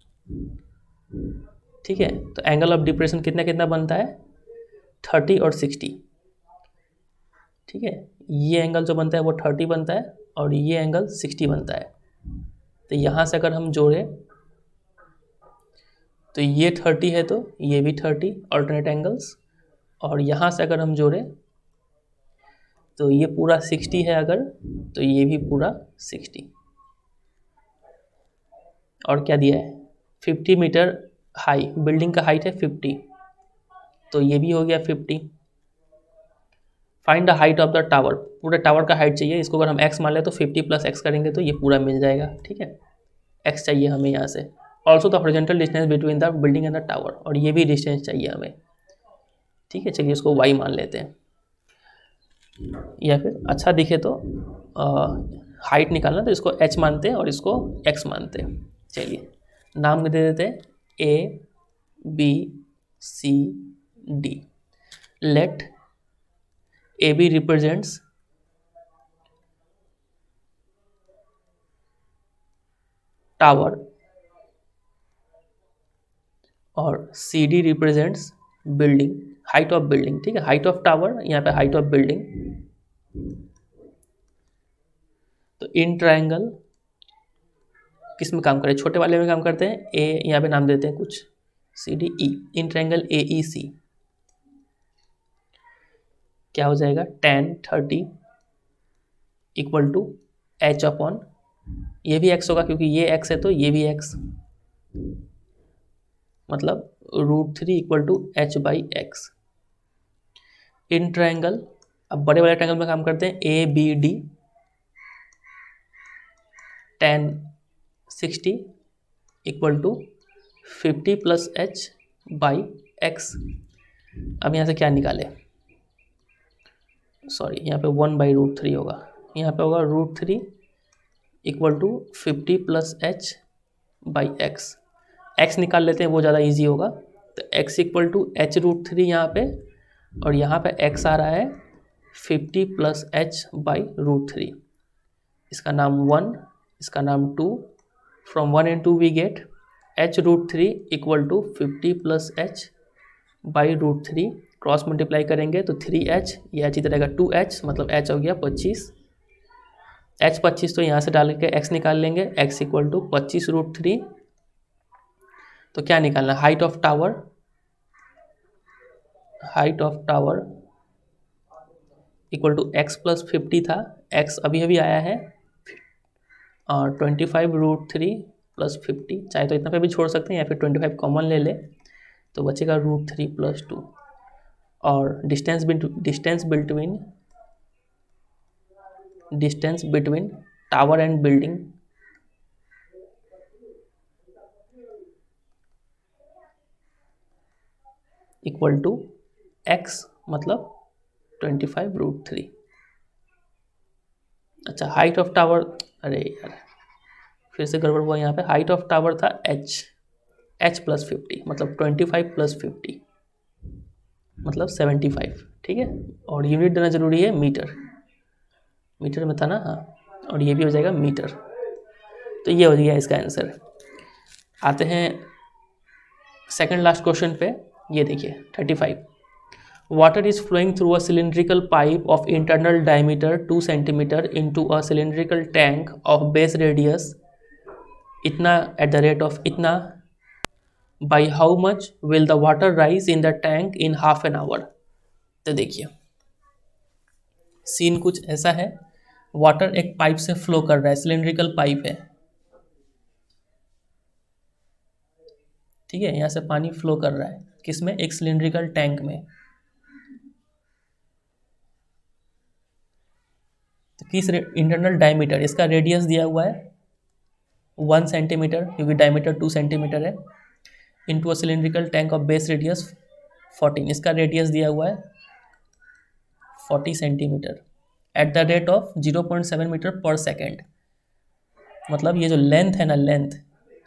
ठीक है, तो एंगल ऑफ डिप्रेशन कितना कितना बनता है, 30 और 60। ठीक है, ये एंगल जो बनता है वो 30 बनता है और ये एंगल 60 बनता है। तो यहाँ से अगर हम जोड़ें तो ये 30 है तो ये भी 30 अल्टरनेट एंगल्स, और यहाँ से अगर हम जोड़ें तो ये पूरा 60 है अगर, तो ये भी पूरा 60। और क्या दिया है, 50 मीटर हाई, बिल्डिंग का हाइट है 50, तो ये भी हो गया 50। Find the height of the tower, पूरे टावर का हाइट चाहिए। इसको अगर हम x मान लें तो 50 + x करेंगे तो ये पूरा मिल जाएगा, ठीक है। x चाहिए हमें यहाँ से। Also the horizontal distance between the building and the tower, और ये भी डिस्टेंस चाहिए हमें, ठीक है। चलिए इसको y मान लेते हैं, या फिर अच्छा दिखे तो हाइट निकालना तो इसको h मानते हैं और इसको x मानते हैं। चलिए नाम दे देते हैं ABCD। Let AB represents tower और CD represents building, height of building, ठीक है। हाइट ऑफ टावर, यहाँ पे हाइट ऑफ बिल्डिंग। तो इन ट्रायंगल किस में काम करें, छोटे वाले में काम करते हैं। ए यहाँ पे नाम देते हैं कुछ, CDE। इन ट्रायंगल AEC क्या हो जाएगा, tan 30 = h/, ये भी x होगा क्योंकि ये x है तो ये भी x, मतलब √3 = h/x। इन ट्रायंगल, अब बड़े वाले ट्रायंगल में काम करते हैं ABD, tan 60 = 50 + h/x। अब यहाँ से क्या निकाले, सॉरी यहाँ पे 1/√3 होगा, यहाँ पे होगा √3 = 50 + h/x। x निकाल लेते हैं, वो ज़्यादा इजी होगा। तो x = h√3 यहाँ पे, और यहाँ पे x आ रहा है 50 + h/√3। इसका नाम 1, इसका नाम 2। From 1 and 2 we get h√3 = 50 + h/√3। Cross multiply करेंगे तो 3h, ये h इधर रहेगा 2h, मतलब h हो गया 25। h 25 तो यहाँ से डाल के x निकाल लेंगे, x = 25√3। तो क्या निकालना, height of tower, height of tower = x + 50 था, x अभी अभी आया है 25√3 + 50। चाहे तो इतना पे भी छोड़ सकते हैं या फिर 25 कॉमन ले ले तो बचेगा √3 + 2। और distance between tower and building = x, मतलब 25√3। अच्छा हाइट ऑफ टावर, अरे यार फिर से गड़बड़ हुआ, यहाँ पे हाइट ऑफ टावर था h + 50, मतलब 25 + 50 मतलब 75, ठीक है। और यूनिट देना जरूरी है, मीटर, मीटर में था ना, हाँ। और ये भी हो जाएगा मीटर। तो ये हो गया इसका आंसर। आते हैं सेकंड लास्ट क्वेश्चन पे। ये देखिए 35। Water is flowing through a cylindrical pipe of internal diameter 2 centimetre into a cylindrical tank of base radius इतना एट द रेट ऑफ इतना, by how much will the water rise in the tank in half an hour. तो देखिए scene कुछ ऐसा है, water एक pipe से flow कर रहा है, सिलिंड्रिकल पाइप है, ठीक है। यहाँ से पानी फ्लो कर रहा है किसमें, एक सिलिंड्रिकल टैंक में। तो किस इंटरनल डायमीटर, इसका रेडियस दिया हुआ है 1 सेंटीमीटर क्योंकि डायमीटर 2 सेंटीमीटर है, into a cylindrical tank of base radius 14, इसका रेडियस दिया हुआ है 40 centimetre at the rate of 0.7 metre पर सेकेंड। मतलब ये जो लेंथ है ना, लेंथ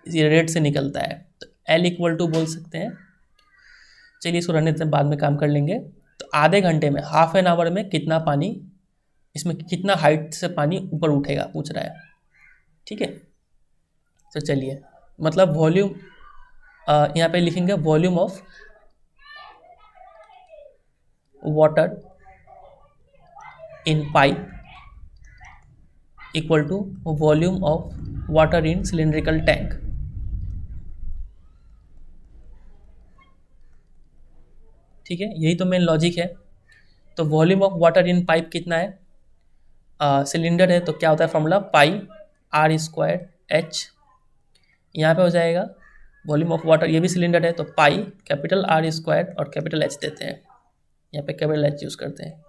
ये रेट से निकलता है। तो L = बोल सकते हैं, चलिए इसको रहने देते हैं, बाद में काम कर लेंगे। तो आधे घंटे में, हाफ एन आवर में कितना पानी, इसमें कितना हाइट से पानी ऊपर उठेगा पूछ रहा है, ठीक है। तो चलिए मतलब वॉल्यूम यहाँ पे लिखेंगे volume of water in pipe equal to volume of water in cylindrical tank. ठीक है, यही तो मेन लॉजिक है। तो volume of water in pipe कितना है, सिलेंडर है तो क्या होता है फॉर्मूला πr²h। यहाँ पे हो जाएगा वॉल्यूम ऑफ वाटर, ये भी सिलेंडर है तो π R² और कैपिटल H देते हैं, यहाँ पे कैपिटल H यूज़ करते हैं।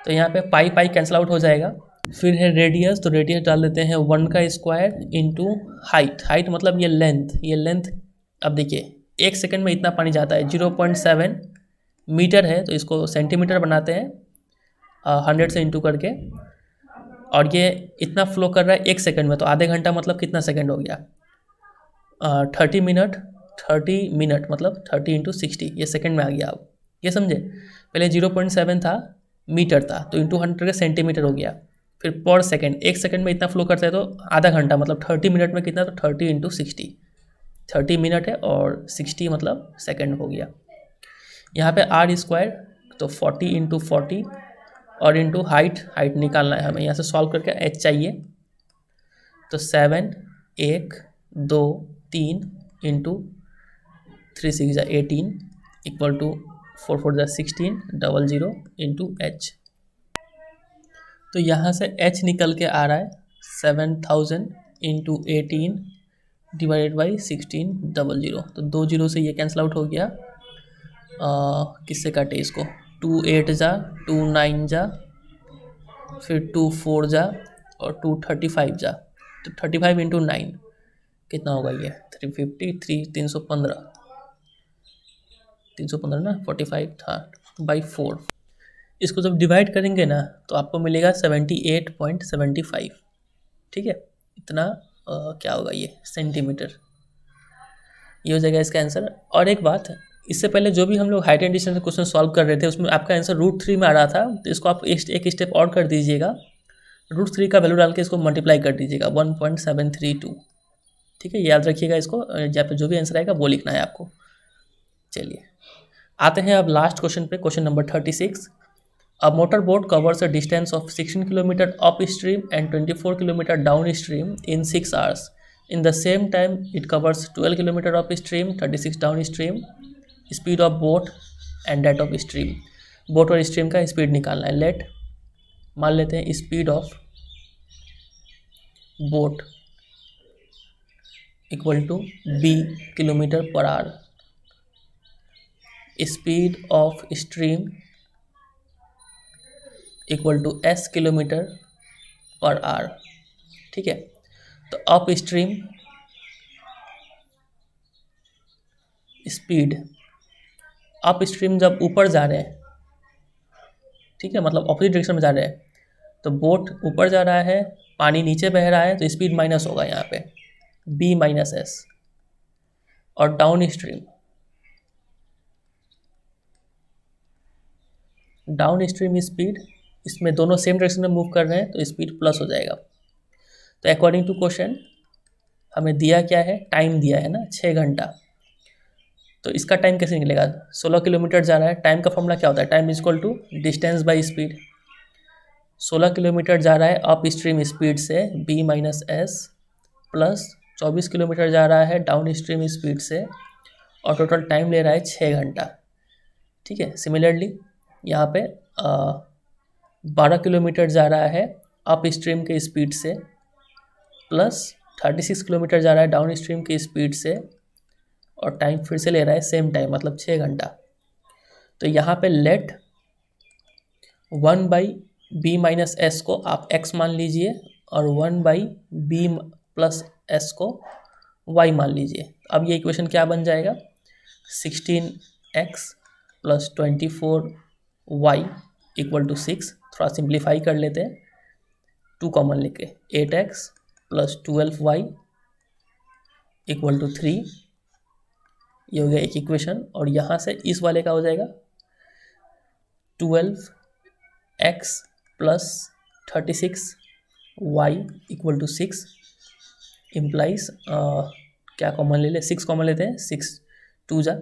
तो यहाँ पे पाई पाई कैंसिल आउट हो जाएगा। फिर है रेडियस, तो रेडियस डाल देते हैं 1 का स्क्वायर इंटू हाइट। हाइट मतलब ये लेंथ अब देखिए 1 सेकंड में इतना पानी जाता है, 0.7 मीटर है, तो इसको सेंटीमीटर बनाते हैं 100 से इंटू करके, और ये इतना फ्लो कर रहा है 1 सेकंड में, तो आधे घंटा मतलब कितना सेकंड हो गया, 30 मिनट। 30 मिनट मतलब 30 इंटू 60, ये सेकंड में आ गया। अब ये समझे, पहले 0.7 था मीटर था, तो इंटू 100 का सेंटीमीटर हो गया। फिर पर सेकंड, 1 सेकंड में इतना फ्लो करता है, तो आधा घंटा मतलब 30 मिनट में कितना, तो 30 इंटू 60, 30 मिनट है और 60 मतलब सेकंड हो गया। यहाँ पे आर स्क्वायर, तो 40 इंटू 40 और इंटू हाइट निकालना है हमें। यहाँ से सॉल्व करके एच चाहिए, तो 7 1 2 3 into 3 6 18 equal to 4 4 16 00 into H. तो यहाँ से h निकल के आ रहा है 7000 इंटू 18 डिवाइडेड बाई 1600। तो 2 जीरो से ये कैंसिल आउट हो गया। किससे काटे इसको, 2 8 जा, 2 9 जा, फिर 2 4 जा और 2 35 जा, तो 35 इंटू 9 कितना होगा ये 350, 315 ना, 45 था बाई 4। इसको जब डिवाइड करेंगे ना तो आपको मिलेगा 78.75। ठीक है, इतना क्या होगा ये सेंटीमीटर, ये हो जाएगा इसका आंसर। और एक बात, इससे पहले जो भी हम लोग height and distance question solve कर रहे थे उसमें आपका आंसर √3 में आ रहा था, तो इसको आप एक स्टेप और कर दीजिएगा, √3 का वैल्यू डाल के इसको मल्टीप्लाई कर दीजिएगा 1.732। ठीक है, याद रखिएगा इसको, जहाँ पे जो भी आंसर आएगा वो लिखना है आपको। चलिए आते हैं अब लास्ट क्वेश्चन पे, question number 36। A motorboat covers a distance of 16 km upstream and 24 km downstream in 6 hours. In the same time, it covers 12 km upstream, 36 downstream. Speed of boat and that of stream. Boat और stream का speed निकालना है। Let मान लेते हैं speed of boat equal to b kilometre पर hour, speed of stream equal to s kilometre पर hour. ठीक है, तो upstream speed, upstream जब ऊपर जा रहे हैं, ठीक है, मतलब ऑपोजिट डायरेक्शन में जा रहे हैं, तो बोट ऊपर जा रहा है, पानी नीचे बह रहा है, तो स्पीड माइनस होगा यहाँ पे b माइनस एस। और डाउन स्ट्रीम स्पीड, इसमें दोनों सेम डायरेक्शन में मूव कर रहे हैं तो स्पीड प्लस हो जाएगा। तो अकॉर्डिंग टू क्वेश्चन हमें दिया क्या है, टाइम दिया है ना 6 घंटा, तो इसका टाइम कैसे निकलेगा, 16 किलोमीटर जा रहा है, टाइम का फॉर्मूला क्या होता है, time is equal to distance by speed. 16 kilometre जा रहा है अप स्ट्रीम स्पीड से b minus S, plus 24 kilometre जा रहा है डाउन स्ट्रीम स्पीड से, और टोटल टाइम ले रहा है 6 घंटा। ठीक है, सिमिलरली यहाँ पे 12 किलोमीटर जा रहा है अप स्ट्रीम के स्पीड से, प्लस 36 किलोमीटर जा रहा है डाउन स्ट्रीम के स्पीड से, और टाइम फिर से ले रहा है सेम टाइम मतलब 6 घंटा। तो यहाँ पे let 1 by B minus S को आप x मान लीजिए, और 1 बाई बी प्लस एस को y मान लीजिए। अब ये इक्वेशन क्या बन जाएगा, 16x plus 24y equal to 6। थोड़ा सिंप्लीफाई कर लेते हैं, 2 कॉमन लेके 8x plus 12y equal to 3, ये हो गया एक इक्वेशन। और यहाँ से इस वाले का हो जाएगा 12x plus 36y equal to 6 implies क्या कॉमन ले ले, 6 कॉमन लेते हैं, 6 2 जा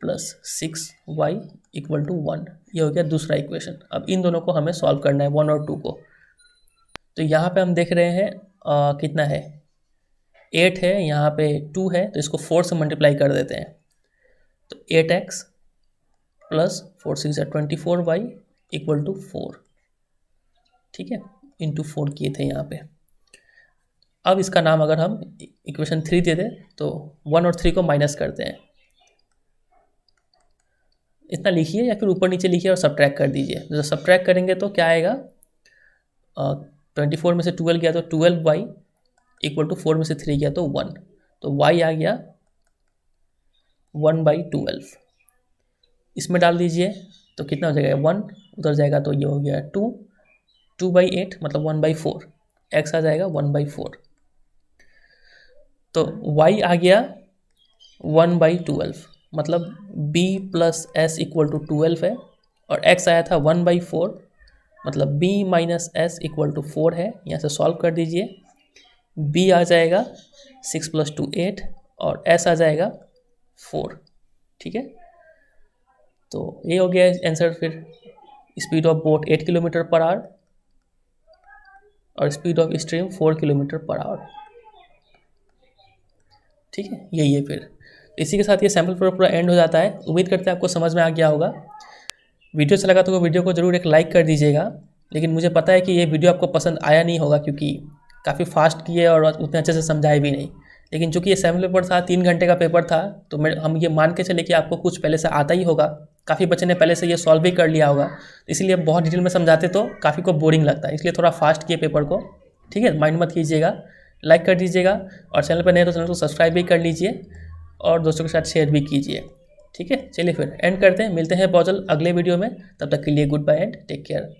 प्लस 6y इक्वल टू 1, ये हो गया दूसरा इक्वेशन। अब इन दोनों को हमें सॉल्व करना है 1 और 2 को। तो यहाँ पे हम देख रहे हैं कितना है 8 है, यहाँ पे 2 है, तो इसको 4 से मल्टीप्लाई कर देते हैं। तो 8x plus 4 6 24y equal to 4, ठीक है, इंटू 4 किए थे यहाँ पे। अब इसका नाम अगर हम इक्वेशन 3 दे दें तो 1 और 3 को माइनस करते हैं, इतना लिखिए या फिर ऊपर नीचे लिखिए और सब्ट्रैक्ट कर दीजिए। जब सब्ट्रैक्ट करेंगे तो क्या आएगा, 24 में से 12 गया तो 12y इक्वल टू 4 में से 3 गया तो 1, तो y आ गया 1/12। इसमें डाल दीजिए तो कितना हो जाएगा 1, उधर जाएगा तो ये हो गया 2/8 मतलब 1/4, x आ जाएगा 1/4। तो y आ गया 1/12 मतलब b plus s equal to 12 है, और x आया था 1/4 मतलब b minus s equal to 4 है। यहाँ से सॉल्व कर दीजिए, b आ जाएगा 6 + 2 8 और s आ जाएगा 4। ठीक है, तो ये हो गया आंसर। फिर स्पीड ऑफ बोट 8 km/h और स्पीड ऑफ स्ट्रीम 4 km/h। ठीक है, यही है। फिर इसी के साथ ये सैम्पल पूरा एंड हो जाता है। उम्मीद करते हैं आपको समझ में आ गया होगा। वीडियो अच्छा लगा तो वीडियो को ज़रूर एक लाइक कर दीजिएगा। लेकिन मुझे पता है कि ये वीडियो आपको पसंद आया नहीं होगा, क्योंकि काफ़ी फास्ट किए और उतने अच्छे से समझाए भी नहीं। लेकिन चूंकि ये सैम्पल पेपर था, 3 घंटे का पेपर था, तो हम ये मान के चले कि आपको कुछ पहले से आता ही होगा। काफ़ी बच्चे ने पहले से ये सॉल्व भी कर लिया होगा, इसीलिए बहुत डिटेल में समझाते तो काफ़ी को बोरिंग लगता है, इसलिए थोड़ा फास्ट किए पेपर को। ठीक है, माइंड मत कीजिएगा, लाइक कर दीजिएगा और चैनल पर नए तो चैनल को सब्सक्राइब भी कर लीजिए और दोस्तों के साथ शेयर भी कीजिए। ठीक है, चलिए फिर एंड करते हैं, मिलते हैं बहुत जल्द अगले वीडियो में। तब तक के लिए goodbye and take care.